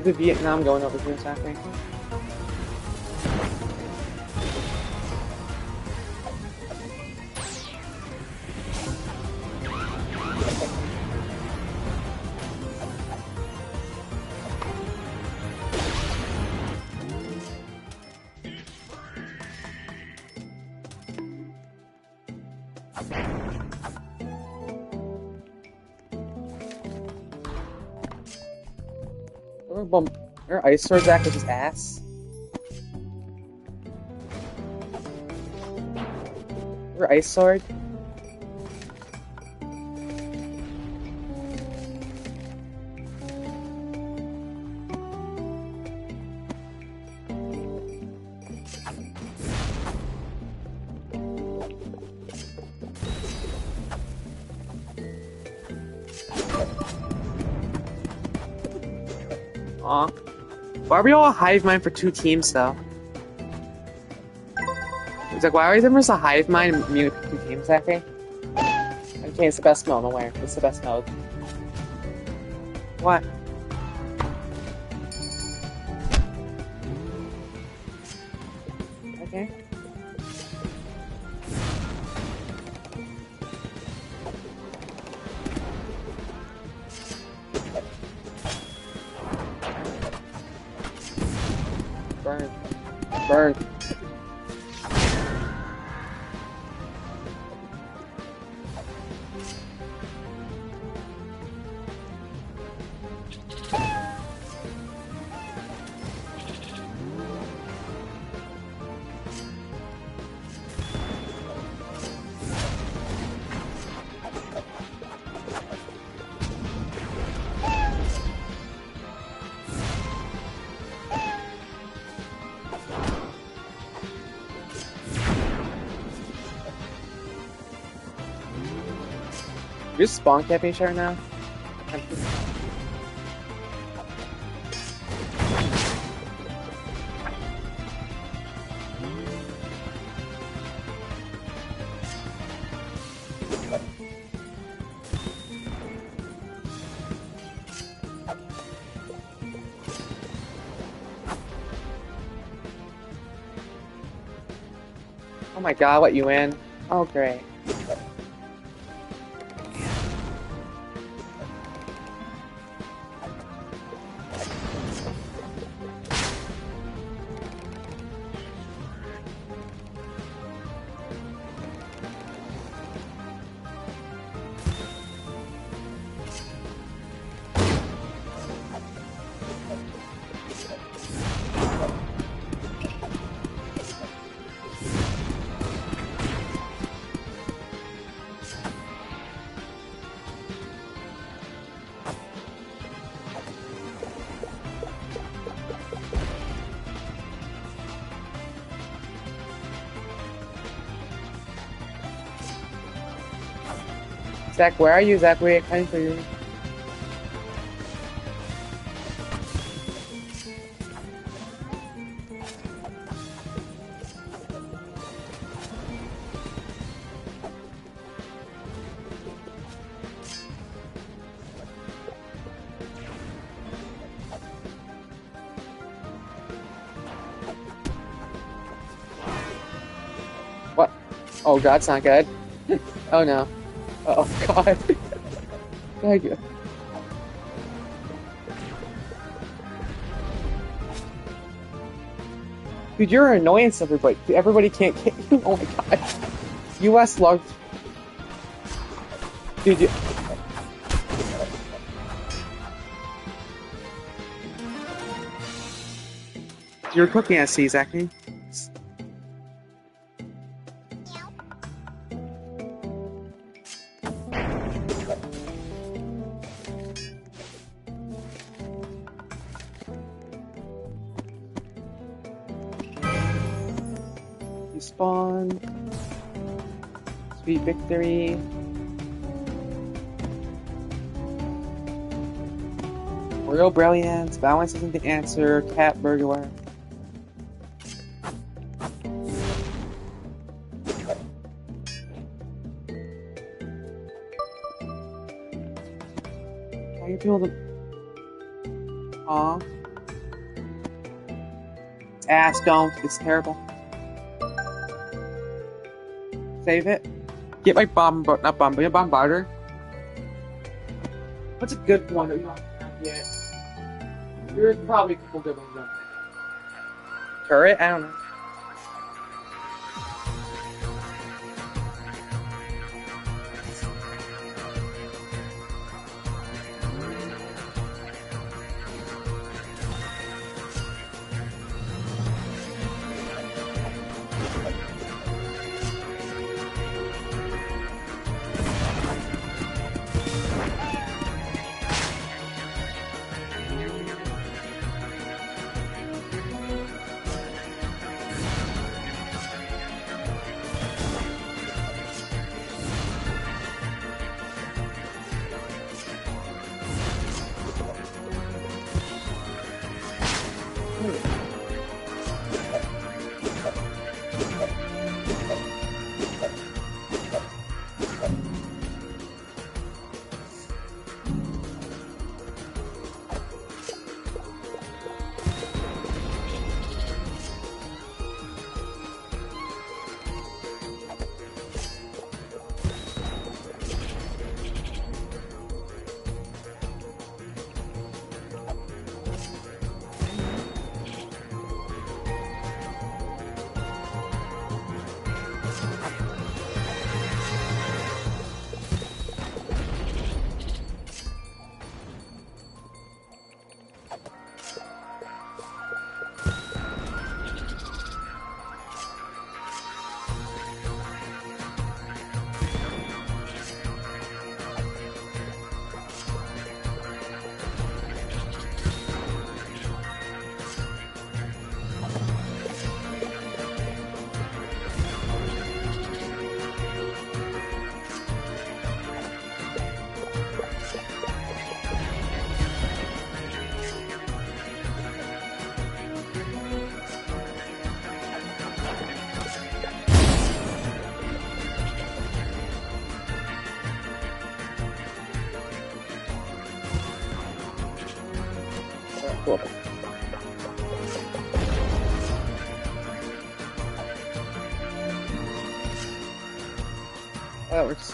Look at Vietnam going over here, Zachary. Your ice sword Zach with his ass. Your ice sword. Aw. Why are we all a hive mind for 2 teams, though? It's like, why are there a hive mind and me with 2 teams, Zachary? Okay, it's the best mode, I'm aware. It's the best mode. What? Okay. Burn. Burn. You're spawn camping right now? Oh my god, what you in? Oh great. Zach, where are you? Zach, we're coming for you. What? Oh god, it's not good. Oh no. Oh god. Thank you. Dude, you're an annoyance to everybody. Everybody can't get you. Oh my god. US logged. Dude, you're cooking at sea, Zachary. Spawn. Sweet victory. Royal brilliance. Balance isn't the answer. Cat burglar. How you feel the? Aw. Ass, don't. It's terrible. Save it. Get my bomb, not bomb, but your bombarder. What's a good one that we don't have yet? There's probably a couple good ones. Turret? I don't know. Cool. That works.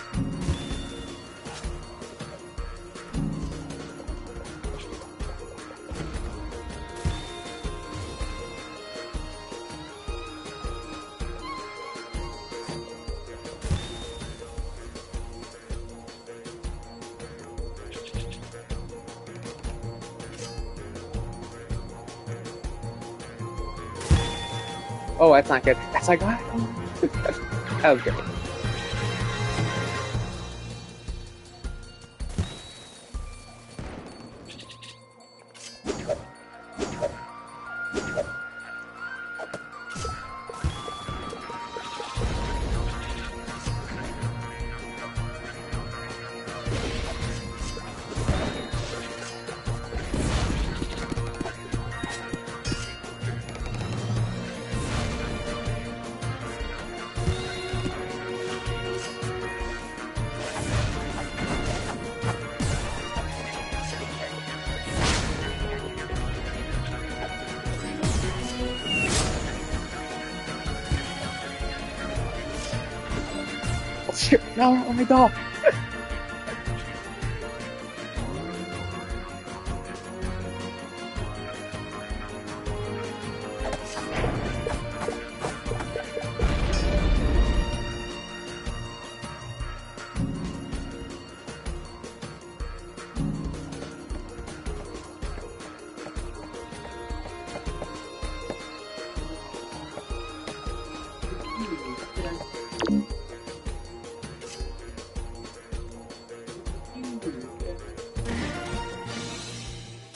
Oh, that's not good. That's like what? That was good. Shit, no, let me go.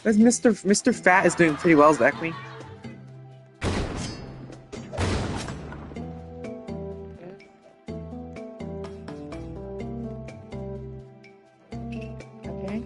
This Mr. Fat is doing pretty well, Zachary. Okay.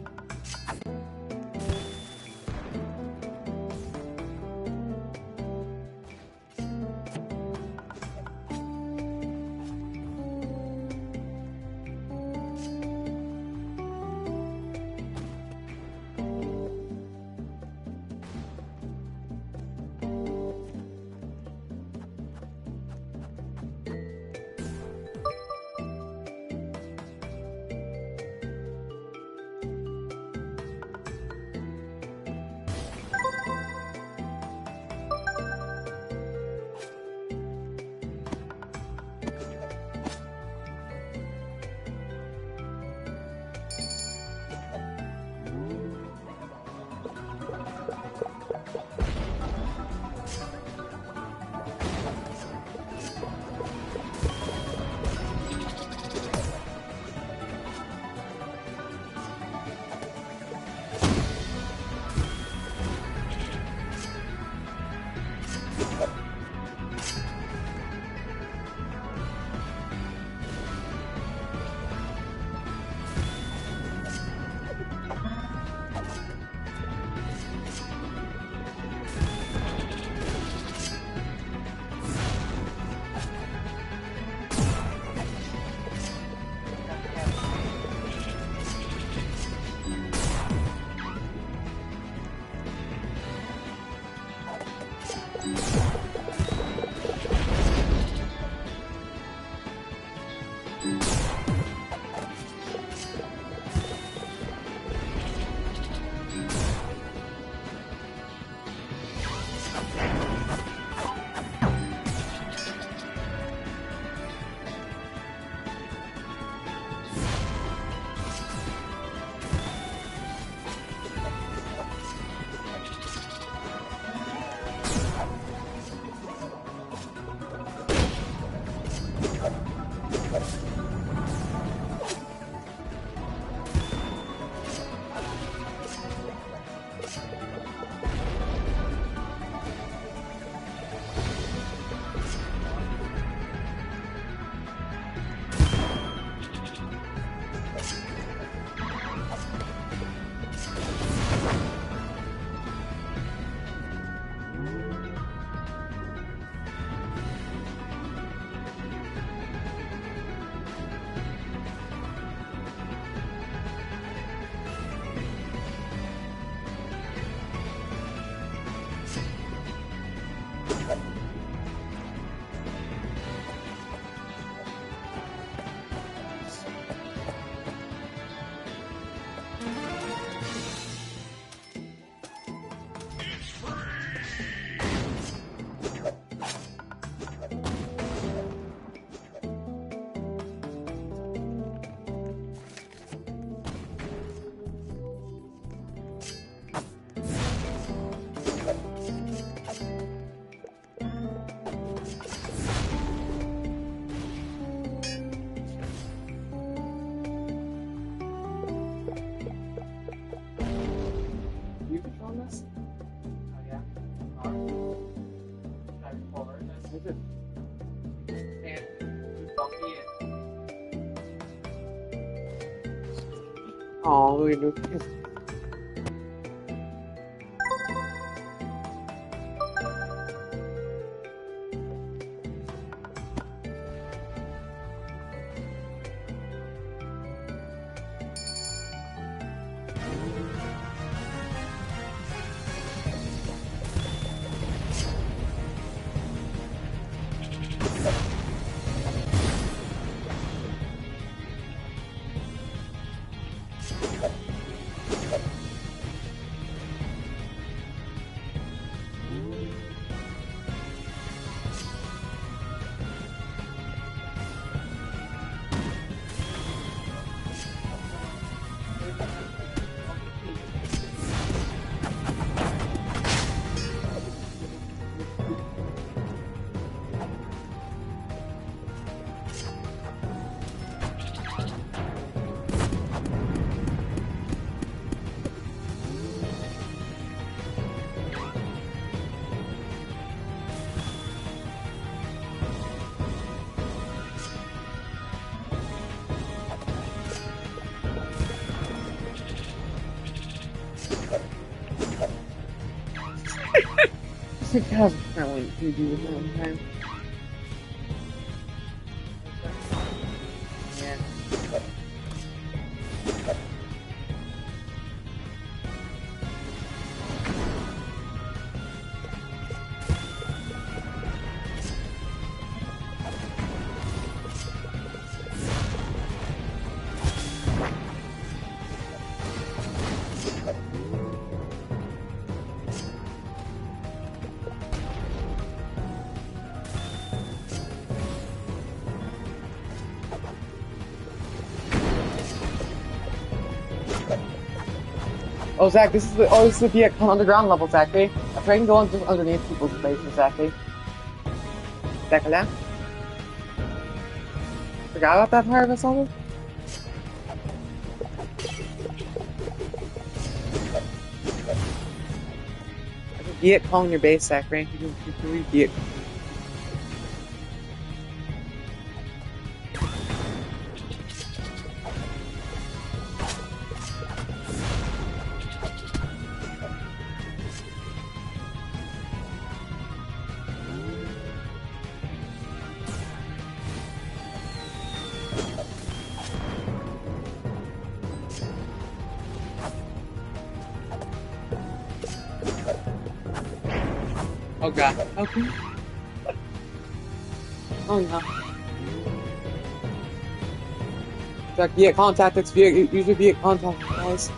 Is it? Oh, we do. It has apparently you do with one time. Yeah. Oh, Zach, this is the underground level, Zachary. I'm trying to go on just underneath people's bases, Zachary. Zach, là? Forgot about that part of this level? I can be it calling your base, Zachary. You can really be it. Oh god. Okay. Oh no. Zach, be at contact. It's usually be at contact, guys.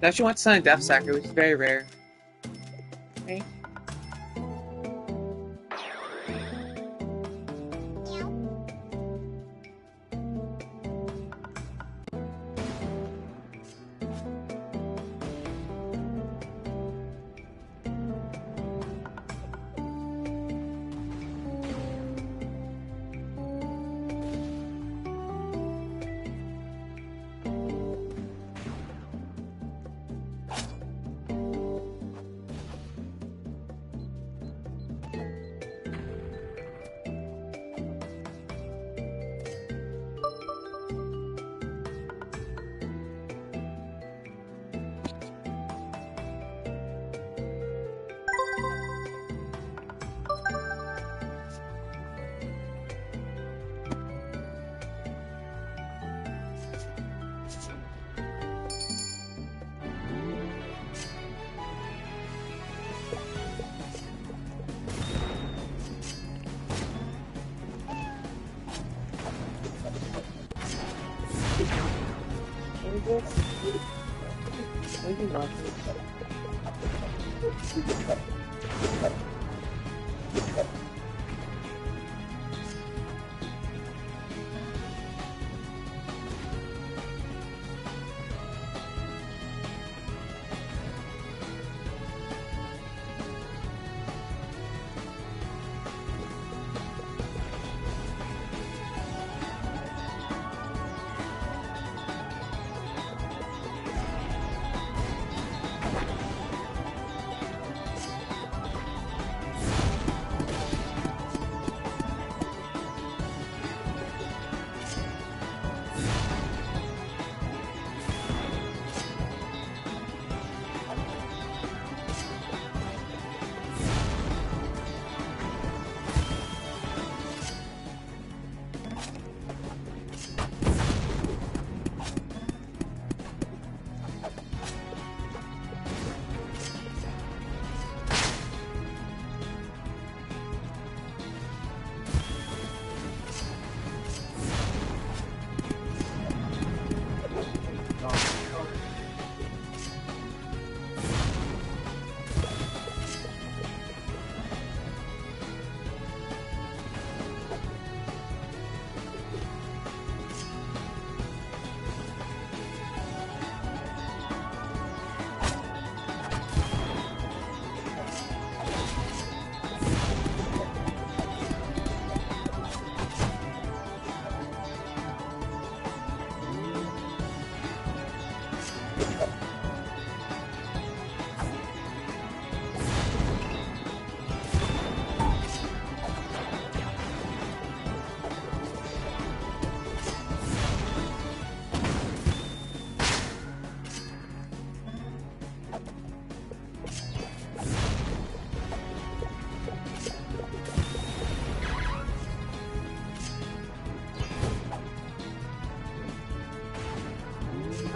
Now she wants to sign a death sacker, which is very rare. Okay.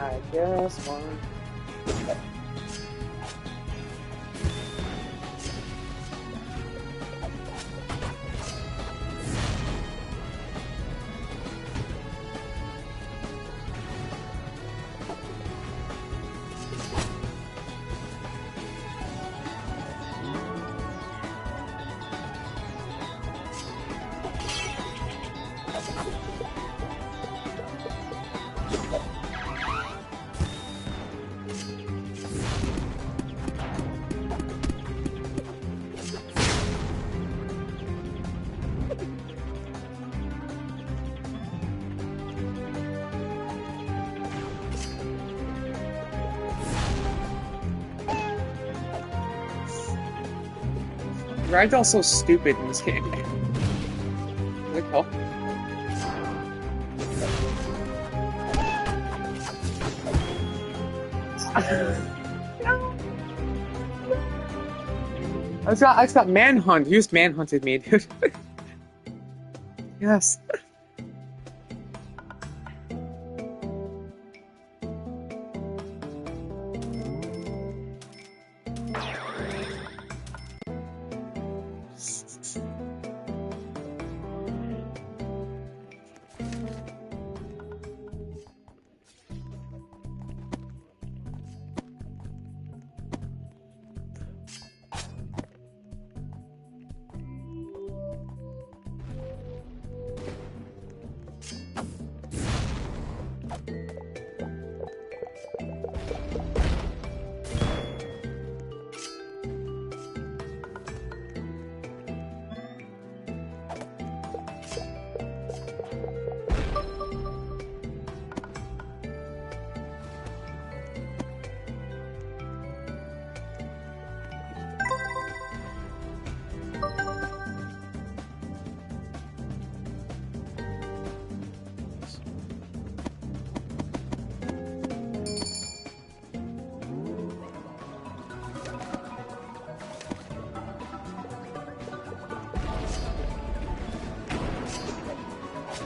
I guess one. Ragdoll's so stupid in this game. Like, oh. I just got manhunt. You just manhunted me, dude. Yes.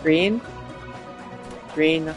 Green. Green.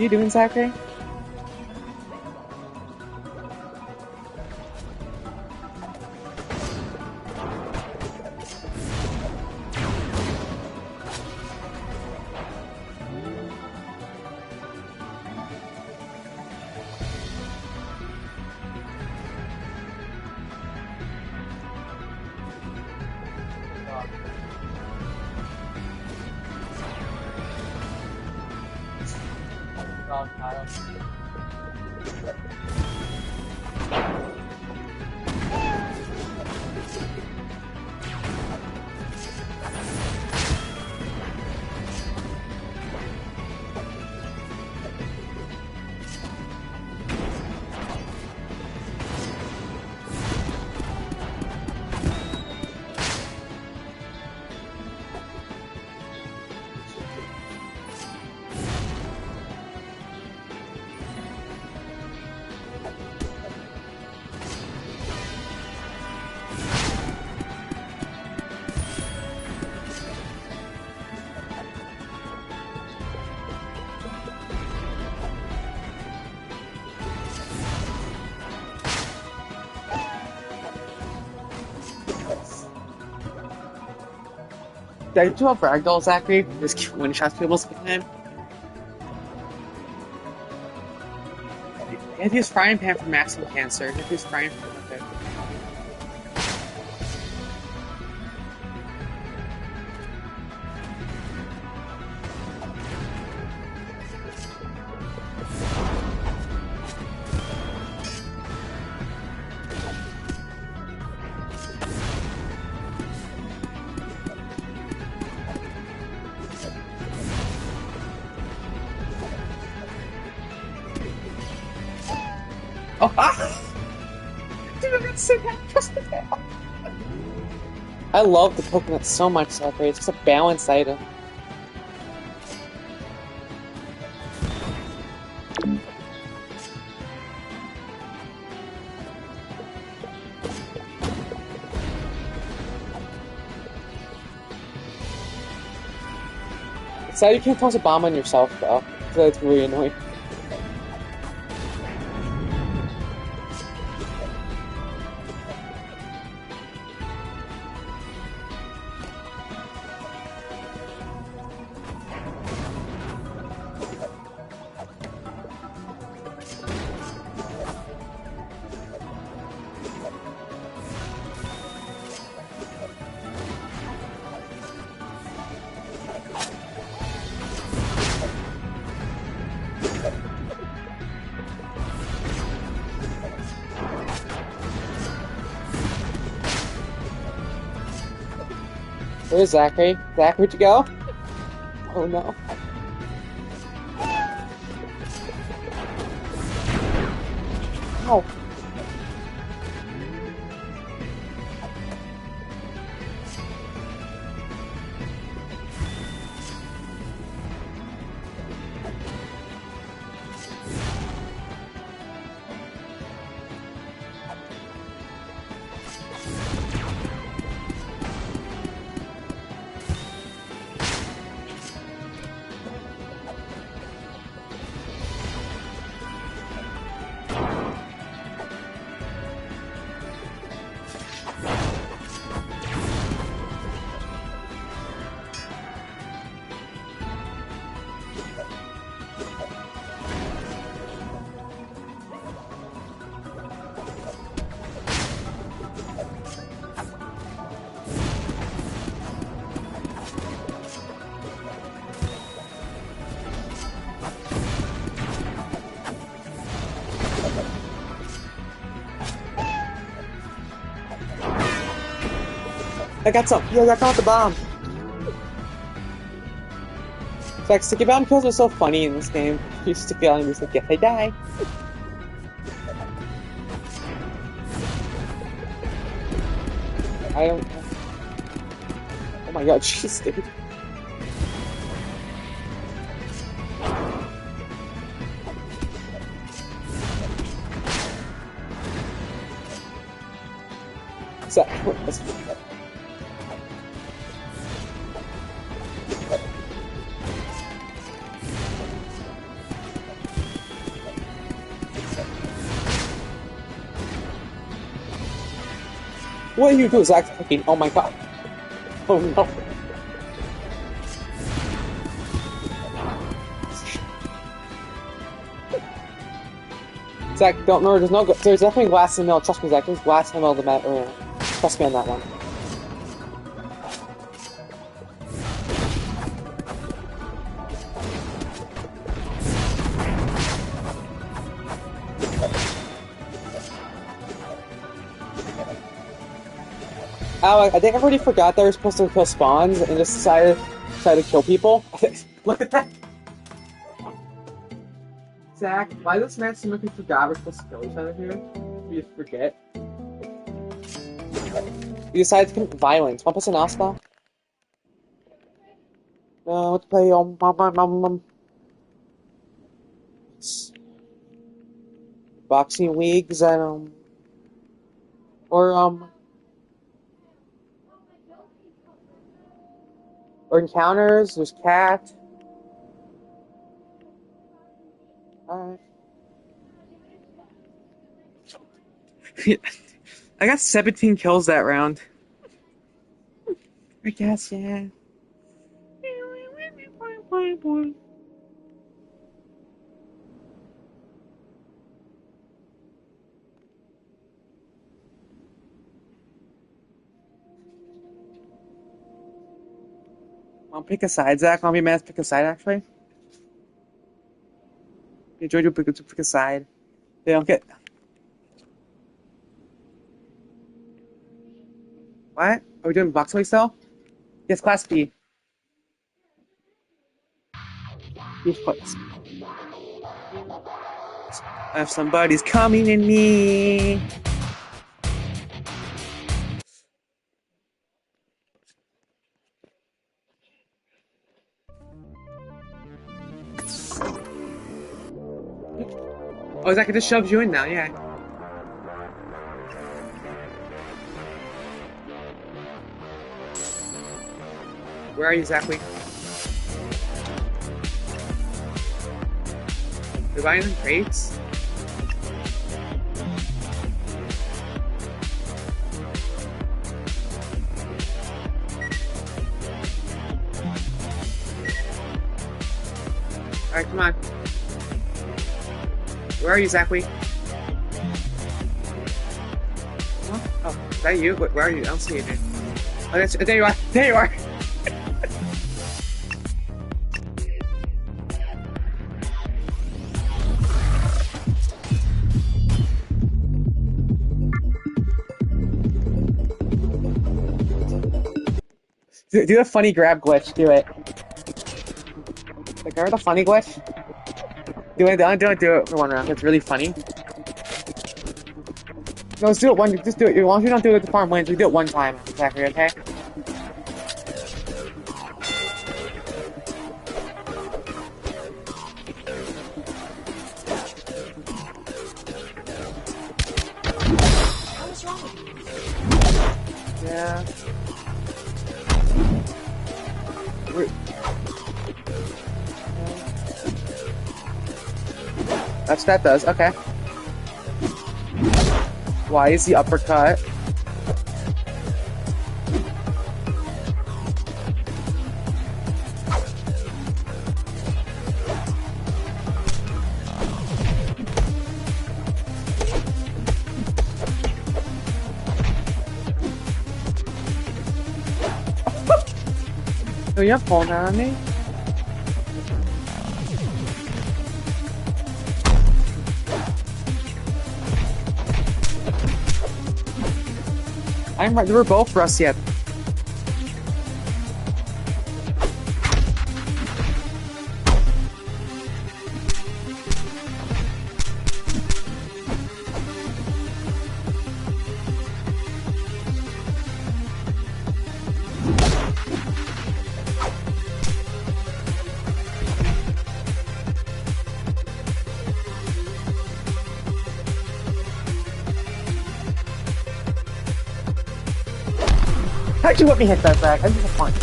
you doing, Zachary? Did I do a ragdoll, Zachary? Just one shot people all the time. You have to use frying pan for maximum cancer. You have to use frying pan. Okay. Oh, ah! Dude, I got so happy. I love the coconut so much, Zachary. It's just a balanced item. It's sad you can't toss a bomb on yourself, though. That's really annoying. Where's Zachary? Zach, where'd you go? Oh no. Ow. I got some. Yo, I found the bomb. So, like, sticky bomb kills are so funny in this game. You stick it on and just like, yes, I die. I don't. Oh my god, jeez, dude. So, What are you doing, Zach? Fucking, oh my god. Oh no. Zach, don't remember, there's definitely glass in the middle. Trust me, Zach, there's glass in the middle of the map. Trust me on that one. Oh, I think everybody forgot they were supposed to kill spawns and just decided to kill people. Look at that. Zach, why does this match seem like we forgot we're supposed to kill each other here? We just forget. We decided to commit violence. One person else now? Let's play boxing leagues and or encounters. There's cat. Alright. I got 17 kills that round. I guess, yeah. Want to pick a side, Zach? Want to be mad? Pick a side, actually. Enjoy to pick a side. They don't get. What? Are we doing box play still? Yes, class B. Yes, class B. If somebody's coming in me. Oh, Zach, it just shoves you in now, yeah. Where are you exactly? You're buying them crates? Alright, come on. Where are you exactly? Oh, is that you? Where are you? I don't see you, dude. Oh, there you are! There you are! Do a funny grab glitch. Do it. Like, remember the funny glitch? Do it for one round. It's really funny. No, let's do it one. Just do it. As long as you don't do it, the farm wins. We do it one time. Exactly. Okay. What's wrong with you? Yeah. That does, okay. Why is the uppercut? Oh, you're pulling on me? I'm right. We're both rusty yet. How'd you let me hit that back? I just a punch.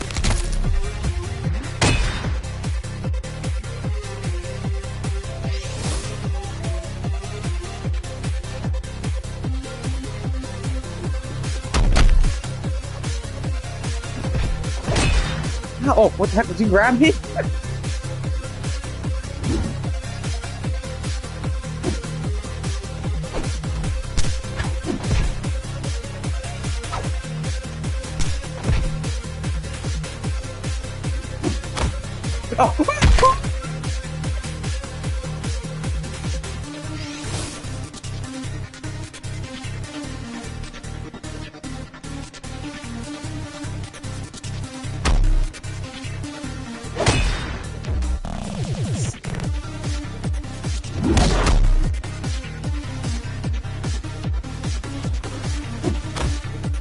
Oh, what the heck? Did you grab me? Oh.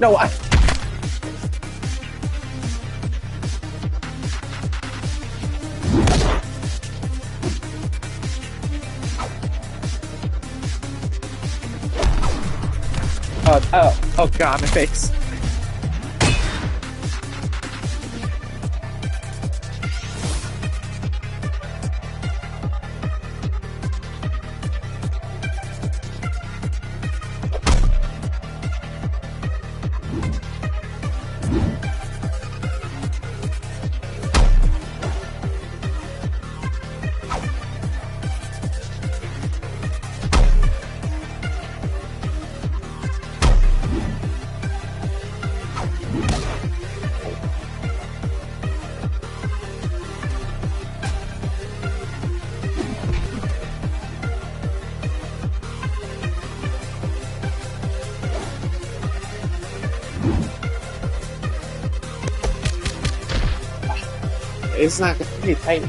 No, I... Oh god, my face. It's not pretty tight.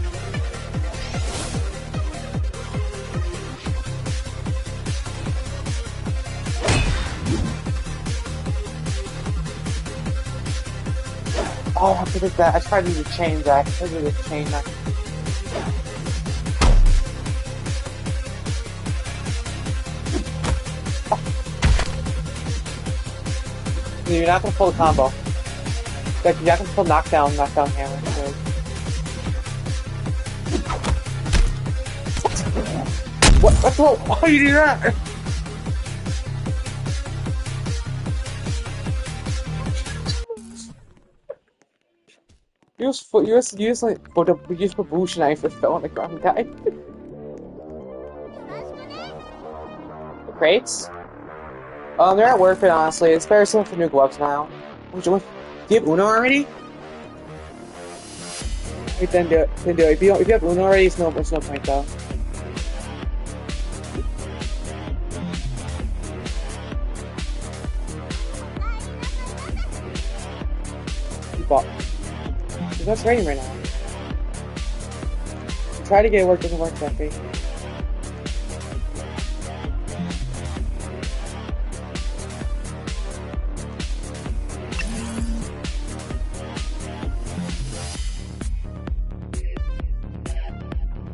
Oh, I forget that. I tried to do the chain back. I tried to do the chain back. Oh. You're not gonna pull the combo. Like, you're not gonna pull knockdown hammer. So. What the hell? Why do you do that? You just like put a boosh knife that fell on the ground and died. The crates? They're not worth it, honestly. It's better selling for new gloves now. Do you have Uno already? Wait, then do it. If you have Uno already, it's no point though. That's raining right now. Try to get it work, doesn't work, Jeffrey.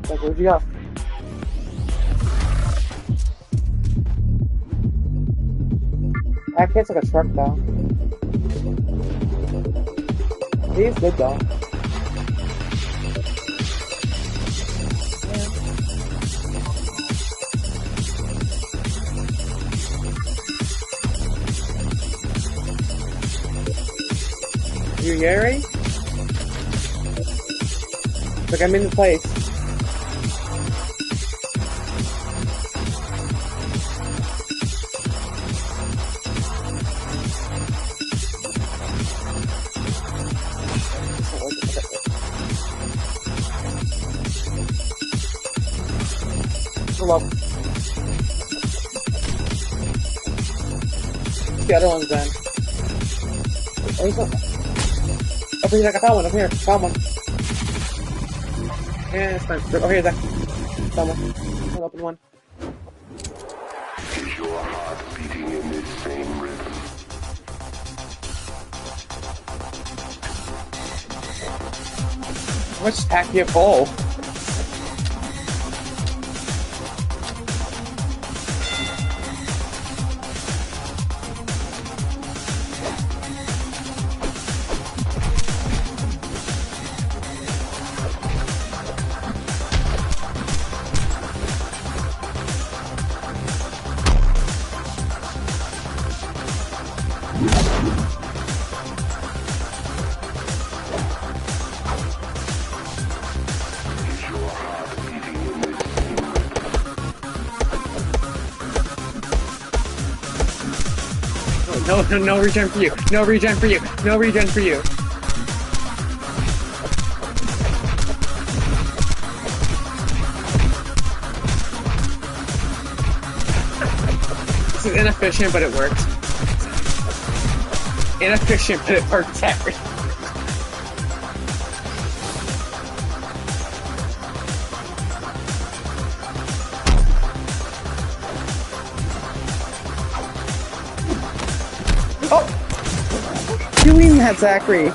Like, what'd you got? That kid's like a truck though. He's good though. You Gary? Like I'm in the place. Hello. The other one's then. Oh, he's not. Over here, I found one. Over here, found one. Yeah, it's fine. Over here, Zach. Found one. I'll open one. Is your heart beating in this same rhythm? How much pack do you have full? No regen for you. No regen for you. No regen for you. This is inefficient, but it works. Inefficient, but it works. Oh! Doing that, Zachary!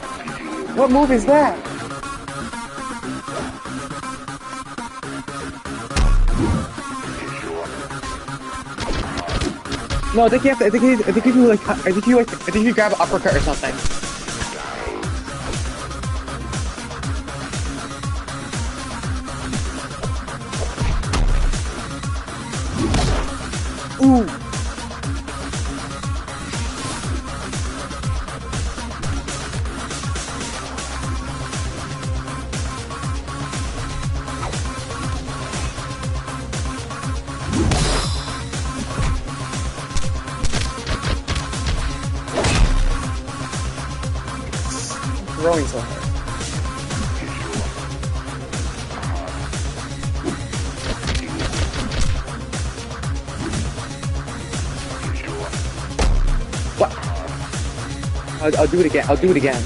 What move is that? No, I think you have to. I think you grab an uppercut or something. Ooh. Throwing so hard. What? I'll do it again. I'll do it again.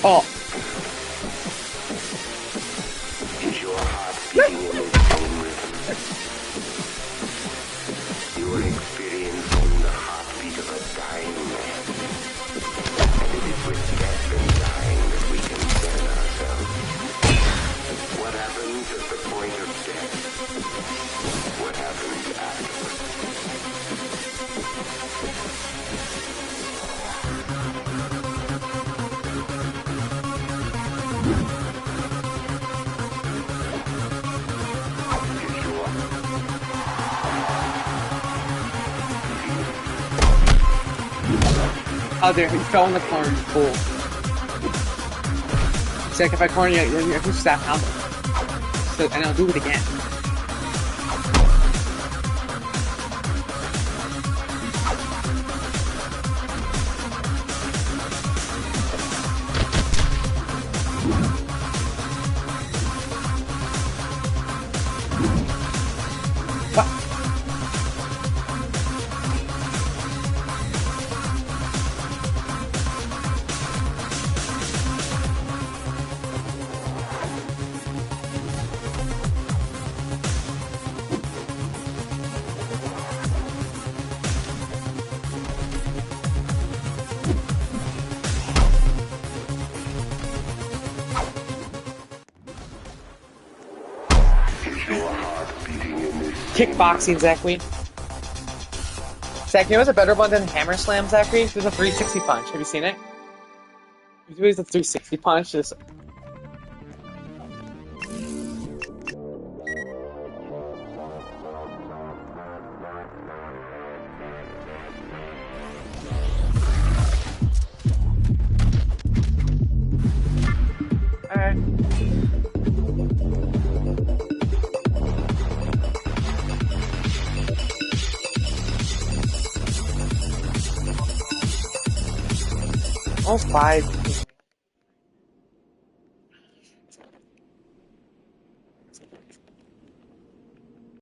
Oh. Oh, there, he fell in the corner, you fool. See, like, if I corner you, you have to stop out. So, and I'll do it again. Kickboxing, Zachary. Zachary, was a better one than Hammer Slam, Zachary? There's a 360 punch. Have you seen it? There's a 360 punch. Just... Alright. Almost 5.